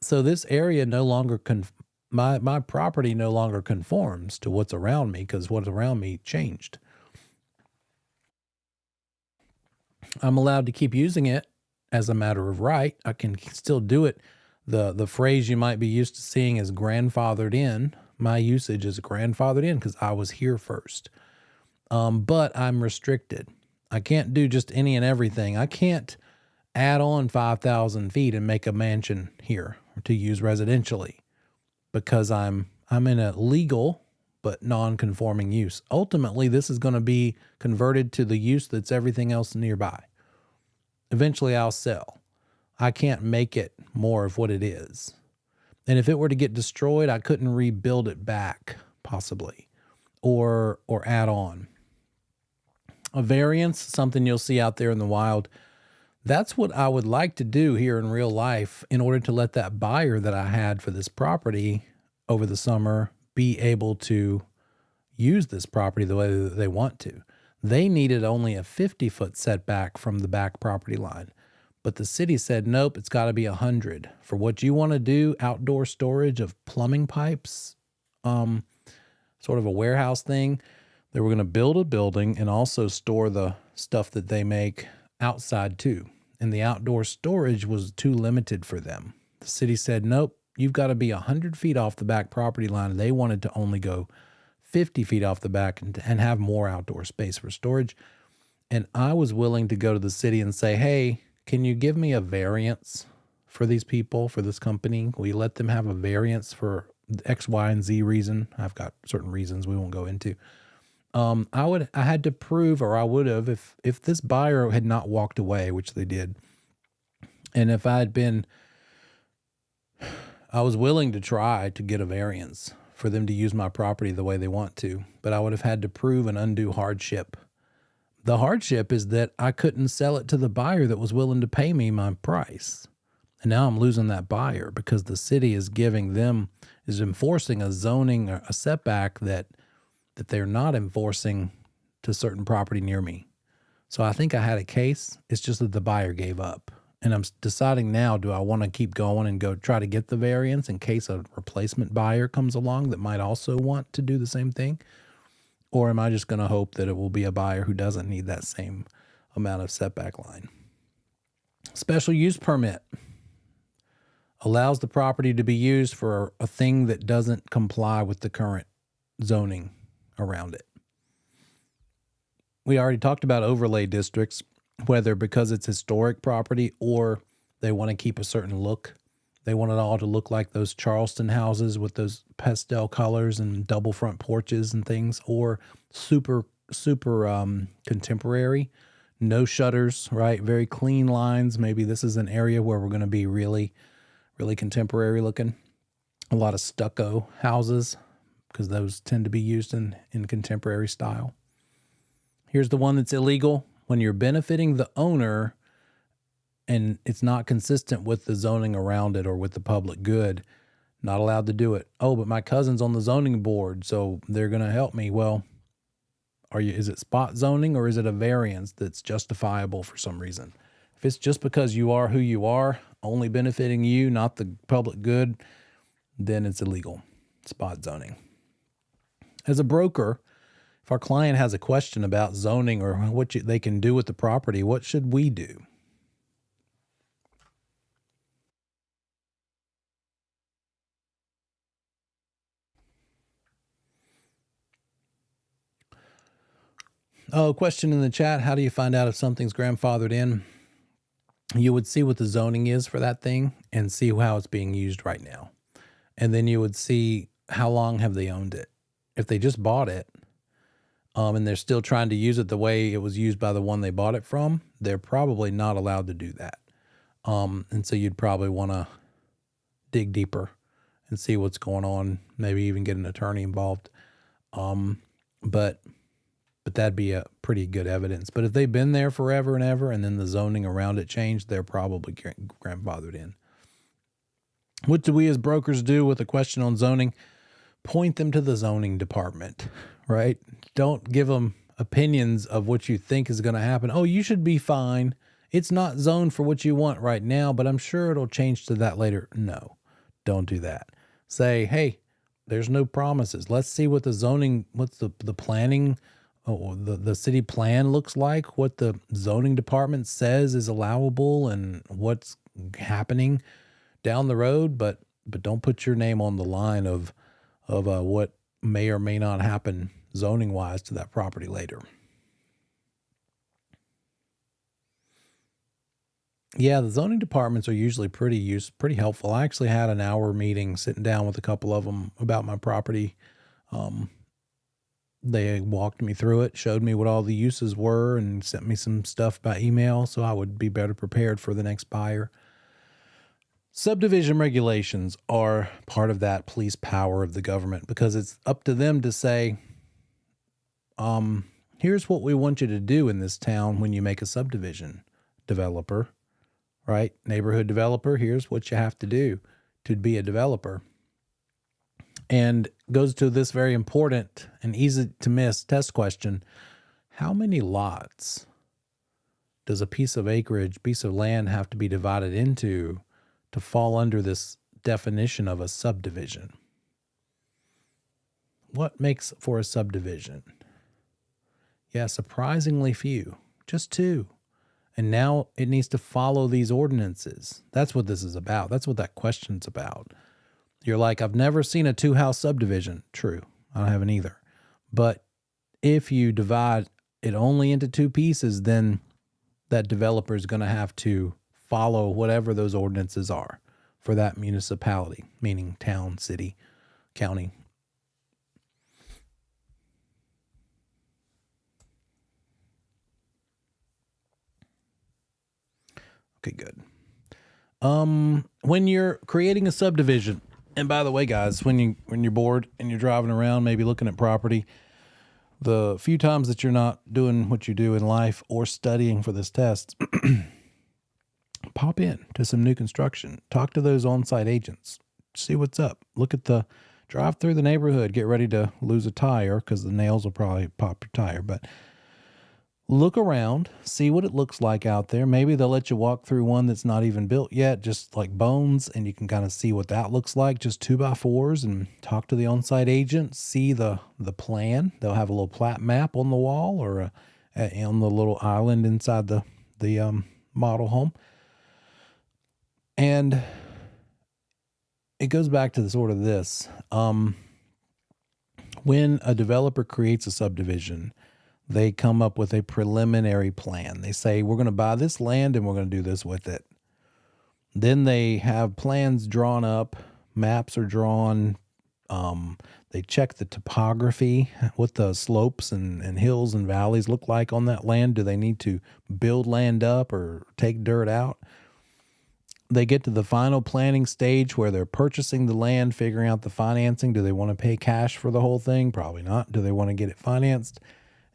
So this area no longer, my property no longer conforms to what's around me because what's around me changed. I'm allowed to keep using it as a matter of right. I can still do it. The phrase you might be used to seeing is grandfathered in. My usage is grandfathered in because I was here first. But I'm restricted. I can't do just any and everything. I can't add on 5,000 feet and make a mansion here to use residentially because I'm in a legal but non-conforming use. Ultimately, this is going to be converted to the use that's everything else nearby. Eventually, I'll sell. I can't make it more of what it is. And if it were to get destroyed, I couldn't rebuild it back, possibly, or add on. A variance, something you'll see out there in the wild, that's what I would like to do here in real life in order to let that buyer that I had for this property over the summer be able to use this property the way that they want to. They needed only a 50-foot setback from the back property line. But the city said, nope, it's got to be 100. For what you want to do, outdoor storage of plumbing pipes, sort of a warehouse thing, they were going to build a building and also store the stuff that they make outside too. And the outdoor storage was too limited for them. The city said, nope, you've got to be 100 feet off the back property line. And they wanted to only go 50 feet off the back and have more outdoor space for storage. And I was willing to go to the city and say, hey, can you give me a variance for these people, for this company? Will you let them have a variance for X, Y, and Z reason? I've got certain reasons we won't go into. I had to prove, or I would have, if this buyer had not walked away, which they did, and if I was willing to try to get a variance for them to use my property the way they want to, but I would have had to prove an undue hardship. The hardship is that I couldn't sell it to the buyer that was willing to pay me my price. And now I'm losing that buyer because the city is enforcing a zoning or a setback that they're not enforcing to certain property near me. So I think I had a case. It's just that the buyer gave up And I'm deciding now, do I want to keep going and go try to get the variance in case a replacement buyer comes along that might also want to do the same thing? Or am I just going to hope that it will be a buyer who doesn't need that same amount of setback line? Special use permit allows the property to be used for a thing that doesn't comply with the current zoning around it. We already talked about overlay districts, whether because it's historic property or they want to keep a certain look. They want it all to look like those Charleston houses with those pastel colors and double front porches and things, or super contemporary, no shutters, right? Very clean lines. Maybe this is an area where we're going to be really contemporary looking. A lot of stucco houses, because those tend to be used in contemporary style. Here's the one that's illegal. When you're benefiting the owner and it's not consistent with the zoning around it or with the public good, not allowed to do it. Oh, but my cousin's on the zoning board, so they're going to help me. Well, is it spot zoning or is it a variance that's justifiable for some reason? If it's just because you are who you are, only benefiting you, not the public good, then it's illegal. Spot zoning. As a broker, if our client has a question about zoning or what they can do with the property, what should we do? Oh, question in the chat. How do you find out if something's grandfathered in? You would see what the zoning is for that thing and see how it's being used right now. And then you would see how long have they owned it. If they just bought it, and they're still trying to use it the way it was used by the one they bought it from, they're probably not allowed to do that. And so you'd probably want to dig deeper and see what's going on, maybe even get an attorney involved. But that'd be a pretty good evidence. But if they've been there forever and ever and then the zoning around it changed, they're probably grandfathered in. What do we as brokers do with a question on zoning? Point them to the zoning department, right? Don't give them opinions of what you think is going to happen. Oh, you should be fine. It's not zoned for what you want right now, but I'm sure it'll change to that later. No, don't do that. Say, hey, there's no promises. Let's see what the zoning, what's the planning, the city plan looks like, what the zoning department says is allowable and what's happening down the road, but don't put your name on the line of what may or may not happen zoning wise to that property later. Yeah, the zoning departments are usually pretty helpful. I actually had an hour meeting sitting down with a couple of them about my property. They walked me through it, showed me what all the uses were, and sent me some stuff by email so I would be better prepared for the next buyer. Subdivision regulations are part of that police power of the government because it's up to them to say, here's what we want you to do in this town when you make a subdivision, developer, right? Neighborhood developer, here's what you have to do to be a developer. And goes to this very important and easy to miss test question. How many lots does a piece of land have to be divided into to fall under this definition of a subdivision? What makes for a subdivision? Yeah, surprisingly few, just 2. And now it needs to follow these ordinances. That's what this is about. That's what that question's about. You're like, I've never seen a 2-house subdivision. True, I haven't either. But if you divide it only into 2 pieces, then that developer is going to have to follow whatever those ordinances are for that municipality, meaning town, city, county. Okay, good. When you're creating a subdivision, and by the way, guys, when you're bored and you're driving around, maybe looking at property, the few times that you're not doing what you do in life or studying for this test, pop in to some new construction. Talk to those on-site agents. See what's up. Drive through the neighborhood. Get ready to lose a tire because the nails will probably pop your tire. But Look around, see what it looks like out there. Maybe they'll let you walk through one that's not even built yet, just like bones, and you can kind of see what that looks like, just 2x4s, and talk to the on-site agent, see the plan. They'll have a little plat map on the wall or on the little island inside the model home. And it goes back to the sort of this. When a developer creates a subdivision, they come up with a preliminary plan. They say, we're going to buy this land and we're going to do this with it. Then they have plans drawn up, maps are drawn. They check the topography, what the slopes and hills and valleys look like on that land. Do they need to build land up or take dirt out? They get to the final planning stage where they're purchasing the land, figuring out the financing. Do they want to pay cash for the whole thing? Probably not. Do they want to get it financed?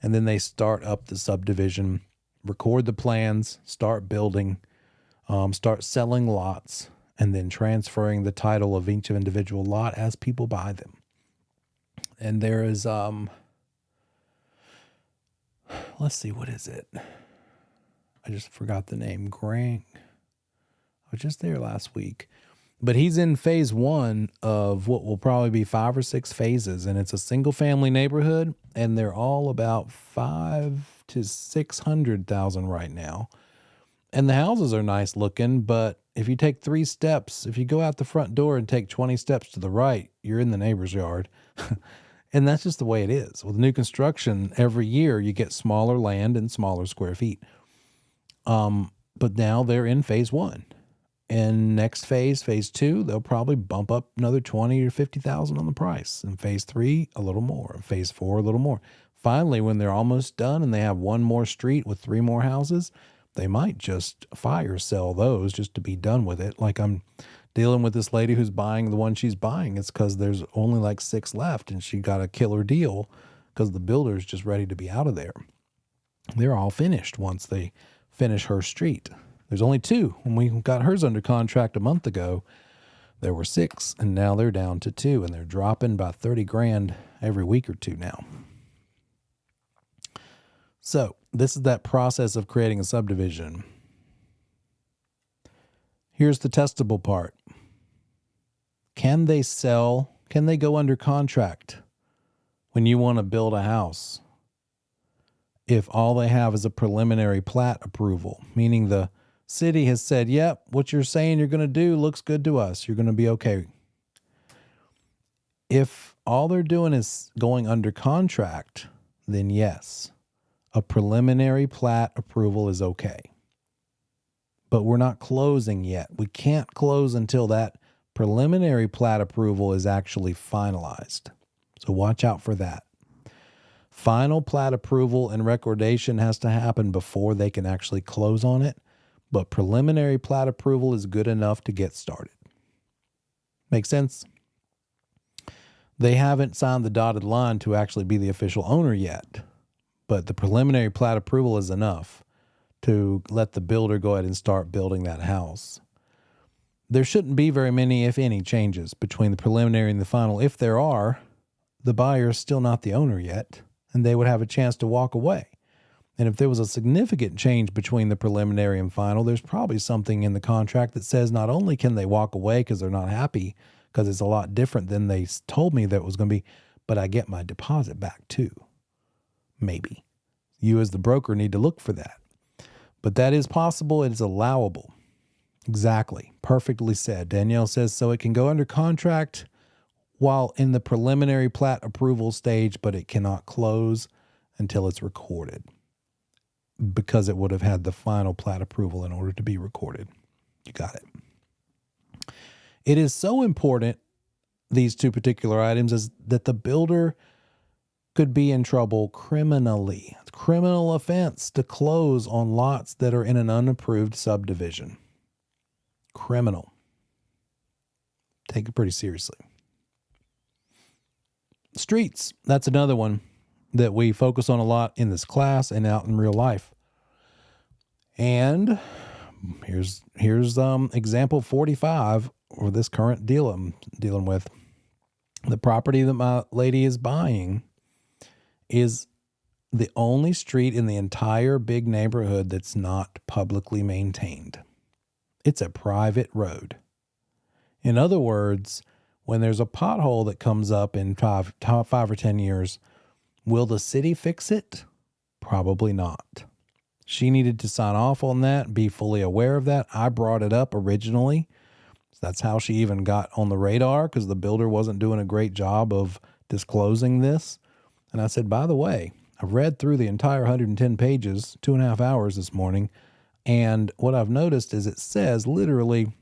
And then they start up the subdivision, record the plans, start building, start selling lots, and then transferring the title of each individual lot as people buy them. And there is, let's see, what is it? I just forgot the name. Grant. I was just there last week. But he's in phase 1 of what will probably be 5 or 6 phases, and it's a single-family neighborhood, and they're all about 500,000 to 600,000 right now. And the houses are nice looking, but if you take 3 steps, if you go out the front door and take 20 steps to the right, you're in the neighbor's yard. And that's just the way it is. With new construction, every year you get smaller land and smaller square feet. But now they're in phase 1. And next phase 2, they'll probably bump up another 20 or 50,000 on the price. In phase 3, a little more. In phase 4, a little more. Finally, when they're almost done and they have one more street with 3 more houses, they might just fire sell those just to be done with it. Like I'm dealing with this lady who's buying the one she's buying. It's because there's only like 6 left and she got a killer deal because the builder's just ready to be out of there. They're all finished once they finish her street. There's only 2. When we got hers under contract a month ago, there were 6, and now they're down to 2, and they're dropping about 30 grand every week or 2 now. So this is that process of creating a subdivision. Here's the testable part. Can they sell? Can they go under contract when you want to build a house if all they have is a preliminary plat approval, meaning the city has said, yep, what you're saying you're going to do looks good to us. You're going to be okay. If all they're doing is going under contract, then yes, a preliminary plat approval is okay. But we're not closing yet. We can't close until that preliminary plat approval is actually finalized. So watch out for that. Final plat approval and recordation has to happen before they can actually close on it. But preliminary plat approval is good enough to get started. Make sense? They haven't signed the dotted line to actually be the official owner yet, but the preliminary plat approval is enough to let the builder go ahead and start building that house. There shouldn't be very many, if any, changes between the preliminary and the final. If there are, the buyer is still not the owner yet, and they would have a chance to walk away. And if there was a significant change between the preliminary and final, there's probably something in the contract that says not only can they walk away because they're not happy, because it's a lot different than they told me that it was going to be, but I get my deposit back too. Maybe. You as the broker need to look for that. But that is possible. It is allowable. Exactly. Perfectly said. Danielle says, so it can go under contract while in the preliminary plat approval stage, but it cannot close until it's recorded, because it would have had the final plat approval in order to be recorded. You got it. It is so important, these 2 particular items, is that the builder could be in trouble criminally. It's a criminal offense to close on lots that are in an unapproved subdivision. Criminal. Take it pretty seriously. Streets. That's another one that we focus on a lot in this class and out in real life. And here's example 45 or this current deal I'm dealing with. The property that my lady is buying is the only street in the entire big neighborhood that's not publicly maintained. It's a private road. In other words, when there's a pothole that comes up in 5 or 10 years, will the city fix it? Probably not. She needed to sign off on that, be fully aware of that. I brought it up originally. That's how she even got on the radar, because the builder wasn't doing a great job of disclosing this. And I said, by the way, I've read through the entire 110 pages, 2.5 hours this morning, and what I've noticed is it says literally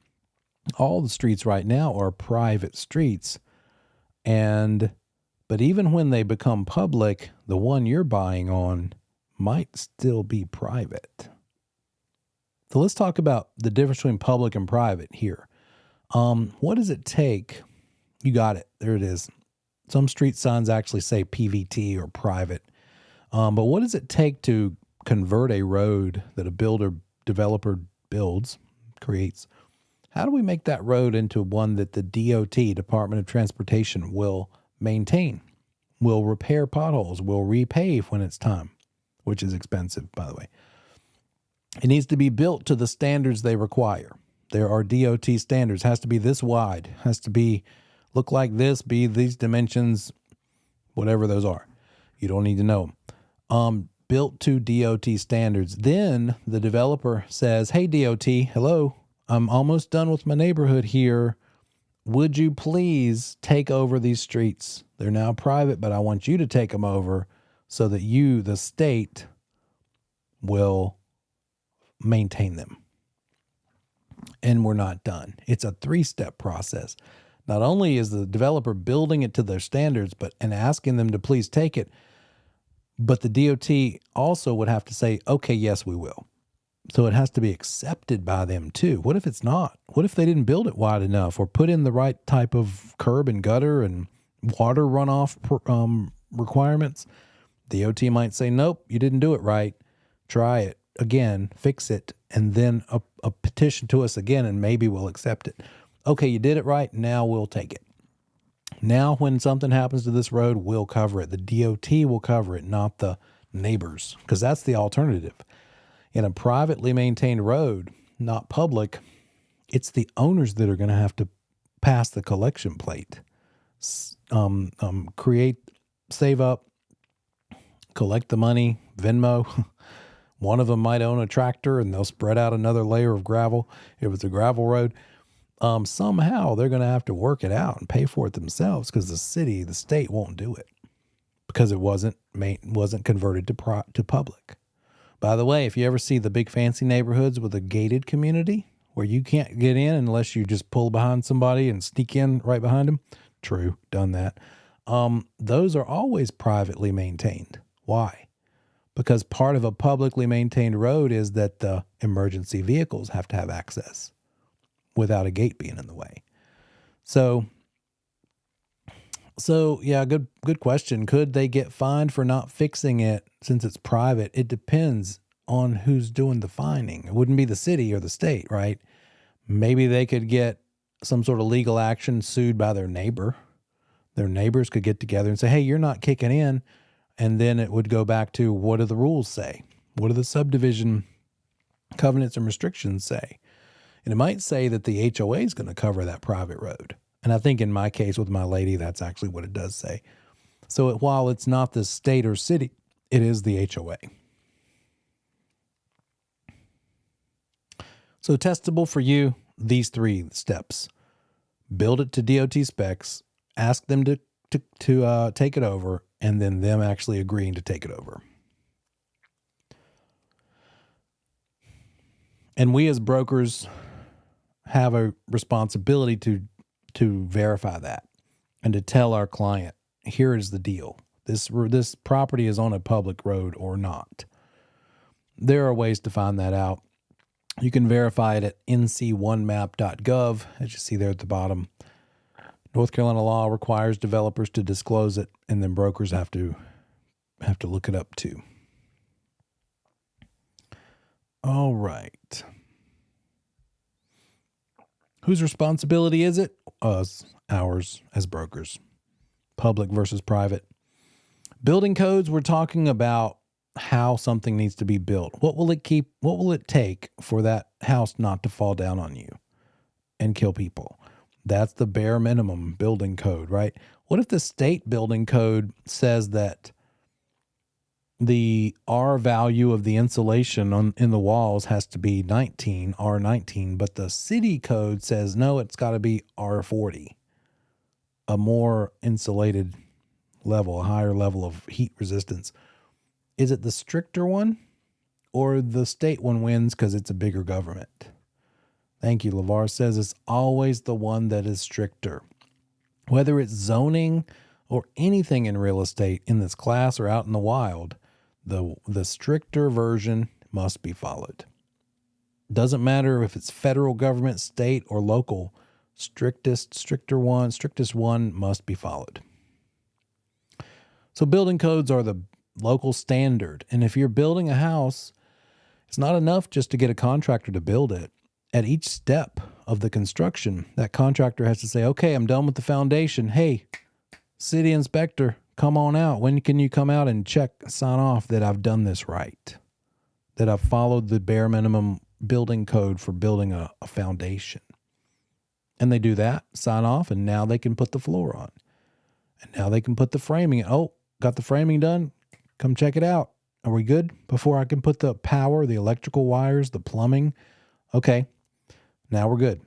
all the streets right now are private streets. But even when they become public, the one you're buying on might still be private. So let's talk about the difference between public and private here. What does it take? You got it. There it is. Some street signs actually say PVT or private. But what does it take to convert a road that a developer builds, creates? How do we make that road into one that the DOT, Department of Transportation, will maintain, will repair potholes, will repave when it's time, which is expensive, by the way. It needs to be built to the standards they require. There are DOT standards. Has to be this wide. Has to be look like this, be these dimensions, whatever those are. You don't need to know them. Built to DOT standards. Then the developer says, hey, DOT, hello, I'm almost done with my neighborhood here. Would you please take over these streets? They're now private, but I want you to take them over so that you, the state, will maintain them. And we're not done. It's a 3-step process. Not only is the developer building it to their standards, and asking them to please take it, but the DOT also would have to say, okay, yes, we will. So it has to be accepted by them too. What if it's not? What if they didn't build it wide enough or put in the right type of curb and gutter and water runoff requirements? DOT might say, nope, you didn't do it right. Try it again, fix it, and then a petition to us again, and maybe we'll accept it. Okay, you did it right. Now we'll take it. Now when something happens to this road, we'll cover it. The DOT will cover it, not the neighbors, because that's the alternative. In a privately maintained road, not public, it's the owners that are going to have to pass the collection plate, save up, collect the money, Venmo. One of them might own a tractor and they'll spread out another layer of gravel if it's a gravel road. Somehow they're going to have to work it out and pay for it themselves, because the state won't do it because it wasn't converted to public. By the way, if you ever see the big fancy neighborhoods with a gated community where you can't get in unless you just pull behind somebody and sneak in right behind them, true, done that. Those are always privately maintained. Why? Because part of a publicly maintained road is that the emergency vehicles have to have access without a gate being in the way. So yeah, good question. Could they get fined for not fixing it since it's private? It depends on who's doing the fining. It wouldn't be the city or the state, right? Maybe they could get some sort of legal action, sued by their neighbor. Their neighbors could get together and say, hey, you're not kicking in. And then it would go back to, what do the rules say? What do the subdivision covenants and restrictions say? And it might say that the HOA is going to cover that private road. And I think in my case with my lady, that's actually what it does say. So while it's not the state or city, it is the HOA. So testable for you, these 3 steps. Build it to DOT specs, ask them to take it over, and then them actually agreeing to take it over. And we as brokers have a responsibility to verify that and to tell our client, here is the deal. This property is on a public road or not. There are ways to find that out. You can verify it at nc1map.gov, as you see there at the bottom. North Carolina law requires developers to disclose it, and then brokers have to look it up too. All right. Whose responsibility is it? Ours as brokers. Public versus private. Building codes, we're talking about how something needs to be built. What will it take for that house not to fall down on you and kill people? That's the bare minimum building code, right? What if the state building code says that the R value of the insulation in the walls has to be R19, but the city code says, no, it's got to be R40, a more insulated level, a higher level of heat resistance? Is it the stricter one or the state one wins because it's a bigger government? Thank you. LeVar says it's always the one that is stricter. Whether it's zoning or anything in real estate in this class or out in the wild, the stricter version must be followed. Doesn't matter if it's federal government, state, or local. Strictest one must be followed. So building codes are the local standard. And if you're building a house, it's not enough just to get a contractor to build it. At each step of the construction, that contractor has to say, okay, I'm done with the foundation. Hey, city inspector, come on out. When can you come out and sign off that I've done this right? That I've followed the bare minimum building code for building a foundation. And they do that, sign off, and now they can put the floor on. And now they can put the framing. Oh, got the framing done? Come check it out. Are we good? Before I can put the power, the electrical wires, the plumbing. Okay, now we're good.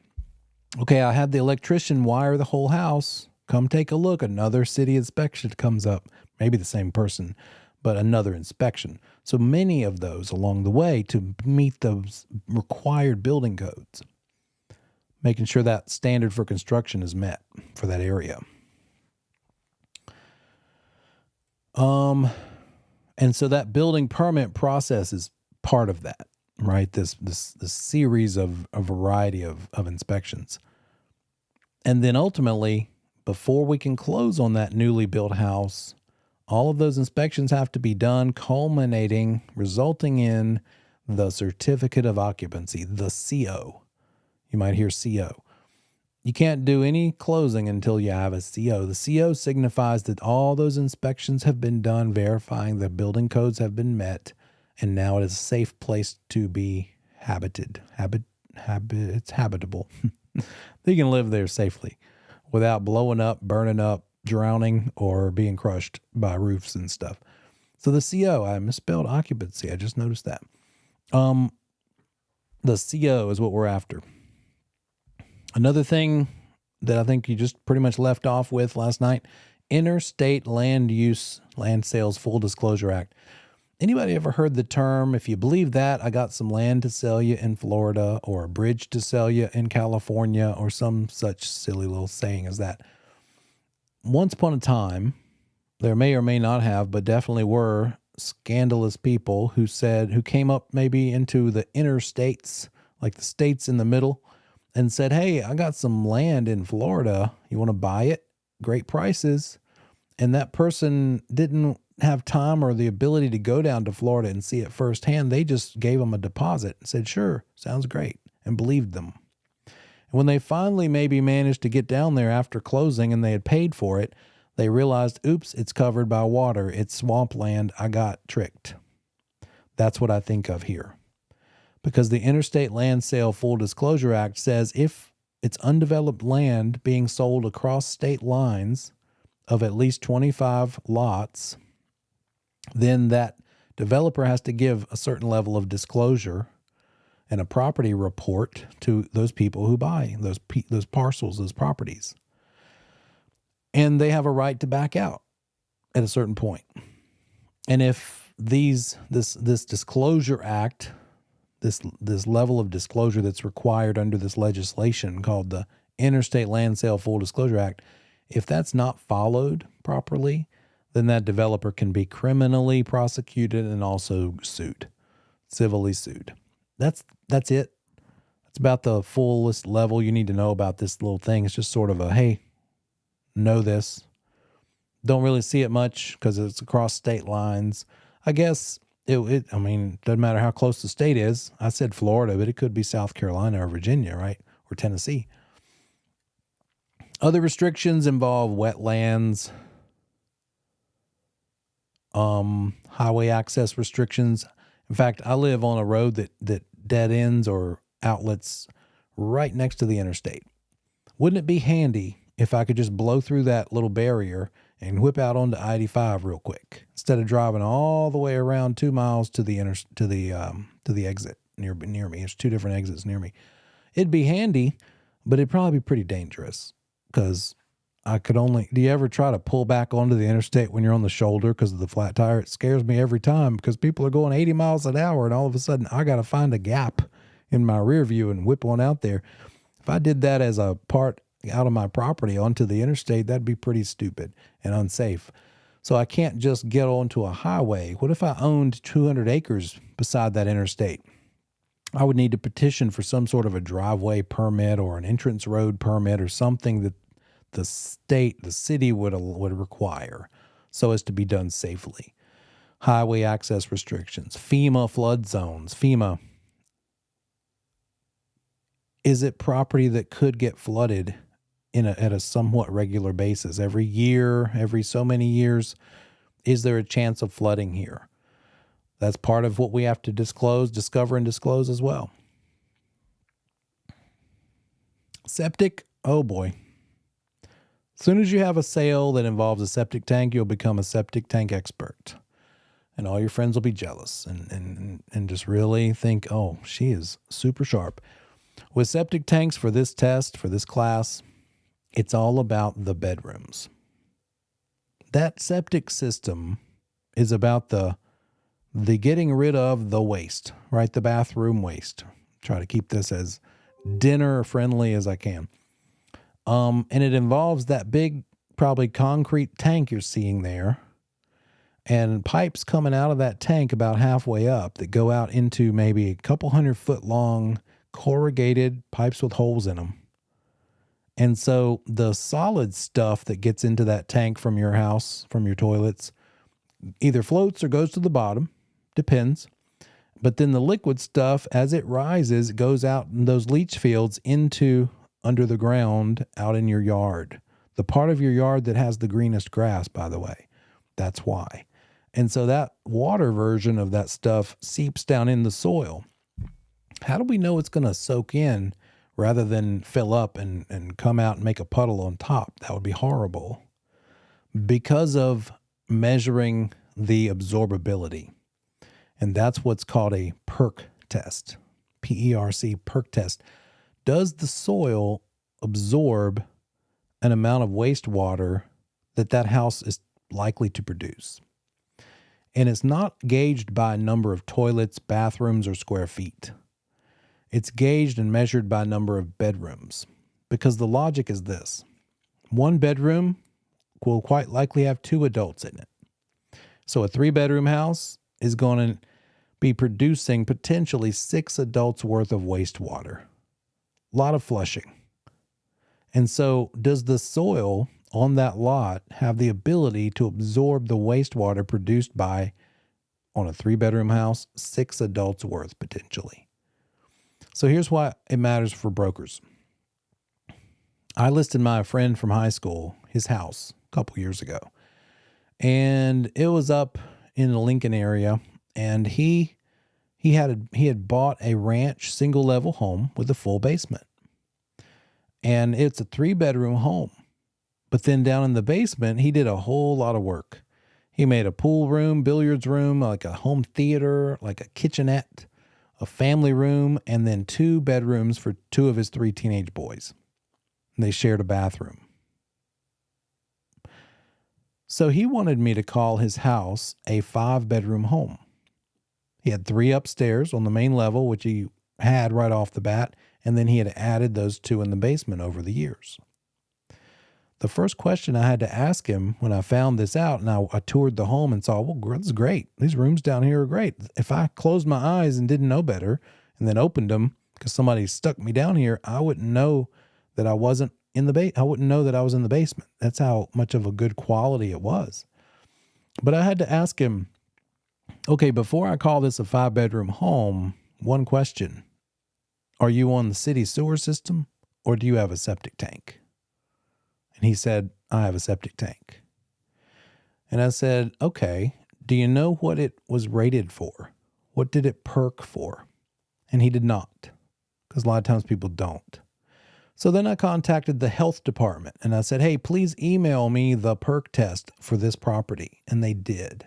Okay, I had the electrician wire the whole house. Come take a look. Another city inspection comes up. Maybe the same person, but another inspection. So many of those along the way to meet those required building codes, making sure that standard for construction is met for that area. And so that building permit process is part of that, right? This series of a variety of inspections. And then ultimately, before we can close on that newly built house, all of those inspections have to be done, resulting in the certificate of occupancy, the CO. You might hear CO. You can't do any closing until you have a CO. The CO signifies that all those inspections have been done, verifying the building codes have been met, and now it is a safe place to be habited. It's habitable. You can live there safely without blowing up, burning up, drowning, or being crushed by roofs and stuff. So the CO, I misspelled occupancy. I just noticed that. The CO is what we're after. Another thing that I think you just pretty much left off with last night, Interstate Land Sales Full Disclosure Act. Anybody ever heard the term, if you believe that, I got some land to sell you in Florida, or a bridge to sell you in California, or some such silly little saying as that? Once upon a time, there may or may not have, but definitely were scandalous people who came up maybe into the interstates, like the states in the middle, and said, hey, I got some land in Florida. You want to buy it? Great prices. And that person didn't have time or the ability to go down to Florida and see it firsthand. They just gave them a deposit and said, sure, sounds great, and believed them. And when they finally maybe managed to get down there after closing and they had paid for it, they realized, oops, it's covered by water. It's swampland. I got tricked. That's what I think of here. Because the Interstate Land Sale Full Disclosure Act says if it's undeveloped land being sold across state lines of at least 25 lots, then that developer has to give a certain level of disclosure and a property report to those people who buy those parcels, those properties. And they have a right to back out at a certain point. And if this disclosure act, this level of disclosure that's required under this legislation called the Interstate Land Sale Full Disclosure Act, if that's not followed properly, then that developer can be criminally prosecuted and also civilly sued. That's it. That's about the fullest level you need to know about this little thing. It's just sort of a, hey, know this. Don't really see it much because it's across state lines. I guess it doesn't matter how close the state is. I said Florida, but it could be South Carolina or Virginia, right? Or Tennessee. Other restrictions involve wetlands, highway access restrictions. In fact, I live on a road that dead ends or outlets right next to the interstate. Wouldn't it be handy if I could just blow through that little barrier and whip out onto I-85 real quick instead of driving all the way around 2 miles to the exit near me? There's 2 different exits near me. It'd be handy, but it'd probably be pretty dangerous because do you ever try to pull back onto the interstate when you're on the shoulder because of the flat tire? It scares me every time because people are going 80 miles an hour and all of a sudden I got to find a gap in my rear view and whip one out there. If I did that as a part out of my property onto the interstate, that'd be pretty stupid and unsafe. So I can't just get onto a highway. What if I owned 200 acres beside that interstate? I would need to petition for some sort of a driveway permit or an entrance road permit or something that the city would require so as to be done safely. Highway access restrictions, FEMA flood zones. FEMA, is it property that could get flooded at a somewhat regular basis? Every year, every so many years, is there a chance of flooding here? That's part of what we have to discover and disclose as well. Septic, oh boy. As soon as you have a sale that involves a septic tank, you'll become a septic tank expert. And all your friends will be jealous and just really think, oh, she is super sharp. With septic tanks for this test, for this class, it's all about the bedrooms. That septic system is about the getting rid of the waste, right? The bathroom waste. Try to keep this as dinner friendly as I can. And it involves that big, probably concrete tank you're seeing there and pipes coming out of that tank about halfway up that go out into maybe a couple 100-foot long corrugated pipes with holes in them. And so the solid stuff that gets into that tank from your house, from your toilets, either floats or goes to the bottom, depends. But then the liquid stuff, as it rises, goes out in those leach fields into under the ground out in your yard. The part of your yard that has the greenest grass, by the way. That's why. And so that water version of that stuff seeps down in the soil. How do we know it's going to soak in rather than fill up and come out and make a puddle on top? That would be horrible. Because of measuring the absorbability. And that's what's called a PERC test. P-E-R-C, PERC test. Does the soil absorb an amount of wastewater that house is likely to produce? And it's not gauged by number of toilets, bathrooms, or square feet. It's gauged and measured by number of bedrooms. Because the logic is this. One bedroom will quite likely have 2 adults in it. So a 3-bedroom house is going to be producing potentially 6 adults worth of wastewater. A lot of flushing. And so does the soil on that lot have the ability to absorb the wastewater produced by, on a 3-bedroom house, 6 adults worth potentially? So here's why it matters for brokers. I listed my friend from high school, his house, a couple years ago. And it was up in the Lincoln area, and he had bought a ranch single level home with a full basement. And it's a 3-bedroom home. But then down in the basement, he did a whole lot of work. He made a pool room, billiards room, like a home theater, like a kitchenette, a family room, and then 2 bedrooms for 2 of his 3 teenage boys. And they shared a bathroom. So he wanted me to call his house a 5-bedroom home. He had 3 upstairs on the main level, which he had right off the bat, and then he had added those 2 in the basement over the years. The first question I had to ask him when I found this out, and I toured the home and saw, well, this is great. These rooms down here are great. If I closed my eyes and didn't know better and then opened them because somebody stuck me down here, I wouldn't know that I wasn't in the I wouldn't know that I was in the basement. That's how much of a good quality it was. But I had to ask him, okay, before I call this a 5-bedroom home, one question. Are you on the city sewer system or do you have a septic tank? And he said, I have a septic tank. And I said, okay, Do you know what it was rated for? What did it perk for? And he did not, because a lot of times people don't. So then I contacted the health department and I said, hey, please email me the perk test for this property. And they did.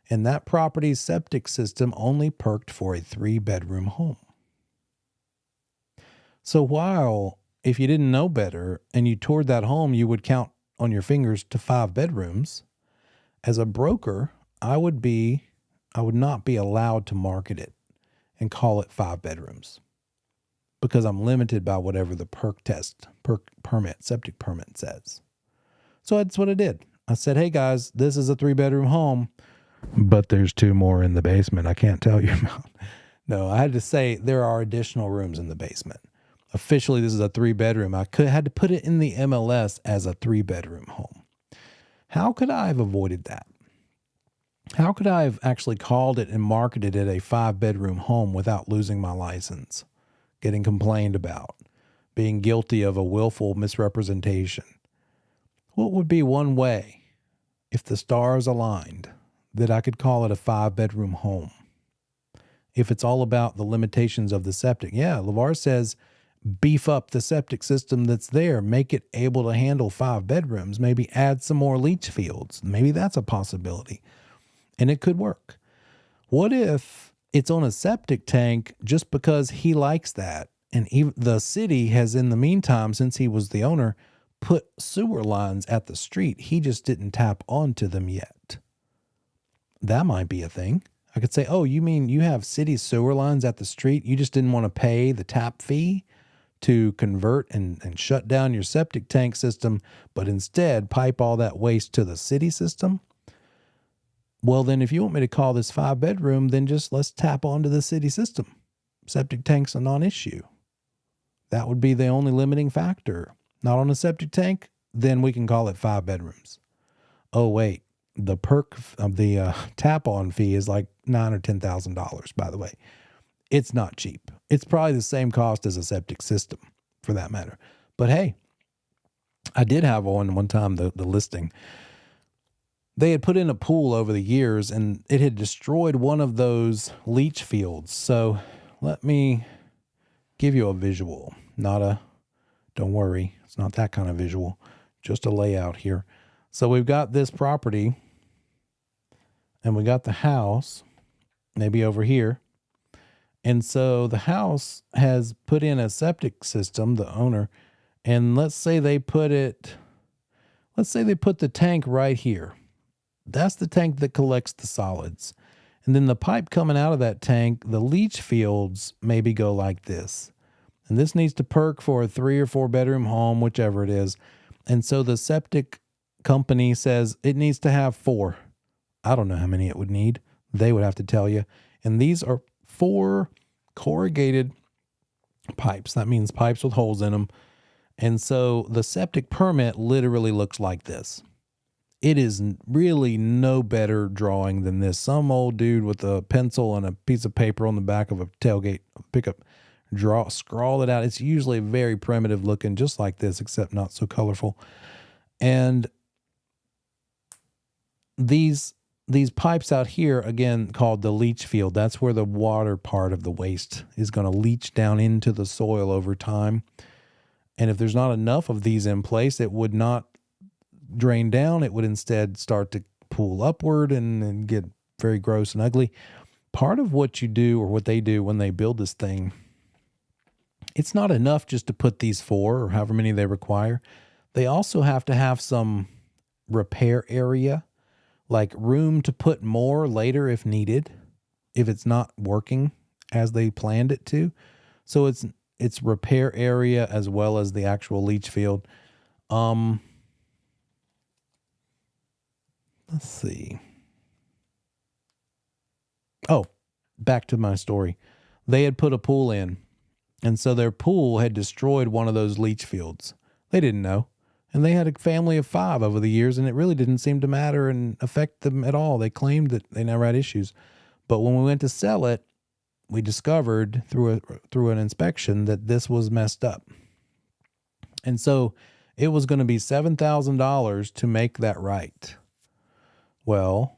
And that property's septic system only perked for a 3-bedroom home. So while if you didn't know better and you toured that home, you would count on your fingers to 5 bedrooms, as a broker, I would not be allowed to market it and call it 5 bedrooms because I'm limited by whatever the perk permit, septic permit says. So that's what I did. I said, hey guys, this is a 3-bedroom home, but there's 2 more in the basement I can't tell you about. No, I had to say there are additional rooms in the basement. Officially, this is a 3-bedroom. I had to put it in the MLS as a 3-bedroom home. How could I have avoided that? How could I have actually called it and marketed it a 5-bedroom home without losing my license, getting complained about, being guilty of a willful misrepresentation? What would be one way, if the stars aligned, that I could call it a 5-bedroom home? If it's all about the limitations of the septic. Yeah, LeVar says beef up the septic system that's there, make it able to handle 5 bedrooms, maybe add some more leach fields. Maybe that's a possibility. And it could work. What if it's on a septic tank just because he likes that? And even the city has, in the meantime, since he was the owner, put sewer lines at the street. He just didn't tap onto them yet. That might be a thing. I could say, oh, you mean you have city sewer lines at the street? You just didn't want to pay the tap fee to convert and shut down your septic tank system, but instead pipe all that waste to the city system? Well, then if you want me to call this 5-bedroom, then just let's tap onto the city system. Septic tank's a non-issue. That would be the only limiting factor. Not on a septic tank, then we can call it 5 bedrooms. Oh, wait, the perk of the tap-on fee is like $9,000 or $10,000, by the way. It's not cheap. It's probably the same cost as a septic system, for that matter. But hey, I did have one time, the listing. They had put in a pool over the years, and it had destroyed one of those leach fields. So let me give you a visual. Don't worry, it's not that kind of visual, just a layout here. So we've got this property, and we got the house, maybe over here. And so the house has put in a septic system, the owner, and let's say they put the tank right here. That's the tank that collects the solids. And then the pipe coming out of that tank, the leach fields maybe go like this. And this needs to perk for a 3 or 4 bedroom home, whichever it is. And so the septic company says it needs to have 4. I don't know how many it would need. They would have to tell you. And these are 4 corrugated pipes. That means pipes with holes in them. And so the septic permit literally looks like this. It is really no better drawing than this. Some old dude with a pencil and a piece of paper on the back of a tailgate pickup scrawl it out. It's usually very primitive looking, just like this, except not so colorful. And these pipes out here, again, called the leach field. That's where the water part of the waste is going to leach down into the soil over time. And if there's not enough of these in place, it would not drain down. It would instead start to pool upward and get very gross and ugly. Part of what you do, or what they do when they build this thing, it's not enough just to put these 4 or however many they require. They also have to have some repair area, like room to put more later if needed, if it's not working as they planned it to. So it's repair area as well as the actual leach field. Let's see. Oh, back to my story. They had put a pool in, and so their pool had destroyed one of those leach fields. They didn't know. And they had a family of 5 over the years, and it really didn't seem to matter and affect them at all. They claimed that they never had issues. But when we went to sell it, we discovered through an inspection that this was messed up. And so it was going to be $7,000 to make that right. Well,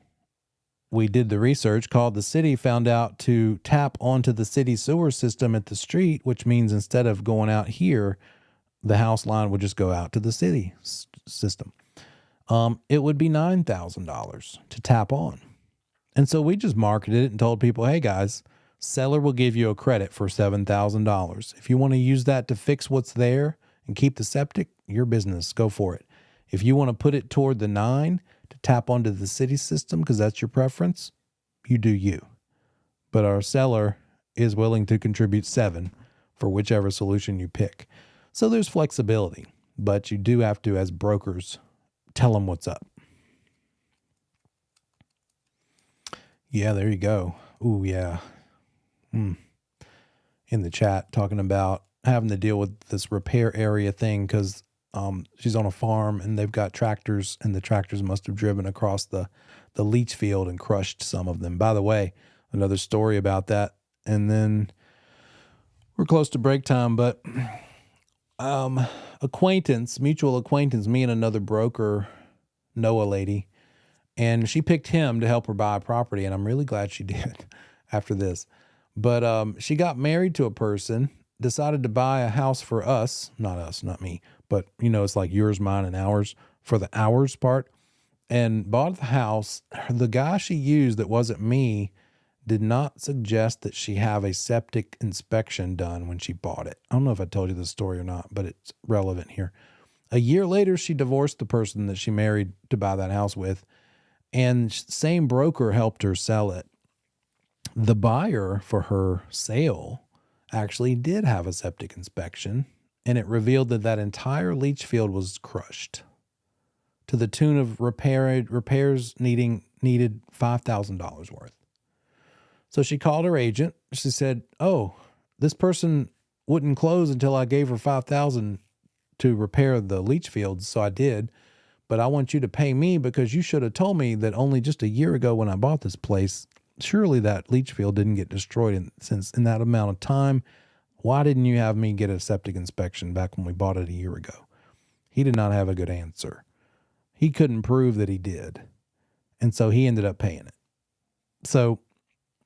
we did the research, called the city, found out to tap onto the city sewer system at the street, which means instead of going out here, the house line would just go out to the city system. It would be $9,000 to tap on. And so we just marketed it and told people, hey guys, seller will give you a credit for $7,000. If you want to use that to fix what's there and keep the septic, your business, go for it. If you want to put it toward the 9 to tap onto the city system because that's your preference, you do you. But our seller is willing to contribute 7 for whichever solution you pick. So there's flexibility, but you do have to, as brokers, tell them what's up. Yeah, there you go. Ooh, yeah. In the chat, talking about having to deal with this repair area thing because she's on a farm and they've got tractors, and the tractors must have driven across the leach field and crushed some of them. By the way, another story about that. And then we're close to break time, but mutual acquaintance, me and another broker, Noah lady, and she picked him to help her buy a property, and I'm really glad she did after this. But she got married to a person, decided to buy a house for us, not me, but it's like yours, mine, and ours for the ours part, and bought the house. The guy she used that wasn't me did not suggest that she have a septic inspection done when she bought it. I don't know if I told you this story or not, but it's relevant here. A year later, she divorced the person that she married to buy that house with, and same broker helped her sell it. The buyer for her sale actually did have a septic inspection, and it revealed that entire leach field was crushed to the tune of repairs needed $5,000 worth. So she called her agent. She said, oh, this person wouldn't close until I gave her $5,000 to repair the leach fields. So I did, but I want you to pay me because you should have told me that only just a year ago when I bought this place, surely that leach field didn't get destroyed in that amount of time. Why didn't you have me get a septic inspection back when we bought it a year ago? He did not have a good answer. He couldn't prove that he did. And so he ended up paying it. So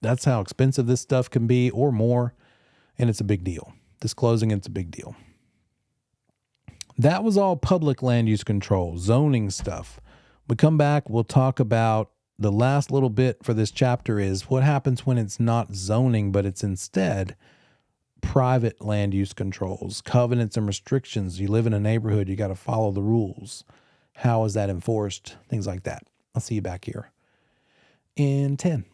that's how expensive this stuff can be, or more. And it's a big deal. This closing, it's a big deal. That was all public land use control, zoning stuff. We come back, we'll talk about the last little bit for this chapter is what happens when it's not zoning, but it's instead private land use controls, covenants and restrictions. You live in a neighborhood, you got to follow the rules. How is that enforced? Things like that. I'll see you back here in 10.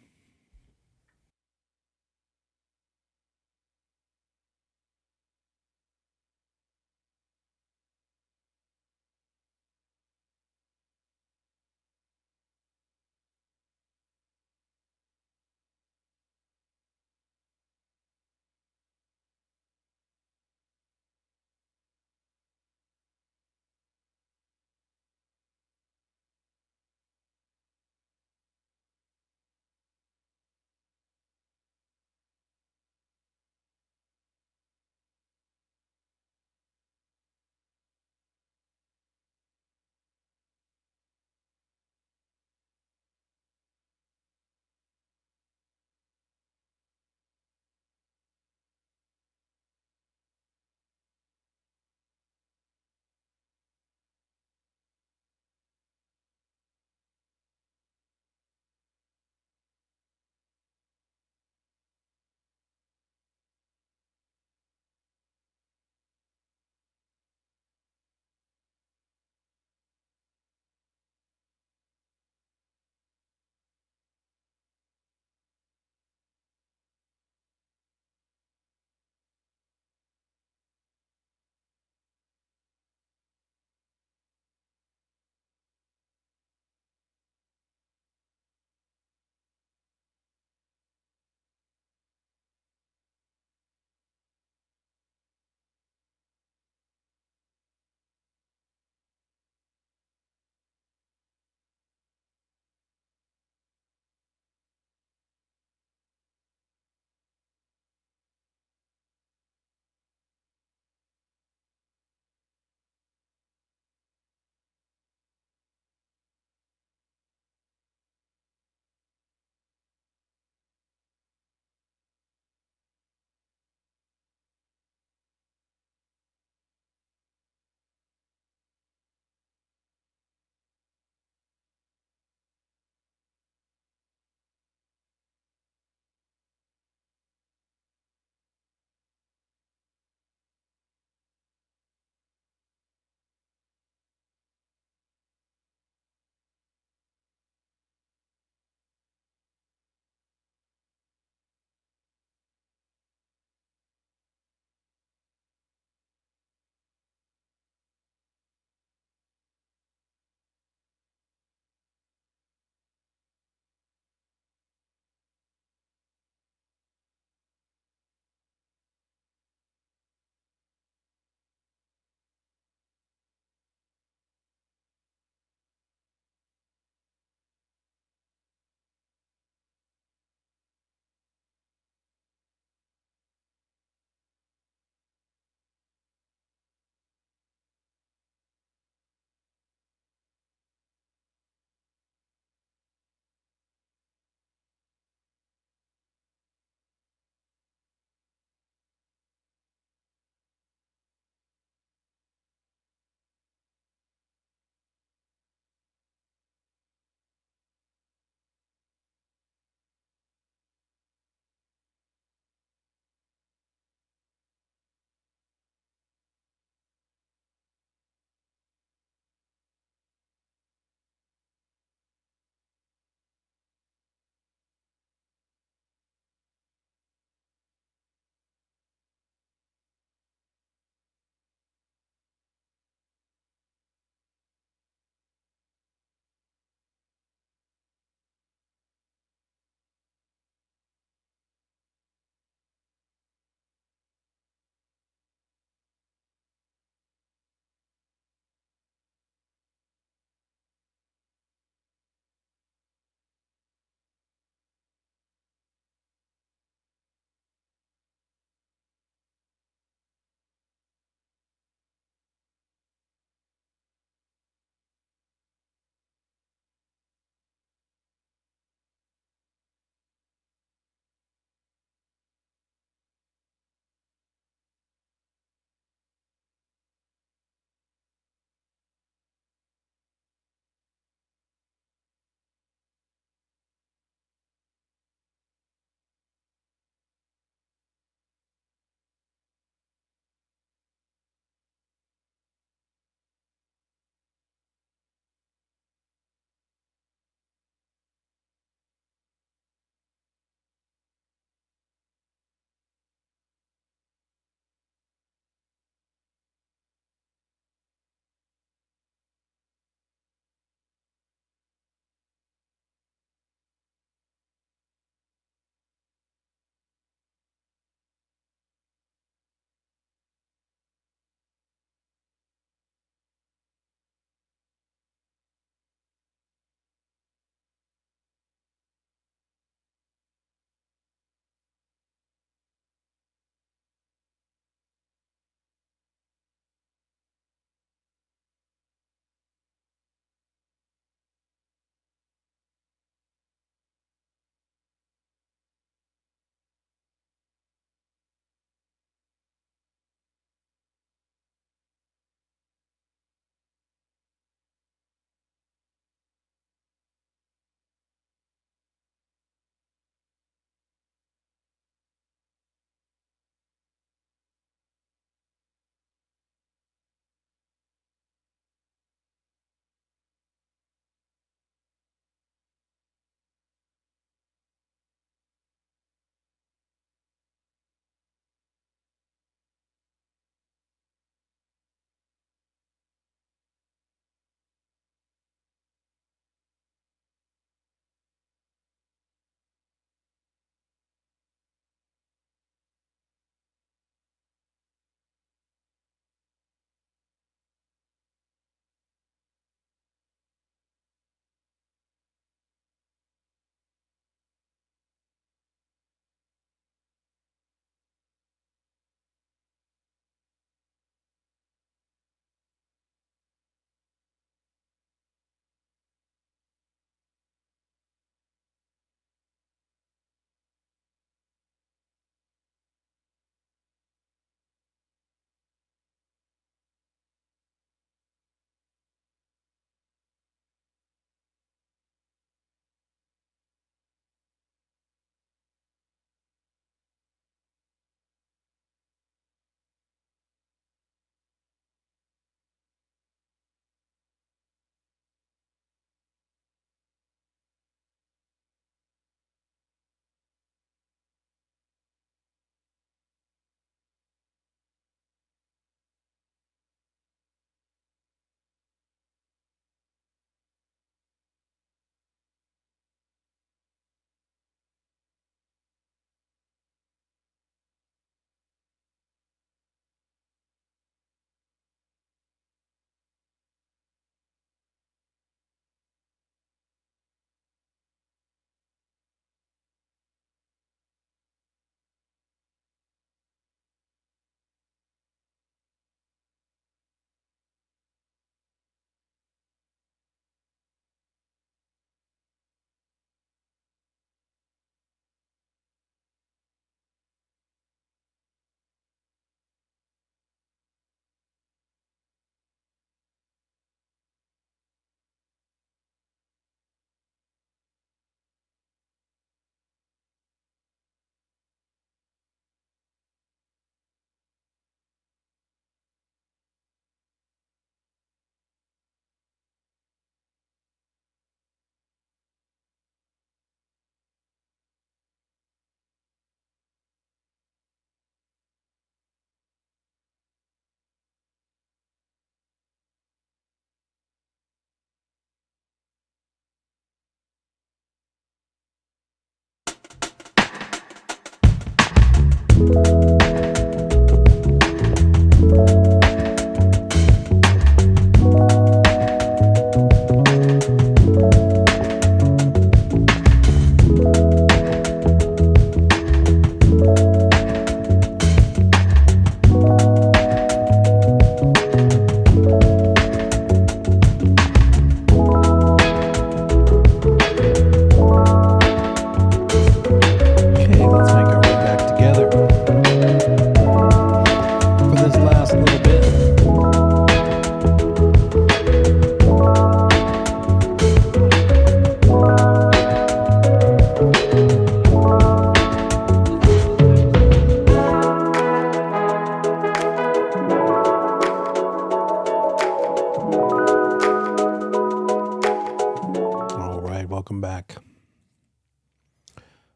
Welcome back.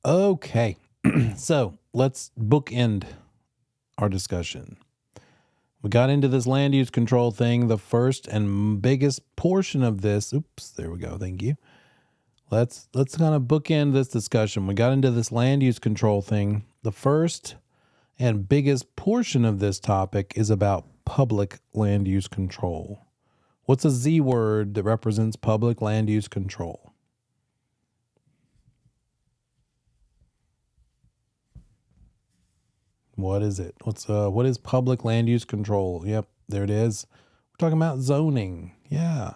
Okay, so let's bookend our discussion. We got into this land use control thing. The first and biggest portion of this, there we go. Thank you. Let's kind of bookend this discussion. We got into this land use control thing. The first and biggest portion of this topic is about public land use control. What's a Z word that represents public land use control? What is it? What is public land use control? Yep, there it is. We're talking about zoning. Yeah.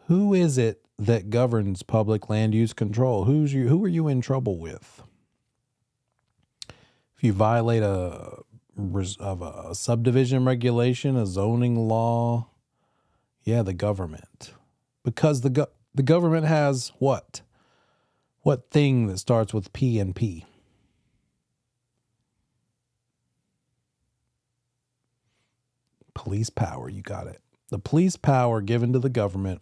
Who is it that governs public land use control? Who are you in trouble with? If you violate a subdivision regulation, a zoning law, yeah, the government. Because the government has what? What thing that starts with P and P? Police power, you got it. The police power given to the government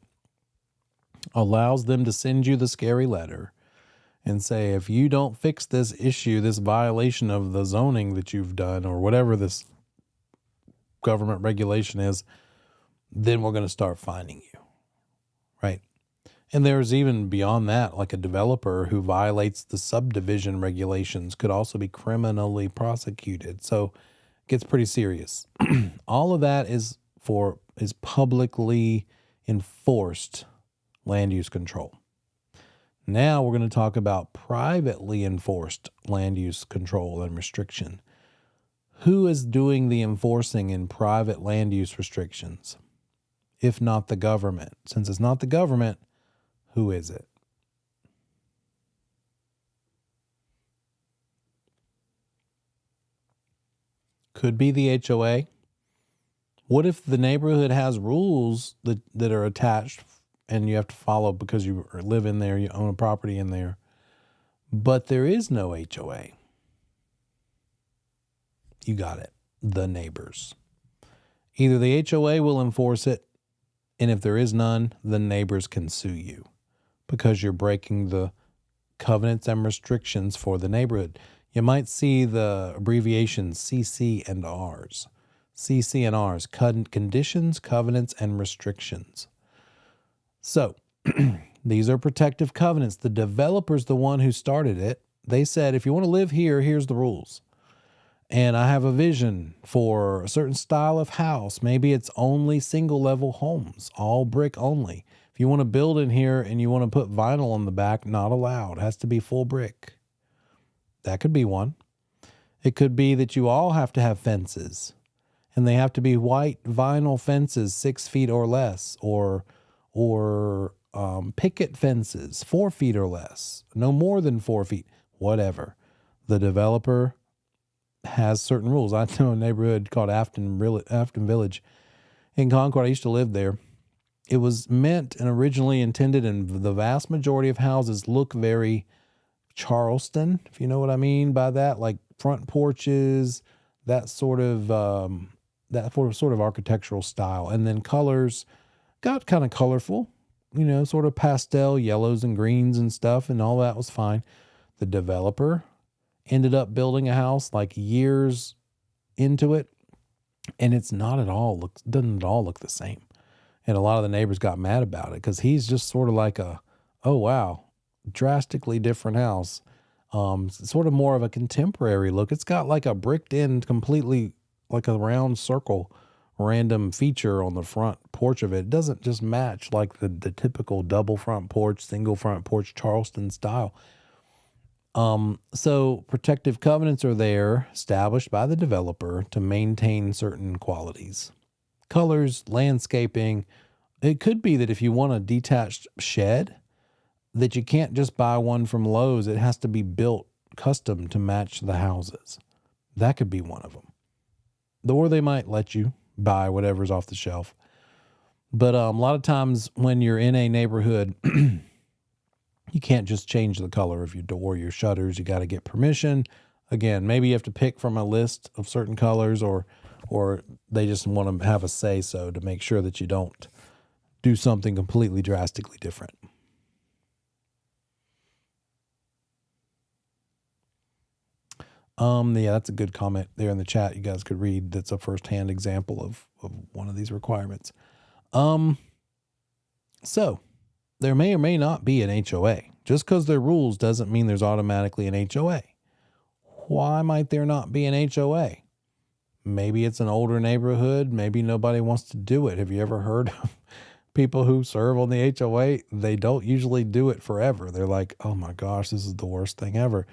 allows them to send you the scary letter and say, if you don't fix this issue, this violation of the zoning that you've done, or whatever this government regulation is, then we're going to start fining you, right? And there's even beyond that, like a developer who violates the subdivision regulations could also be criminally prosecuted. So it gets pretty serious. All of that is publicly enforced land use control. Now we're going to talk about privately enforced land use control and restriction. Who is doing the enforcing in private land use restrictions? If not the government. Since it's not the government, who is it? Could be the HOA. What if the neighborhood has rules that are attached and you have to follow because you live in there, you own a property in there, but there is no HOA? You got it. The neighbors. Either the HOA will enforce it, and if there is none, the neighbors can sue you because you're breaking the covenants and restrictions for the neighborhood. You might see the abbreviations CC and Rs. CC and Rs, conditions, covenants, and restrictions. So these are protective covenants. The developer's the one who started it. They said, if you want to live here, here's the rules. And I have a vision for a certain style of house. Maybe it's only single level homes, all brick only. If you want to build in here and you want to put vinyl on the back, not allowed. It has to be full brick. That could be one. It could be that you all have to have fences, and they have to be white vinyl fences 6 feet or less, or picket fences 4 feet or less, no more than 4 feet, whatever. The developer has certain rules. I know a neighborhood called Afton Village in Concord. I used to live there. It was meant and originally intended, and the vast majority of houses look very Charleston, if you know what I mean by that, like front porches, that sort of architectural style. And then colors got kind of colorful, sort of pastel yellows and greens and stuff, and all that was fine. The developer ended up building a house like years into it, and doesn't at all look the same. And a lot of the neighbors got mad about it because he's just sort of like oh wow, drastically different house. Sort of more of a contemporary look. It's got like a bricked in, completely like a round circle, random feature on the front porch of it. It doesn't just match like the typical double front porch, single front porch Charleston style. So protective covenants are there, established by the developer to maintain certain qualities. Colors, landscaping. It could be that if you want a detached shed, that you can't just buy one from Lowe's. It has to be built custom to match the houses. That could be one of them. Or they might let you buy whatever's off the shelf. But a lot of times when you're in a neighborhood, you can't just change the color of your door, your shutters. You got to get permission. Again, maybe you have to pick from a list of certain colors, or they just want to have a say-so to make sure that you don't do something completely drastically different. Yeah, that's a good comment there in the chat. You guys could read. That's a firsthand example of one of these requirements. So there may or may not be an HOA. Just because there are rules doesn't mean there's automatically an HOA. Why might there not be an HOA? Maybe it's an older neighborhood. Maybe nobody wants to do it. Have you ever heard of people who serve on the HOA? They don't usually do it forever. They're like, oh my gosh, this is the worst thing ever.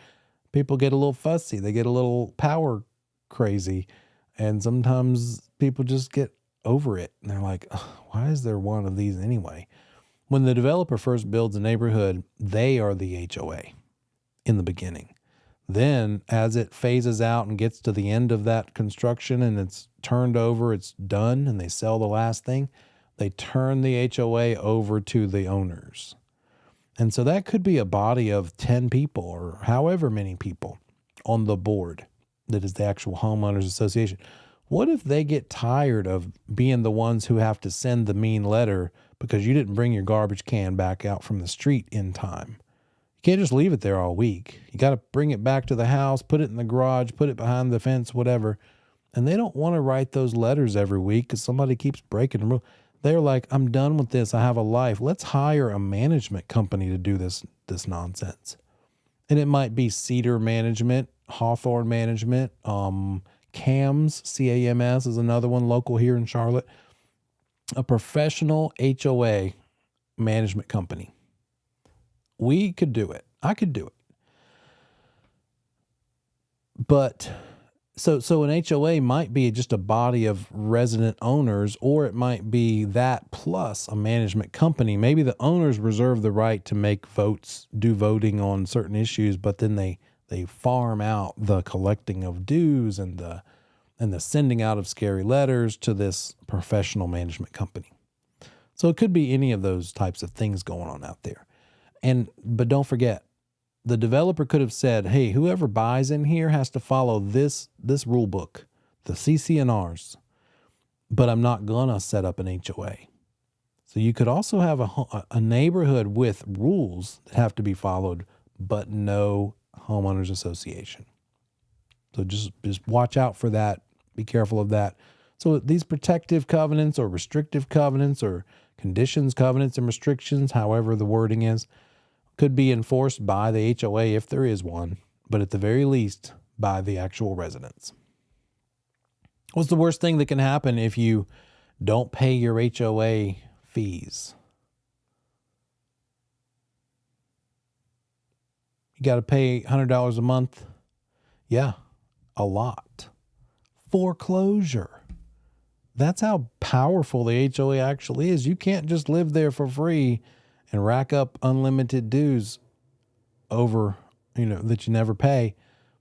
People get a little fussy. They get a little power crazy. And sometimes people just get over it. And they're like, why is there one of these anyway? When the developer first builds a neighborhood, they are the HOA in the beginning. Then as it phases out and gets to the end of that construction and it's turned over, it's done, and they sell the last thing, they turn the HOA over to the owners. And so that could be a body of 10 people or however many people on the board that is the actual homeowners association. What if they get tired of being the ones who have to send the mean letter because you didn't bring your garbage can back out from the street in time? You can't just leave it there all week. You got to bring it back to the house, put it in the garage, put it behind the fence, whatever. And they don't want to write those letters every week because somebody keeps breaking the rule. They're like, I'm done with this. I have a life. Let's hire a management company to do this nonsense. And it might be Cedar Management, Hawthorne Management, CAMS, CAMS is another one local here in Charlotte. A professional HOA management company. We could do it. I could do it. But so an HOA might be just a body of resident owners, or it might be that plus a management company. Maybe the owners reserve the right to make votes, do voting on certain issues, but then they farm out the collecting of dues and the sending out of scary letters to this professional management company. So it could be any of those types of things going on out there. But don't forget, the developer could have said, hey, whoever buys in here has to follow this rule book, the CC&Rs, but I'm not going to set up an HOA. So you could also have a neighborhood with rules that have to be followed, but no homeowners association. So just watch out for that. Be careful of that. So these protective covenants or restrictive covenants or conditions, covenants, and restrictions, however the wording is, could be enforced by the HOA if there is one, but at the very least by the actual residents. What's the worst thing that can happen if you don't pay your HOA fees? You got to pay $100 a month? Yeah, a lot. Foreclosure. That's how powerful the HOA actually is. You can't just live there for free and rack up unlimited dues over, that you never pay,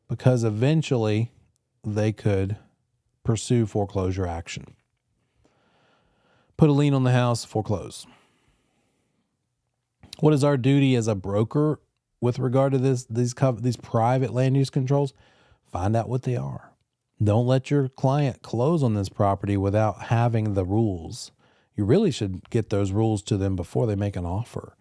because eventually they could pursue foreclosure action. Put a lien on the house, foreclose. What is our duty as a broker with regard to these private land use controls? Find out what they are. Don't let your client close on this property without having the rules. You really should get those rules to them before they make an offer,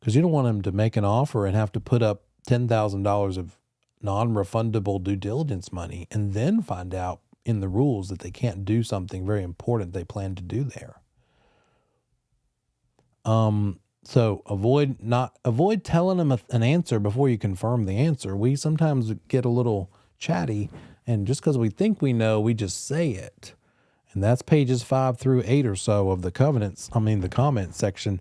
because you don't want them to make an offer and have to put up $10,000 of non-refundable due diligence money and then find out in the rules that they can't do something very important they plan to do there. So avoid telling them an answer before you confirm the answer. We sometimes get a little chatty, and just because we think we know, we just say it. And that's pages 5 through 8 or so of the the comment section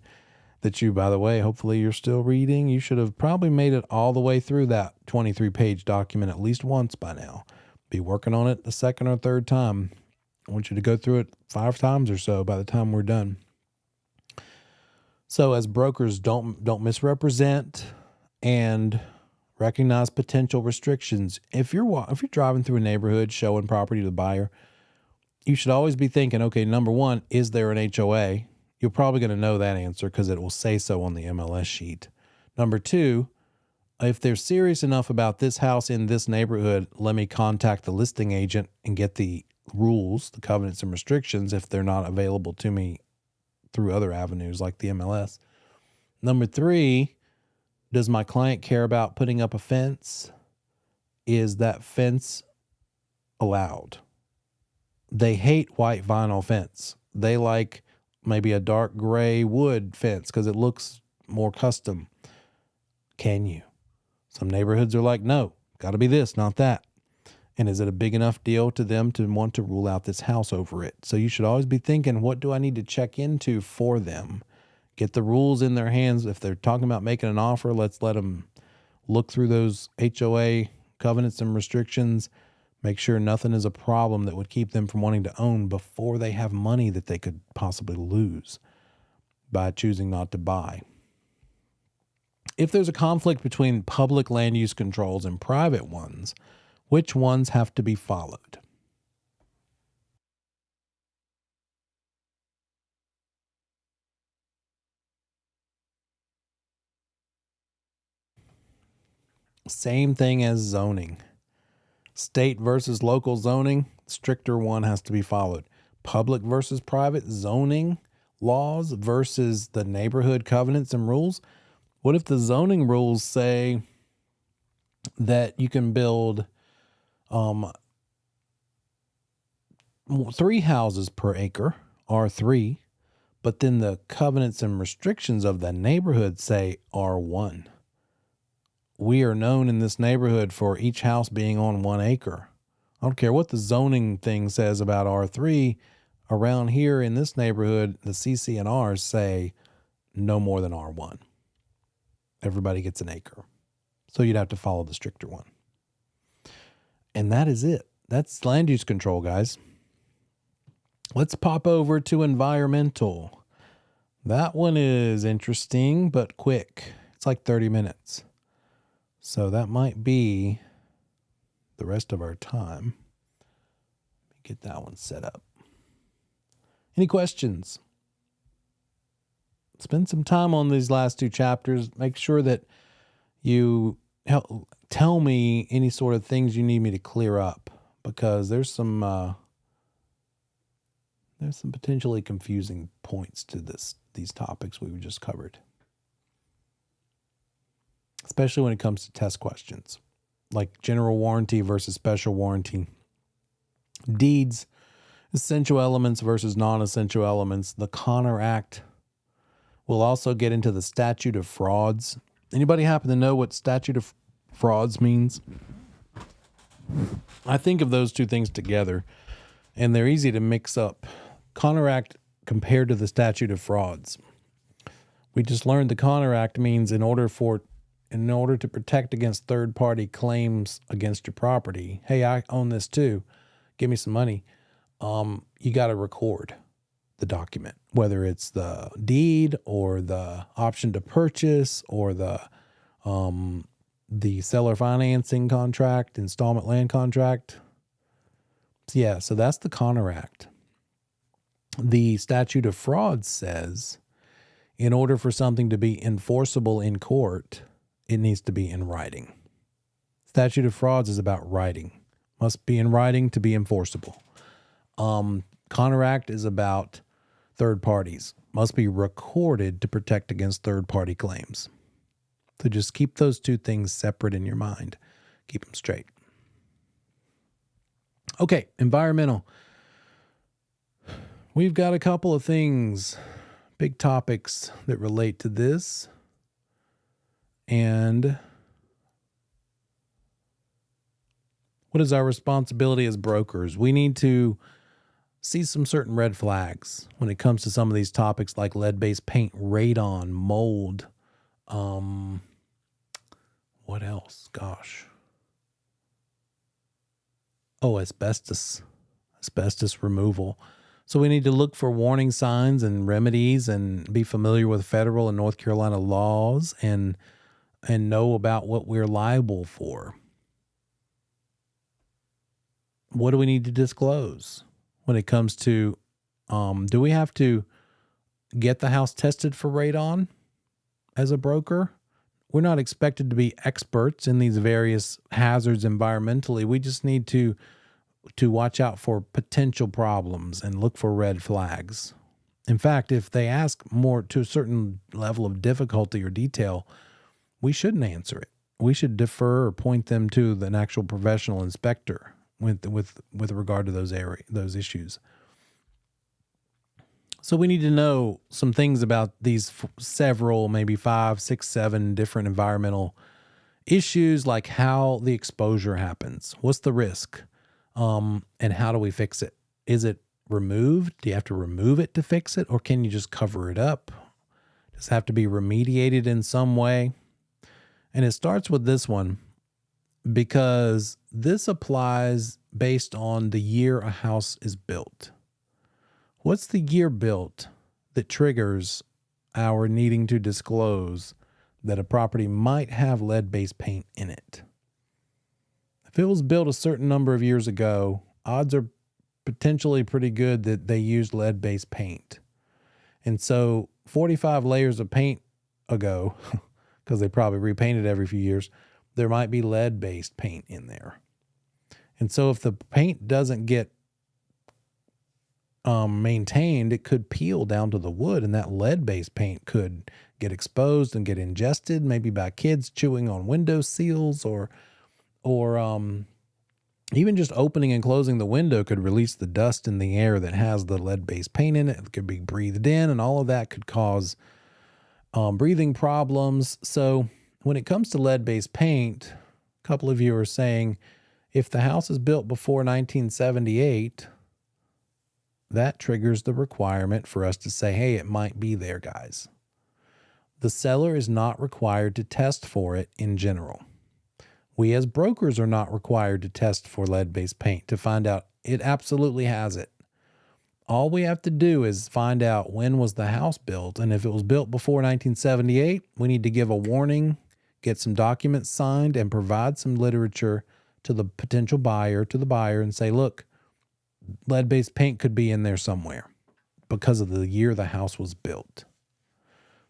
that you, by the way, hopefully you're still reading. You should have probably made it all the way through that 23-page document at least once by now. Be working on it the second or third time. I want you to go through it 5 times or so by the time we're done. So as brokers, don't misrepresent and recognize potential restrictions. If you're driving through a neighborhood showing property to the buyer, you should always be thinking, okay, number one, is there an HOA? You're probably going to know that answer because it will say so on the MLS sheet. Number two, if they're serious enough about this house in this neighborhood, let me contact the listing agent and get the rules, the covenants and restrictions if they're not available to me through other avenues like the MLS. Number three, does my client care about putting up a fence? is that fence allowed? They hate white vinyl fence. They like maybe a dark gray wood fence because it looks more custom. Can you? Some neighborhoods are like, no, got to be this, not that. And is it a big enough deal to them to want to rule out this house over it? So you should always be thinking, what do I need to check into for them? Get the rules in their hands. If they're talking about making an offer, let's let them look through those HOA covenants and restrictions. Make sure nothing is a problem that would keep them from wanting to own before they have money that they could possibly lose by choosing not to buy. If there's a conflict between public land use controls and private ones, which ones have to be followed? Same thing as zoning. State versus local zoning, stricter one has to be followed. Public versus private zoning laws versus the neighborhood covenants and rules. What if the zoning rules say that you can build 3 houses per acre, R3, but then the covenants and restrictions of the neighborhood say R1? We are known in this neighborhood for each house being on 1 acre. I don't care what the zoning thing says about R3. Around here in this neighborhood, the CC&Rs say no more than R1. Everybody gets an acre. So you'd have to follow the stricter one. And that is it. That's land use control, guys. Let's pop over to environmental. That one is interesting, but quick. It's like 30 minutes. So that might be the rest of our time. Let me get that one set up. Any questions? Spend some time on these last 2 chapters. Make sure that you tell me any sort of things you need me to clear up, because there's some potentially confusing points to these topics we just covered, especially when it comes to test questions, like general warranty versus special warranty, deeds, essential elements versus non-essential elements. The Connor Act. We'll also get into the statute of frauds. Anybody happen to know what statute of frauds means? I think of those 2 things together, and they're easy to mix up. Connor Act compared to the statute of frauds. We just learned the Connor Act means in order to protect against third-party claims against your property, hey, I own this too, give me some money, you got to record the document, whether it's the deed or the option to purchase or the seller financing contract, installment land contract. Yeah, so that's the Connor Act. The statute of frauds says in order for something to be enforceable in court, it needs to be in writing. Statute of frauds is about writing. Must be in writing to be enforceable. Connor Act is about third parties. Must be recorded to protect against third-party claims. So just keep those 2 things separate in your mind. Keep them straight. Okay, environmental. We've got a couple of things, big topics that relate to this. And what is our responsibility as brokers? We need to see some certain red flags when it comes to some of these topics like lead-based paint, radon, mold. What else? Gosh. Oh, asbestos removal. So we need to look for warning signs and remedies and be familiar with federal and North Carolina laws and know about what we're liable for. What do we need to disclose when it comes to, do we have to get the house tested for radon as a broker? We're not expected to be experts in these various hazards environmentally. We just need to watch out for potential problems and look for red flags. In fact, if they ask more to a certain level of difficulty or detail, we shouldn't answer it. we should defer or point them to an actual professional inspector with regard to those issues. So we need to know some things about these several, maybe 5, 6, 7 different environmental issues, like how the exposure happens. What's the risk? And how do we fix it? Is it removed? Do you have to remove it to fix it? Or can you just cover it up? Does it have to be remediated in some way? And it starts with this one because this applies based on the year a house is built. What's the year built that triggers our needing to disclose that a property might have lead-based paint in it? If it was built a certain number of years ago, odds are potentially pretty good that they used lead-based paint. And so 45 layers of paint ago, because they probably repainted every few years, there might be lead-based paint in there. And so if the paint doesn't get maintained, it could peel down to the wood, and that lead-based paint could get exposed and get ingested, maybe by kids chewing on window seals, or even just opening and closing the window could release the dust in the air that has the lead-based paint in it. It could be breathed in, and all of that could cause breathing problems. So when it comes to lead-based paint, a couple of you are saying if the house is built before 1978, that triggers the requirement for us to say, hey, it might be there, guys. The seller is not required to test for it in general. We as brokers are not required to test for lead-based paint to find out it absolutely has it. All we have to do is find out when was the house built, and if it was built before 1978, we need to give a warning, get some documents signed, and provide some literature to the potential buyer, and say, look, lead-based paint could be in there somewhere because of the year the house was built.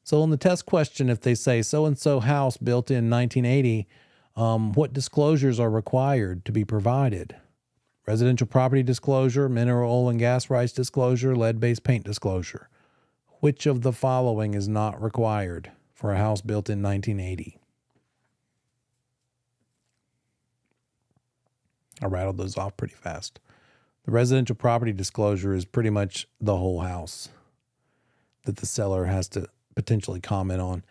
So on the test question, if they say so-and-so house built in 1980, what disclosures are required to be provided? Residential property disclosure, mineral oil and gas rights disclosure, lead-based paint disclosure. Which of the following is not required for a house built in 1980? I rattled those off pretty fast. The residential property disclosure is pretty much the whole house that the seller has to potentially comment on.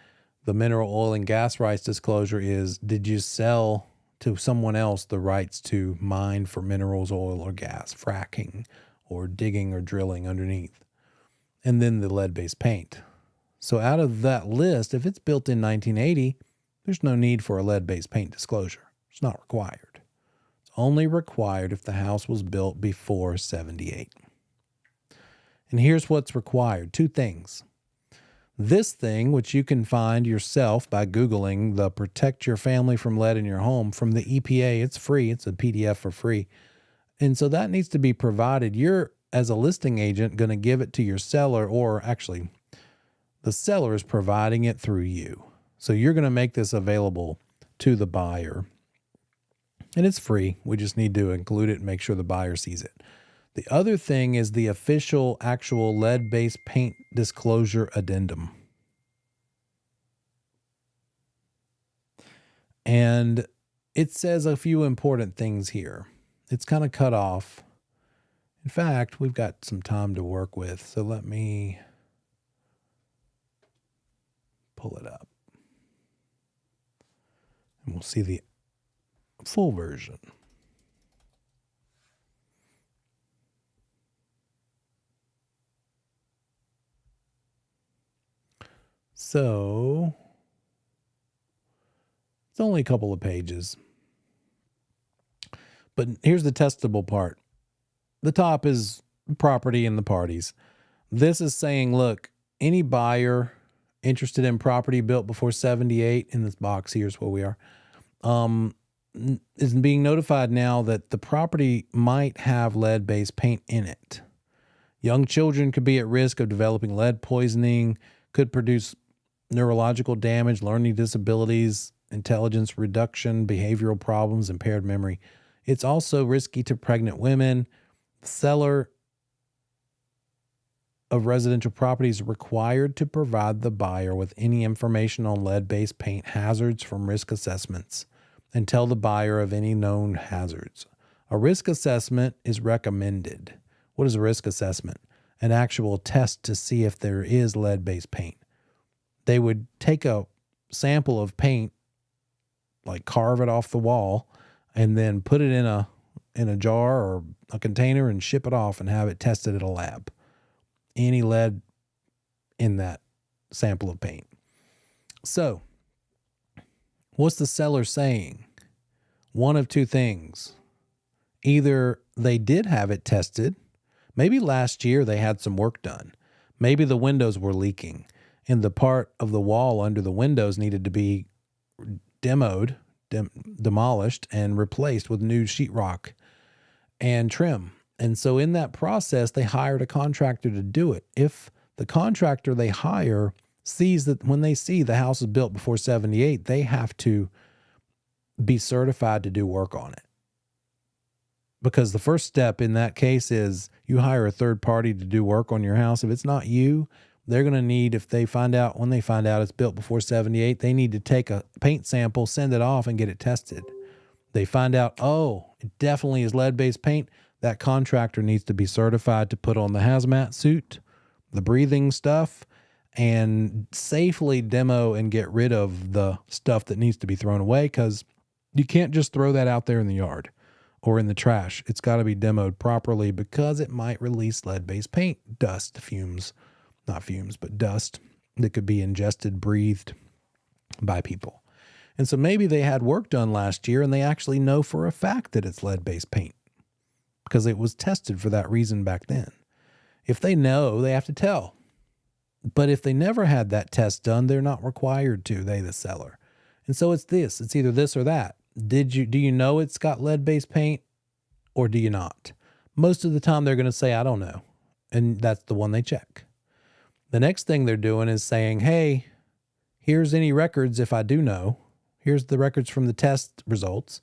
The mineral oil and gas rights disclosure is, did you sell to someone else the rights to mine for minerals, oil, or gas, fracking, or digging or drilling underneath? And then the lead-based paint. So out of that list, if it's built in 1980, there's no need for a lead-based paint disclosure. It's not required. It's only required if the house was built before 78. And here's what's required. 2 things. This thing, which you can find yourself by Googling the Protect Your Family from Lead in Your Home from the EPA. It's free. It's a PDF for free. And so that needs to be provided. You're, as a listing agent, going to give it to your seller, or actually the seller is providing it through you. So you're going to make this available to the buyer. And it's free. We just need to include it and make sure the buyer sees it. The other thing is the official, actual lead-based paint disclosure addendum. And it says a few important things here. It's kind of cut off. In fact, we've got some time to work with, so let me pull it up. And we'll see the full version. So it's only a couple of pages. But here's the testable part. The top is property and the parties. This is saying, look, any buyer interested in property built before 78, in this box, here's where we are, is being notified now that the property might have lead-based paint in it. Young children could be at risk of developing lead poisoning, could produce neurological damage, learning disabilities, intelligence reduction, behavioral problems, impaired memory. It's also risky to pregnant women. The seller of residential properties required to provide the buyer with any information on lead-based paint hazards from risk assessments and tell the buyer of any known hazards. A risk assessment is recommended. What is a risk assessment? An actual test to see if there is lead-based paint. They would take a sample of paint, like carve it off the wall, and then put it in a jar or a container and ship it off and have it tested at a lab. Any lead in that sample of paint. So, what's the seller saying? One of two things. Either they did have it tested. Maybe last year they had some work done. Maybe the windows were leaking and the part of the wall under the windows needed to be demolished and replaced with new sheetrock and trim. And so in that process, they hired a contractor to do it. If the contractor they hire sees that when they see the house is built before 78, they have to be certified to do work on it. Because the first step in that case is you hire a third party to do work on your house. If it's not you, they're going to need, when they find out it's built before 78, they need to take a paint sample, send it off, and get it tested. They find out, oh, it definitely is lead-based paint. That contractor needs to be certified to put on the hazmat suit, the breathing stuff, and safely demo and get rid of the stuff that needs to be thrown away, because you can't just throw that out there in the yard or in the trash. It's got to be demoed properly because it might release lead-based paint dust, not fumes, but dust that could be ingested, breathed by people. And so maybe they had work done last year and they actually know for a fact that it's lead-based paint because it was tested for that reason back then. If they know, they have to tell. But if they never had that test done, they're not required to, the seller. And so it's either this or that. Do you know it's got lead-based paint or do you not? Most of the time they're going to say, I don't know. And that's the one they check. The next thing they're doing is saying, hey, here's any records if I do know. Here's the records from the test results.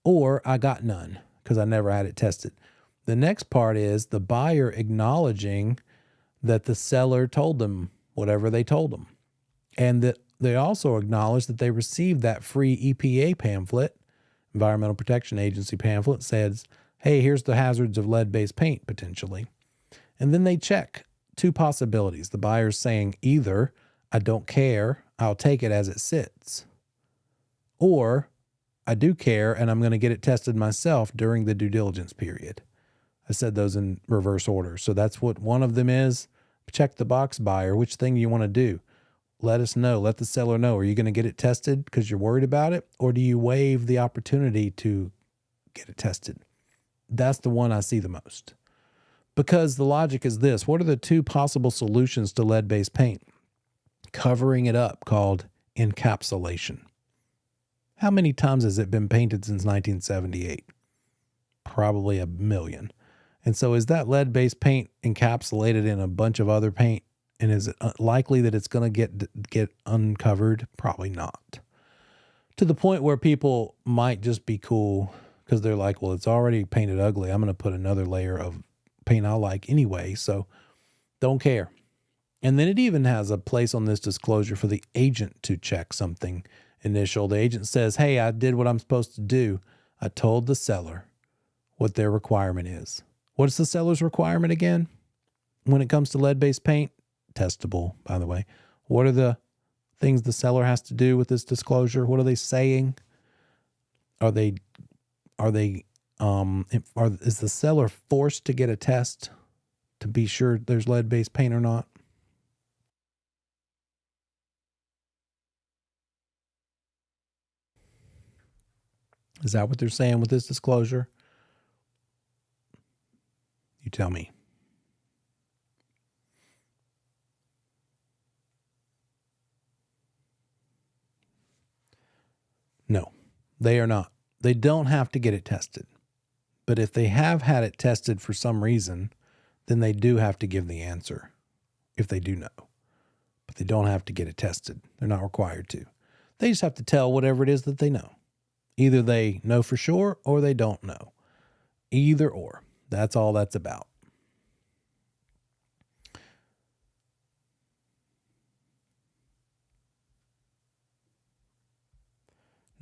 Or I got none because I never had it tested. The next part is the buyer acknowledging that the seller told them whatever they told them. And that they also acknowledge that they received that free EPA pamphlet, Environmental Protection Agency pamphlet, says, hey, here's the hazards of lead-based paint potentially. And then they check two possibilities. The buyer's saying either, I don't care, I'll take it as it sits, or I do care and I'm going to get it tested myself during the due diligence period. I said those in reverse order. So that's what one of them is. Check the box, buyer. Which thing you want to do? Let us know. Let the seller know. Are you going to get it tested because you're worried about it? Or do you waive the opportunity to get it tested? That's the one I see the most. Because the logic is this. What are the two possible solutions to lead-based paint? Covering it up, called encapsulation. How many times has it been painted since 1978? Probably a million. And so is that lead-based paint encapsulated in a bunch of other paint? And is it likely that it's going to get uncovered? Probably not. To the point where people might just be cool because they're like, well, it's already painted ugly. I'm going to put another layer of paint I like anyway, so don't care. And then it even has a place on this disclosure for the agent to check something initial. The agent says, hey, I did what I'm supposed to do. I told the seller what their requirement is. What's the seller's requirement again? When it comes to lead-based paint, testable, by the way. What are the things the seller has to do with this disclosure? What are they saying? Is the seller forced to get a test to be sure there's lead-based paint or not? Is that what they're saying with this disclosure? You tell me. No, they are not. They don't have to get it tested. But if they have had it tested for some reason, then they do have to give the answer if they do know. But they don't have to get it tested. They're not required to. They just have to tell whatever it is that they know. Either they know for sure or they don't know. Either or. That's all that's about.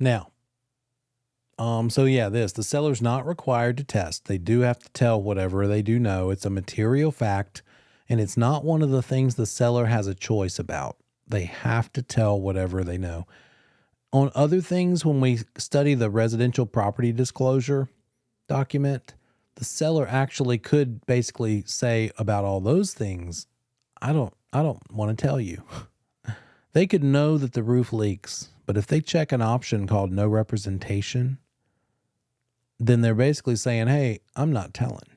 Now, so yeah, the seller's not required to test. They do have to tell whatever they do know. It's a material fact, and it's not one of the things the seller has a choice about. They have to tell whatever they know. On other things, when we study the residential property disclosure document, the seller actually could basically say about all those things, I don't want to tell you. They could know that the roof leaks, but if they check an option called no representation, then they're basically saying, hey, I'm not telling.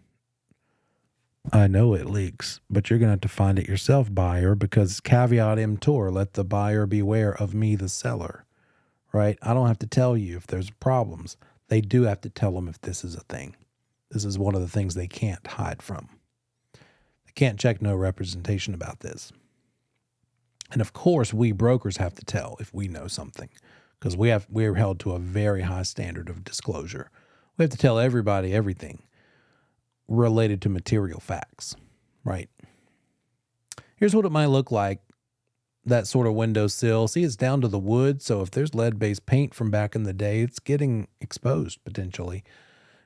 I know it leaks, but you're going to have to find it yourself, buyer, because caveat emptor, let the buyer beware of me, the seller, right? I don't have to tell you if there's problems. They do have to tell them if this is a thing. This is one of the things they can't hide from. They can't check no representation about this. And of course, we brokers have to tell if we know something, because we're held to a very high standard of disclosure. We have to tell everybody everything related to material facts, right? Here's what it might look like, that sort of windowsill. See, it's down to the wood, so if there's lead-based paint from back in the day, it's getting exposed potentially.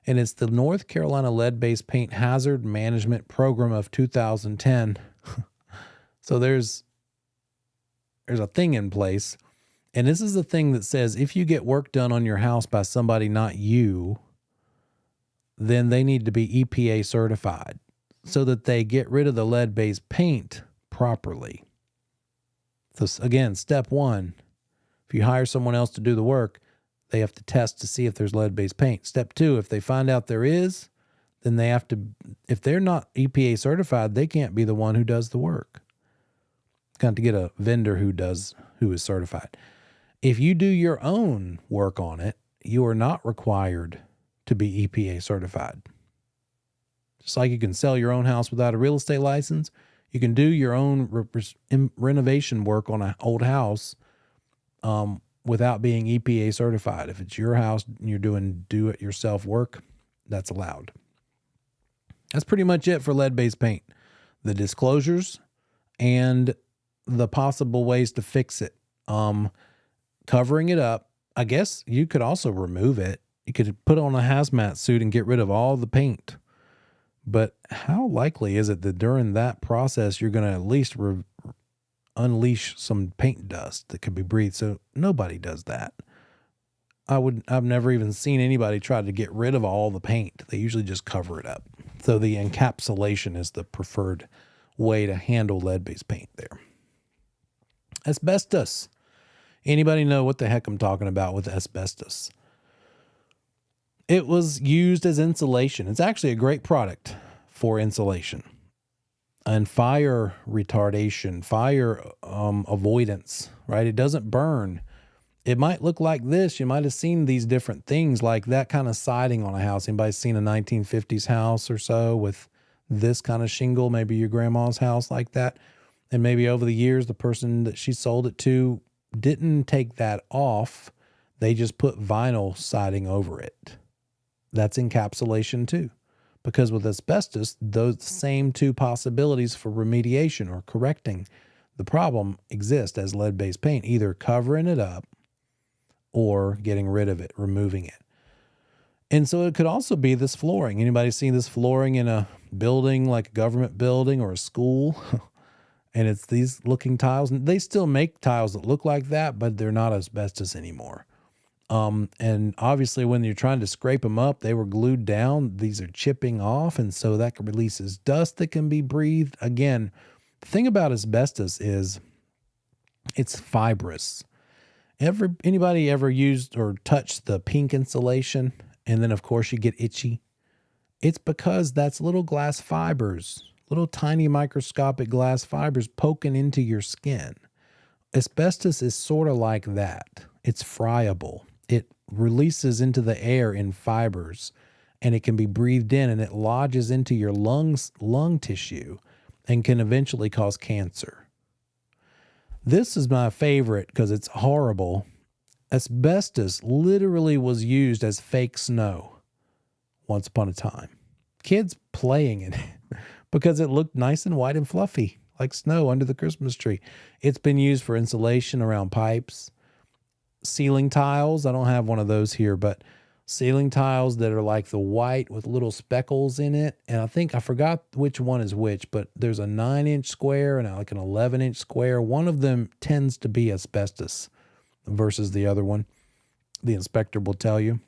And it's the North Carolina Lead-Based Paint Hazard Management Program of 2010. So there's a thing in place, and this is the thing that says if you get work done on your house by somebody not you, then they need to be EPA certified so that they get rid of the lead-based paint properly. So again, step one, if you hire someone else to do the work, they have to test to see if there's lead-based paint. Step two, if they find out there is, then they have to, if they're not EPA certified, they can't be the one who does the work. Got to get a vendor who is certified. If you do your own work on it, you are not required to be EPA certified. Just like you can sell your own house without a real estate license, you can do your own renovation work on an old house without being EPA certified. If it's your house and you're doing do-it-yourself work, that's allowed. That's pretty much it for lead-based paint. The disclosures and the possible ways to fix it. Covering it up, I guess you could also remove it. You could put on a hazmat suit and get rid of all the paint. But how likely is it that during that process, you're going to at least unleash some paint dust that could be breathed? So nobody does that. I've never even seen anybody try to get rid of all the paint. They usually just cover it up. So the encapsulation is the preferred way to handle lead-based paint there. Asbestos. Anybody know what the heck I'm talking about with asbestos? It was used as insulation. It's actually a great product for insulation and fire retardation, fire avoidance, right? It doesn't burn. It might look like this. You might have seen these different things like that kind of siding on a house. Anybody seen a 1950s house or so with this kind of shingle? Maybe your grandma's house like that. And maybe over the years, the person that she sold it to didn't take that off. They just put vinyl siding over it. That's encapsulation too. Because with asbestos, those same two possibilities for remediation or correcting the problem exist as lead-based paint, either covering it up or getting rid of it, removing it. And so it could also be this flooring. Anybody seen this flooring in a building, like a government building or a school? And it's these looking tiles. And they still make tiles that look like that, but they're not asbestos anymore. And obviously when you're trying to scrape them up, they were glued down. These are chipping off. And so that releases dust that can be breathed. Again, the thing about asbestos is it's fibrous. Anybody ever used or touched the pink insulation? And then of course you get itchy. It's because that's little glass fibers, little tiny microscopic glass fibers poking into your skin. Asbestos is sort of like that. It's friable. It releases into the air in fibers, and it can be breathed in, and it lodges into your lung tissue and can eventually cause cancer. This is my favorite because it's horrible. Asbestos literally was used as fake snow once upon a time. Kids playing in it because it looked nice and white and fluffy like snow under the Christmas tree. It's been used for insulation around pipes. ceiling tiles. I don't have one of those here, but ceiling tiles that are like the white with little speckles in it. And I forgot which one is which, but there's a 9-inch square and like an 11-inch square. One of them tends to be asbestos versus the other one. The inspector will tell you.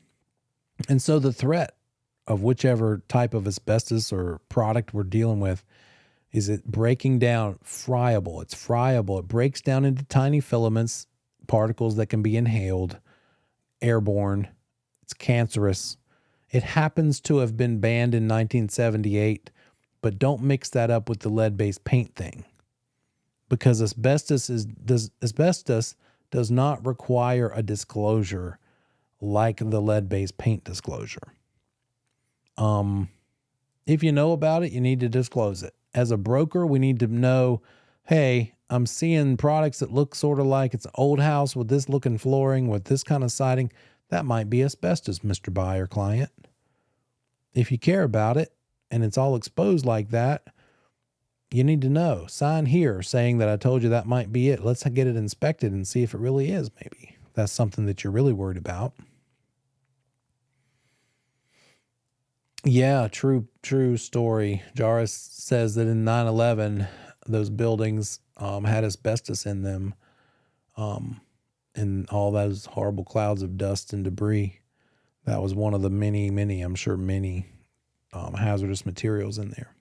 And so the threat of whichever type of asbestos or product we're dealing with is it breaking down, friable. It's friable. It breaks down into tiny filaments, particles that can be inhaled, airborne. It's cancerous. It happens to have been banned in 1978, but don't mix that up with the lead-based paint thing, because asbestos does not require a disclosure like the lead-based paint disclosure. If you know about it, you need to disclose it. As a broker, we need to know, hey, I'm seeing products that look sort of like it's an old house with this looking flooring, with this kind of siding. That might be asbestos, Mr. Buyer client. If you care about it and it's all exposed like that, you need to know. Sign here saying that I told you that might be it. Let's get it inspected and see if it really is, maybe. That's something that you're really worried about. Yeah, true story. Jarvis says that in 9/11, those buildings had asbestos in them, and all those horrible clouds of dust and debris. That was one of the many, I'm sure many hazardous materials in there.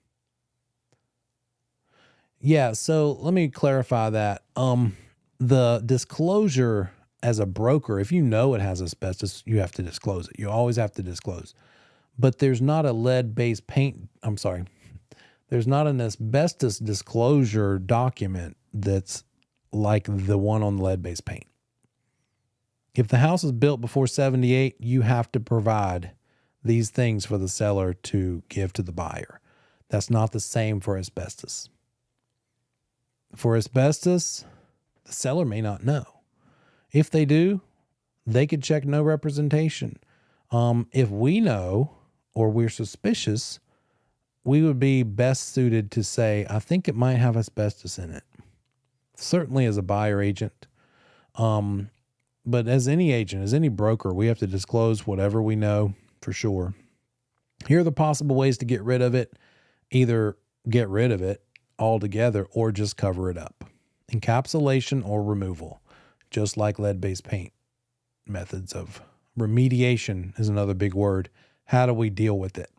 Yeah, so let me clarify that. The disclosure as a broker, if you know it has asbestos, you have to disclose it. You always have to disclose. But there's not a lead-based paint, there's not an asbestos disclosure document that's like the one on the lead-based paint. If the house is built before 78, you have to provide these things for the seller to give to the buyer. That's not the same for asbestos. For asbestos, the seller may not know. If they do, they could check no representation. If we know or we're suspicious, we would be best suited to say, I think it might have asbestos in it. Certainly as a buyer agent. But as any agent, as any broker, we have to disclose whatever we know for sure. Here are the possible ways to get rid of it. Either get rid of it altogether or just cover it up. Encapsulation or removal, just like lead-based paint. Methods of remediation is another big word. How do we deal with it?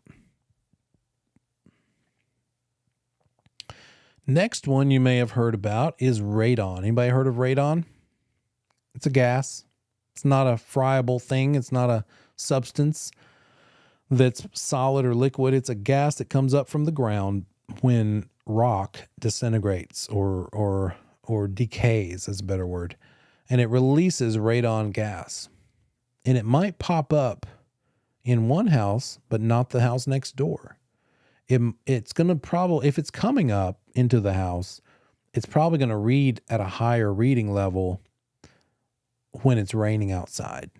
Next one you may have heard about is radon. Anybody heard of radon? It's a gas. It's not a friable thing. It's not a substance that's solid or liquid. It's a gas that comes up from the ground when rock disintegrates or decays, is a better word. And it releases radon gas. And it might pop up in one house, but not the house next door. It's going to probably, if it's coming up into the house, it's probably going to read at a higher reading level when it's raining outside,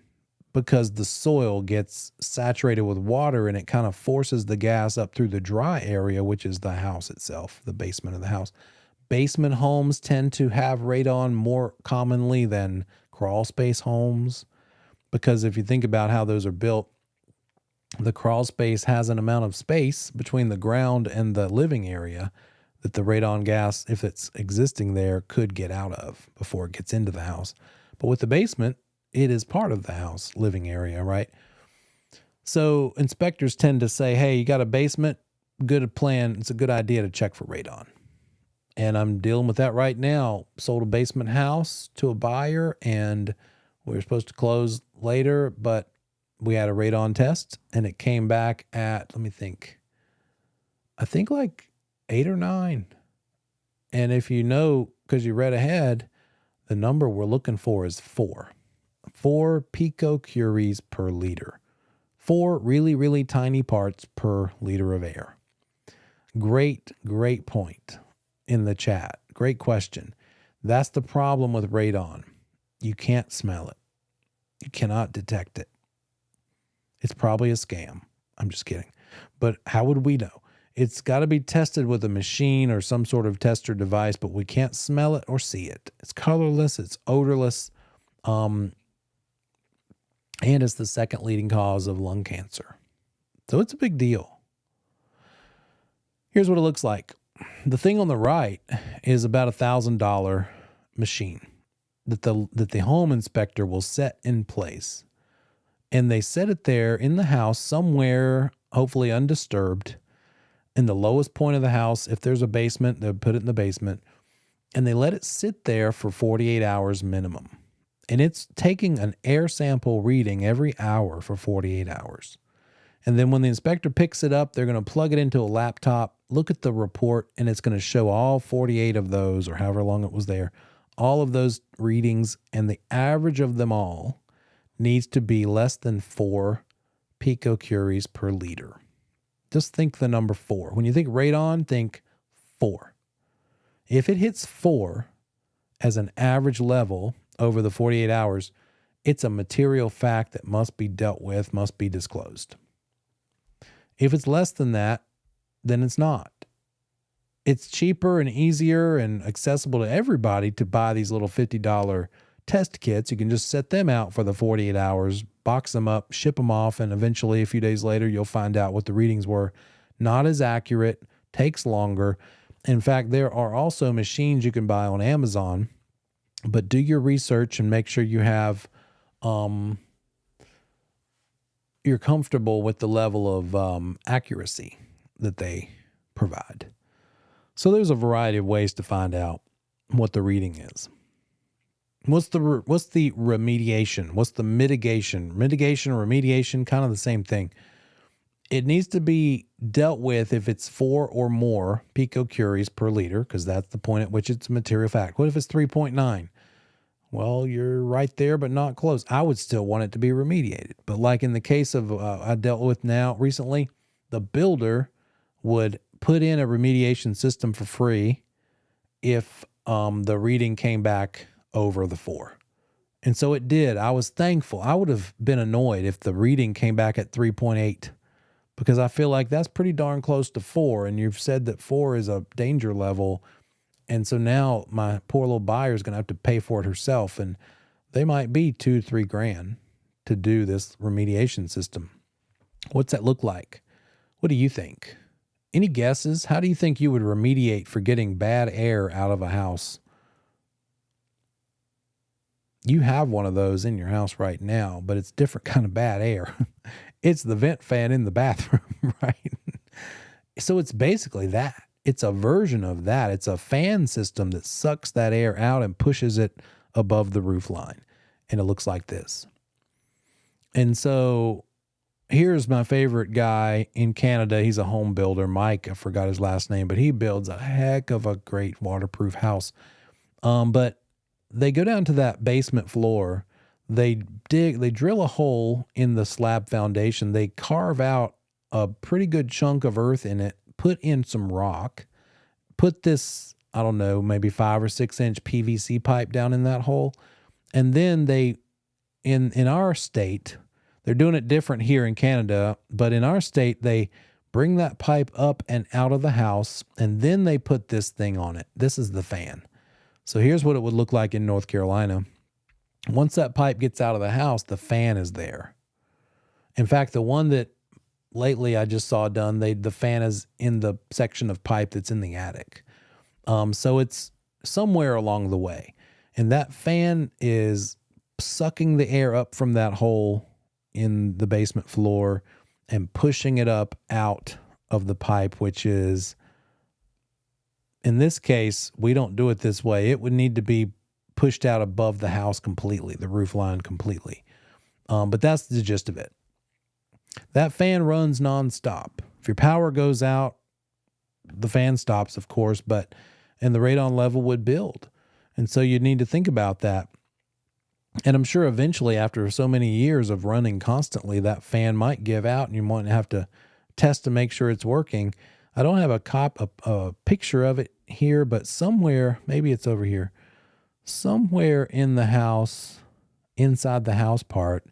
because the soil gets saturated with water and it kind of forces the gas up through the dry area, which is the house itself, the basement of the house. Basement homes tend to have radon more commonly than crawl space homes, because if you think about how those are built, the crawl space has an amount of space between the ground and the living area that the radon gas, if it's existing there, could get out of before it gets into the house. But with the basement, it is part of the house living area, right? So inspectors tend to say, hey, you got a basement, good plan. It's a good idea to check for radon. And I'm dealing with that right now. Sold a basement house to a buyer and we were supposed to close later, but we had a radon test and it came back at, let me think, I think like 8 or 9. And if you know, because you read ahead, the number we're looking for is 4. 4 picocuries per liter. 4 really, really tiny parts per liter of air. Great point in the chat. Great question. That's the problem with radon. You can't smell it. You cannot detect it. It's probably a scam. I'm just kidding. But how would we know? It's got to be tested with a machine or some sort of tester device, but we can't smell it or see it. It's colorless. It's odorless. and it's the second leading cause of lung cancer. So it's a big deal. Here's what it looks like. The thing on the right is about $1,000 machine that the home inspector will set in place. And they set it there in the house somewhere, hopefully undisturbed, in the lowest point of the house. If there's a basement, they'll put it in the basement. And they let it sit there for 48 hours minimum. And it's taking an air sample reading every hour for 48 hours. And then when the inspector picks it up, they're going to plug it into a laptop, look at the report, and it's going to show all 48 of those, or however long it was there, all of those readings, and the average of them all needs to be less than 4 picocuries per liter. Just think the number 4. When you think radon, think 4. If it hits 4 as an average level over the 48 hours, it's a material fact that must be dealt with, must be disclosed. If it's less than that, then it's not. It's cheaper and easier and accessible to everybody to buy these little $50 test kits. You can just set them out for the 48 hours, box them up, ship them off, and eventually a few days later, you'll find out what the readings were. Not as accurate, takes longer. In fact, there are also machines you can buy on Amazon, but do your research and make sure you have, you're comfortable with the level of accuracy that they provide. So there's a variety of ways to find out what the reading is. What's the remediation? What's the mitigation? Mitigation or remediation, kind of the same thing. It needs to be dealt with if it's 4 or more picocuries per liter, because that's the point at which it's a material fact. What if it's 3.9? Well, you're right there, but not close. I would still want it to be remediated. But like in the case of I dealt with now recently, the builder would put in a remediation system for free if the reading came back over the 4. And so it did. I was thankful. I would have been annoyed if the reading came back at 3.8, because I feel like that's pretty darn close to 4. And you've said that 4 is a danger level. And so now my poor little buyer is going to have to pay for it herself. And they might be $2,000-3,000 to do this remediation system. What's that look like? What do you think? Any guesses? How do you think you would remediate for getting bad air out of a house? You have one of those in your house right now, but it's different kind of bad air. It's the vent fan in the bathroom, right? So it's basically that. It's a version of that. It's a fan system that sucks that air out and pushes it above the roof line. And it looks like this. And so here's my favorite guy in Canada. He's a home builder, Mike. I forgot his last name, but he builds a heck of a great waterproof house. But they go down to that basement floor. They drill a hole in the slab foundation. They carve out a pretty good chunk of earth in it, put in some rock, put this, I don't know, maybe 5 or 6 inch PVC pipe down in that hole. And then they, in our state, they're doing it different here in Canada, but in our state, they bring that pipe up and out of the house, and then they put this thing on it. This is the fan. So here's what it would look like in North Carolina. Once that pipe gets out of the house, the fan is there. In fact, the one that lately I just saw done, the fan is in the section of pipe that's in the attic. So it's somewhere along the way. And that fan is sucking the air up from that hole in the basement floor and pushing it up out of the pipe, which is, in this case, we don't do it this way. It would need to be pushed out above the house completely, the roof line completely. But that's the gist of it. That fan runs nonstop. If your power goes out, the fan stops, of course, and the radon level would build. And so you'd need to think about that. And I'm sure eventually, after so many years of running constantly, that fan might give out and you might have to test to make sure it's working. I don't have a picture of it here, but somewhere, maybe it's over here, somewhere in the house, inside the house part,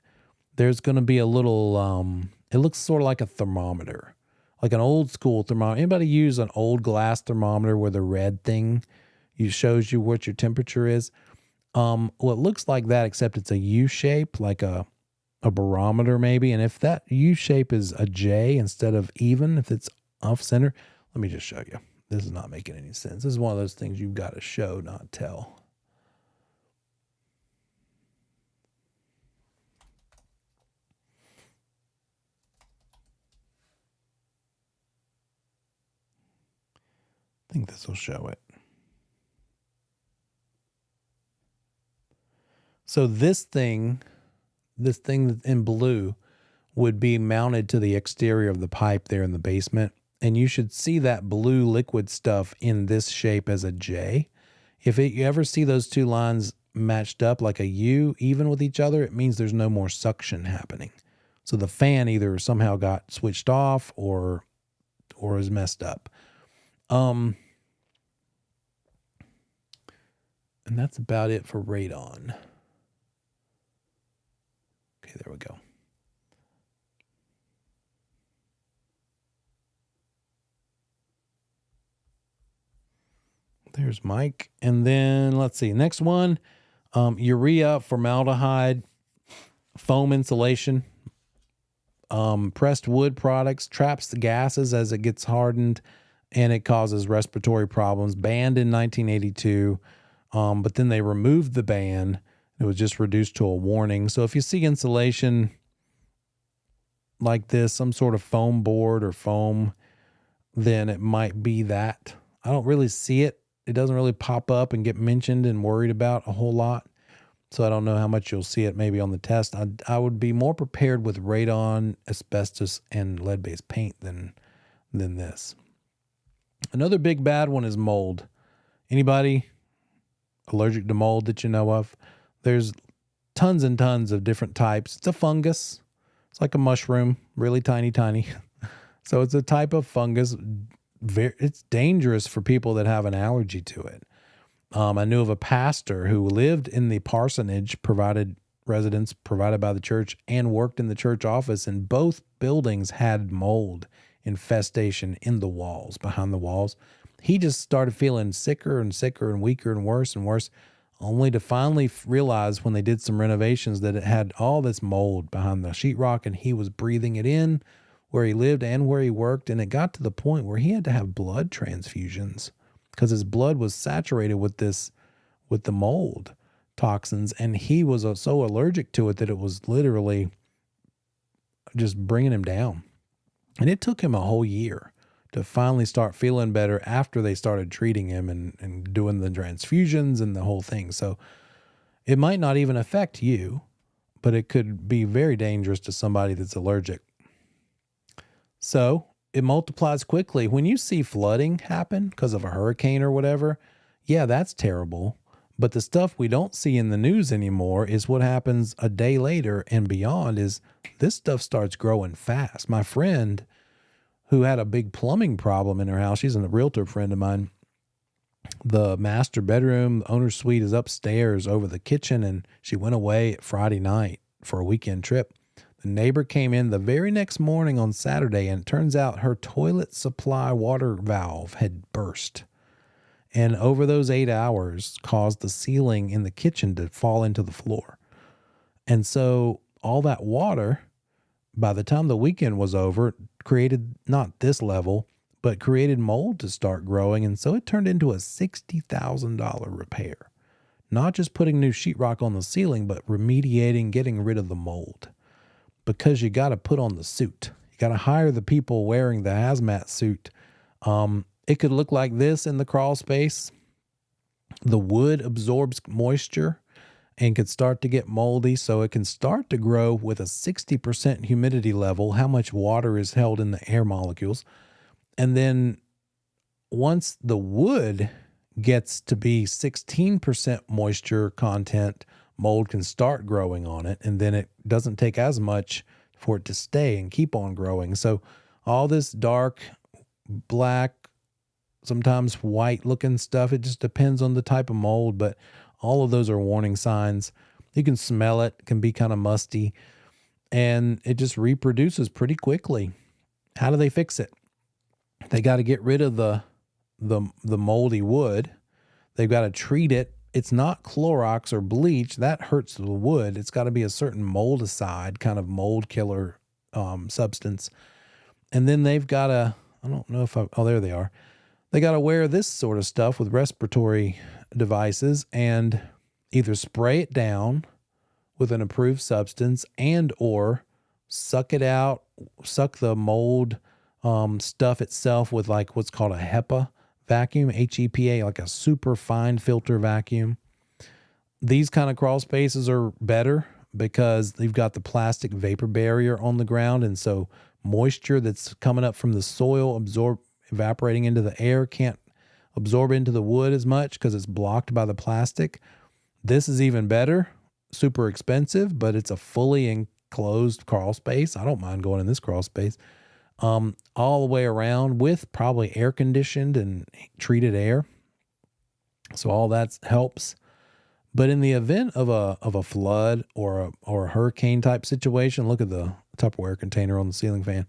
there's going to be a little, it looks sort of like a thermometer, like an old school thermometer. Anybody use an old glass thermometer where the red thing shows you what your temperature is? Well, it looks like that, except it's a U shape, like a a barometer maybe. And if that U shape is a J instead of even, if it's off center, let me just show you. This is not making any sense. This is one of those things you've got to show, not tell. I think this will show it. So this thing in blue would be mounted to the exterior of the pipe there in the basement. And you should see that blue liquid stuff in this shape as a J. If you ever see those two lines matched up like a U, even with each other, it means there's no more suction happening. So the fan either somehow got switched off or is messed up. And that's about it for radon. Okay, there we go. There's Mike. And then let's see, next one, urea, formaldehyde, foam insulation, pressed wood products, traps the gases as it gets hardened, and it causes respiratory problems. Banned in 1982, but then they removed the ban. It was just reduced to a warning. So if you see insulation like this, some sort of foam board or foam, then it might be that. I don't really see it. It doesn't really pop up and get mentioned and worried about a whole lot. So I don't know how much you'll see it maybe on the test. I would be more prepared with radon, asbestos, and lead-based paint than this. Another big bad one is mold. Anybody allergic to mold that you know of? There's tons and tons of different types. It's a fungus. It's like a mushroom, really tiny, tiny. So it's a type of fungus. It's dangerous for people that have an allergy to it. I knew of a pastor who lived in the parsonage, residence provided by the church, and worked in the church office, and both buildings had mold infestation in the walls, behind the walls. He just started feeling sicker and sicker and weaker and worse, only to finally realize when they did some renovations that it had all this mold behind the sheetrock, and he was breathing it in where he lived and where he worked. And it got to the point where he had to have blood transfusions because his blood was saturated with the mold toxins. And he was so allergic to it that it was literally just bringing him down. And it took him a whole year to finally start feeling better after they started treating him and doing the transfusions and the whole thing. So it might not even affect you, but it could be very dangerous to somebody that's allergic. So it multiplies quickly. When you see flooding happen because of a hurricane or whatever, yeah, that's terrible. But the stuff we don't see in the news anymore is what happens a day later and beyond. Is this stuff starts growing fast. My friend who had a big plumbing problem in her house, she's a realtor friend of mine, the master bedroom, the owner's suite is upstairs over the kitchen, and she went away Friday night for a weekend trip. The neighbor came in the very next morning on Saturday, and it turns out her toilet supply water valve had burst. And over those 8 hours caused the ceiling in the kitchen to fall into the floor. And so all that water, by the time the weekend was over, created not this level, but created mold to start growing. And so it turned into a $60,000 repair. Not just putting new sheetrock on the ceiling, but remediating, getting rid of the mold. Because you got to put on the suit. You got to hire the people wearing the hazmat suit. It could look like this in the crawl space. The wood absorbs moisture and could start to get moldy, so it can start to grow with a 60% humidity level, how much water is held in the air molecules. And then once the wood gets to be 16% moisture content, mold can start growing on it, and then it doesn't take as much for it to stay and keep on growing. So all this dark, black, sometimes white looking stuff, it just depends on the type of mold, but all of those are warning signs. You can smell it, can be kind of musty, and it just reproduces pretty quickly. How do they fix it? They got to get rid of the moldy wood. They've got to treat it it's not Clorox or bleach. That hurts the wood. It's got to be a certain moldicide, kind of mold killer substance. And then they've got to, I don't know if oh, there they are. They got to wear this sort of stuff with respiratory devices and either spray it down with an approved substance and or suck it out, suck the mold stuff itself with like what's called a HEPA vacuum, HEPA, like a super fine filter vacuum. These kind of crawl spaces are better because they've got the plastic vapor barrier on the ground. And so moisture that's coming up from the soil evaporating into the air can't absorb into the wood as much because it's blocked by the plastic. This is even better, super expensive, but it's a fully enclosed crawl space. I don't mind going in this crawl space. All the way around with probably air conditioned and treated air. So all that helps. But in the event of a flood or a hurricane type situation, look at the Tupperware container on the ceiling fan.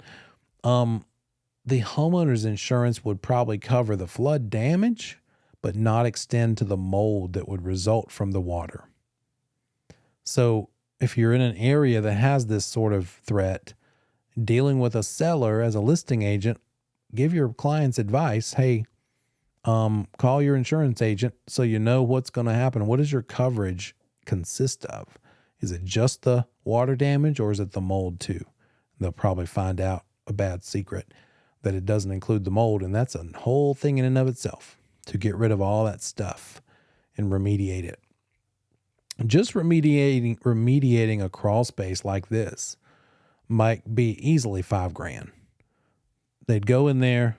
The homeowner's insurance would probably cover the flood damage, but not extend to the mold that would result from the water. So if you're in an area that has this sort of threat, dealing with a seller as a listing agent, give your clients advice. Hey, call your insurance agent so you know what's going to happen. What does your coverage consist of? Is it just the water damage or is it the mold too? They'll probably find out a bad secret that it doesn't include the mold. And that's a whole thing in and of itself to get rid of all that stuff and remediate it. Just remediating a crawl space like this might be easily $5,000. They'd go in there,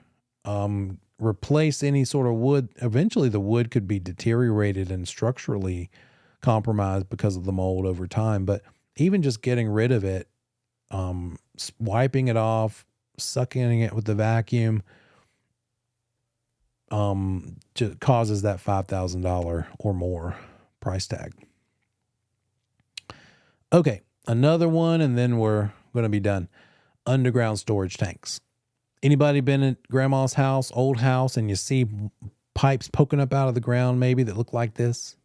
replace any sort of wood. Eventually the wood could be deteriorated and structurally compromised because of the mold over time. But even just getting rid of it, wiping it off, sucking it with the vacuum, just causes that $5,000 or more price tag. Okay. Another one, and then we're going to be done. Underground storage tanks. Anybody been at grandma's house, old house, and you see pipes poking up out of the ground maybe that look like this?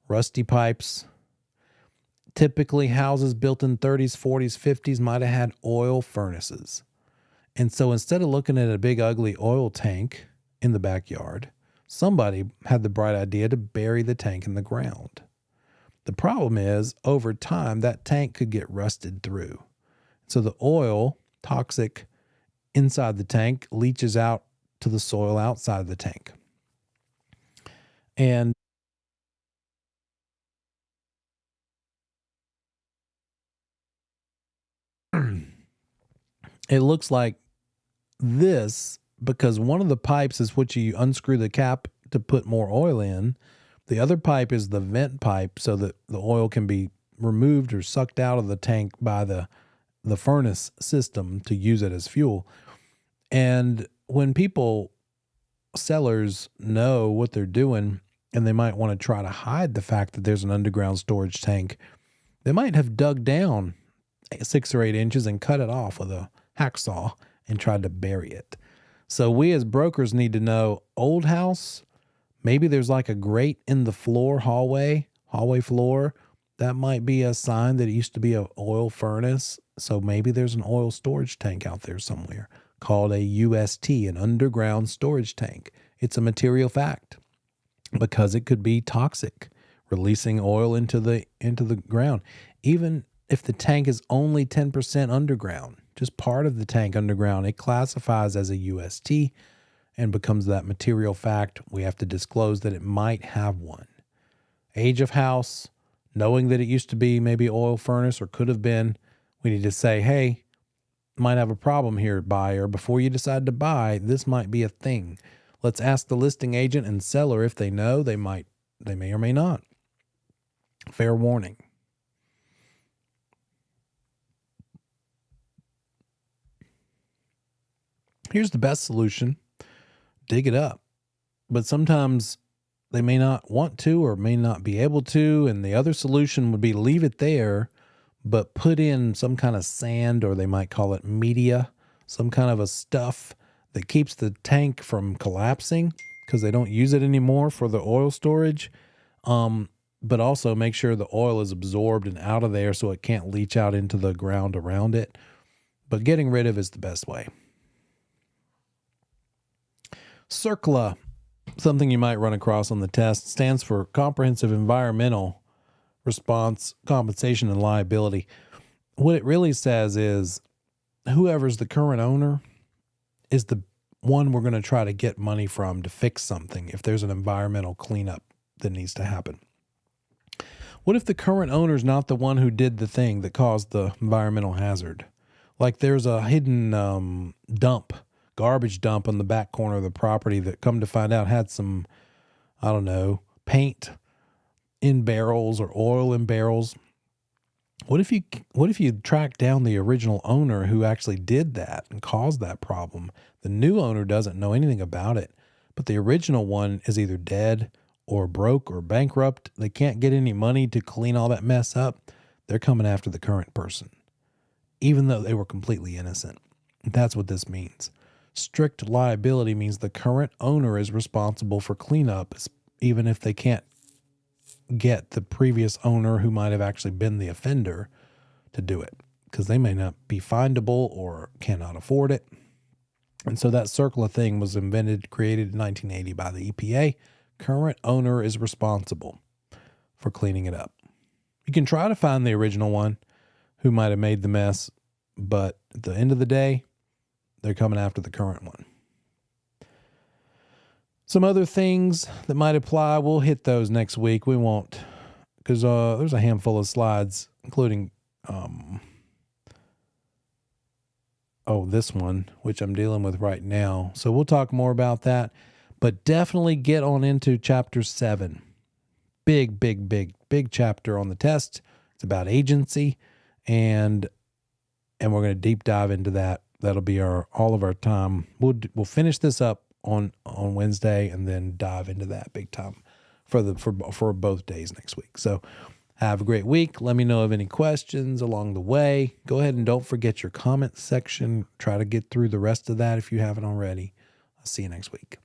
Rusty pipes. Typically houses built in 30s, 40s, 50s might have had oil furnaces. And so instead of looking at a big ugly oil tank in the backyard, somebody had the bright idea to bury the tank in the ground. The problem is, over time, that tank could get rusted through. So the oil, toxic inside the tank, leaches out to the soil outside of the tank. And it looks like this because one of the pipes is what you unscrew the cap to put more oil in. The other pipe is the vent pipe so that the oil can be removed or sucked out of the tank by the furnace system to use it as fuel. And when sellers know what they're doing and they might want to try to hide the fact that there's an underground storage tank, they might have dug down 6 or 8 inches and cut it off with a hacksaw and tried to bury it. So we as brokers need to know, old house, maybe there's like a grate in the floor, hallway floor. That might be a sign that it used to be an oil furnace. So maybe there's an oil storage tank out there somewhere called a UST, an underground storage tank. It's a material fact because it could be toxic, releasing oil into the ground. Even if the tank is only 10% underground, just part of the tank underground, it classifies as a UST and becomes that material fact. We have to disclose that it might have one. Age of house, knowing that it used to be maybe oil furnace or could have been, we need to say, hey, might have a problem here, buyer. Before you decide to buy, this might be a thing. Let's ask the listing agent and seller if they know. They may or may not. Fair warning. Here's the best solution. Dig it up. But sometimes they may not want to or may not be able to. And the other solution would be leave it there, but put in some kind of sand, or they might call it media, some kind of a stuff that keeps the tank from collapsing because they don't use it anymore for the oil storage. But also make sure the oil is absorbed and out of there so it can't leach out into the ground around it. But getting rid of is the best way. CERCLA, something you might run across on the test, stands for Comprehensive Environmental Response, Compensation, and Liability. What it really says is whoever's the current owner is the one we're going to try to get money from to fix something if there's an environmental cleanup that needs to happen. What if the current owner is not the one who did the thing that caused the environmental hazard? Like there's a hidden garbage dump on the back corner of the property that, come to find out, had some, I don't know, paint in barrels or oil in barrels. What if you track down the original owner who actually did that and caused that problem? The new owner doesn't know anything about it, but the original one is either dead or broke or bankrupt. They can't get any money to clean all that mess up. They're coming after the current person, even though they were completely innocent. That's what this means. Strict liability means the current owner is responsible for cleanup, even if they can't get the previous owner who might have actually been the offender to do it, because they may not be findable or cannot afford it. And so that CERCLA thing was created in 1980 by the EPA. Current owner is responsible for cleaning it up. You can try to find the original one who might have made the mess, but at the end of the day, they're coming after the current one. Some other things that might apply, we'll hit those next week. We won't, because there's a handful of slides, including this one, which I'm dealing with right now. So we'll talk more about that, but definitely get on into chapter 7. Big chapter on the test. It's about agency, and we're going to deep dive into that. That'll be all of our time. We'll finish this up on Wednesday and then dive into that big time for both days next week. So have a great week. Let me know of any questions along the way. Go ahead and don't forget your comment section. Try to get through the rest of that if you haven't already. I'll see you next week.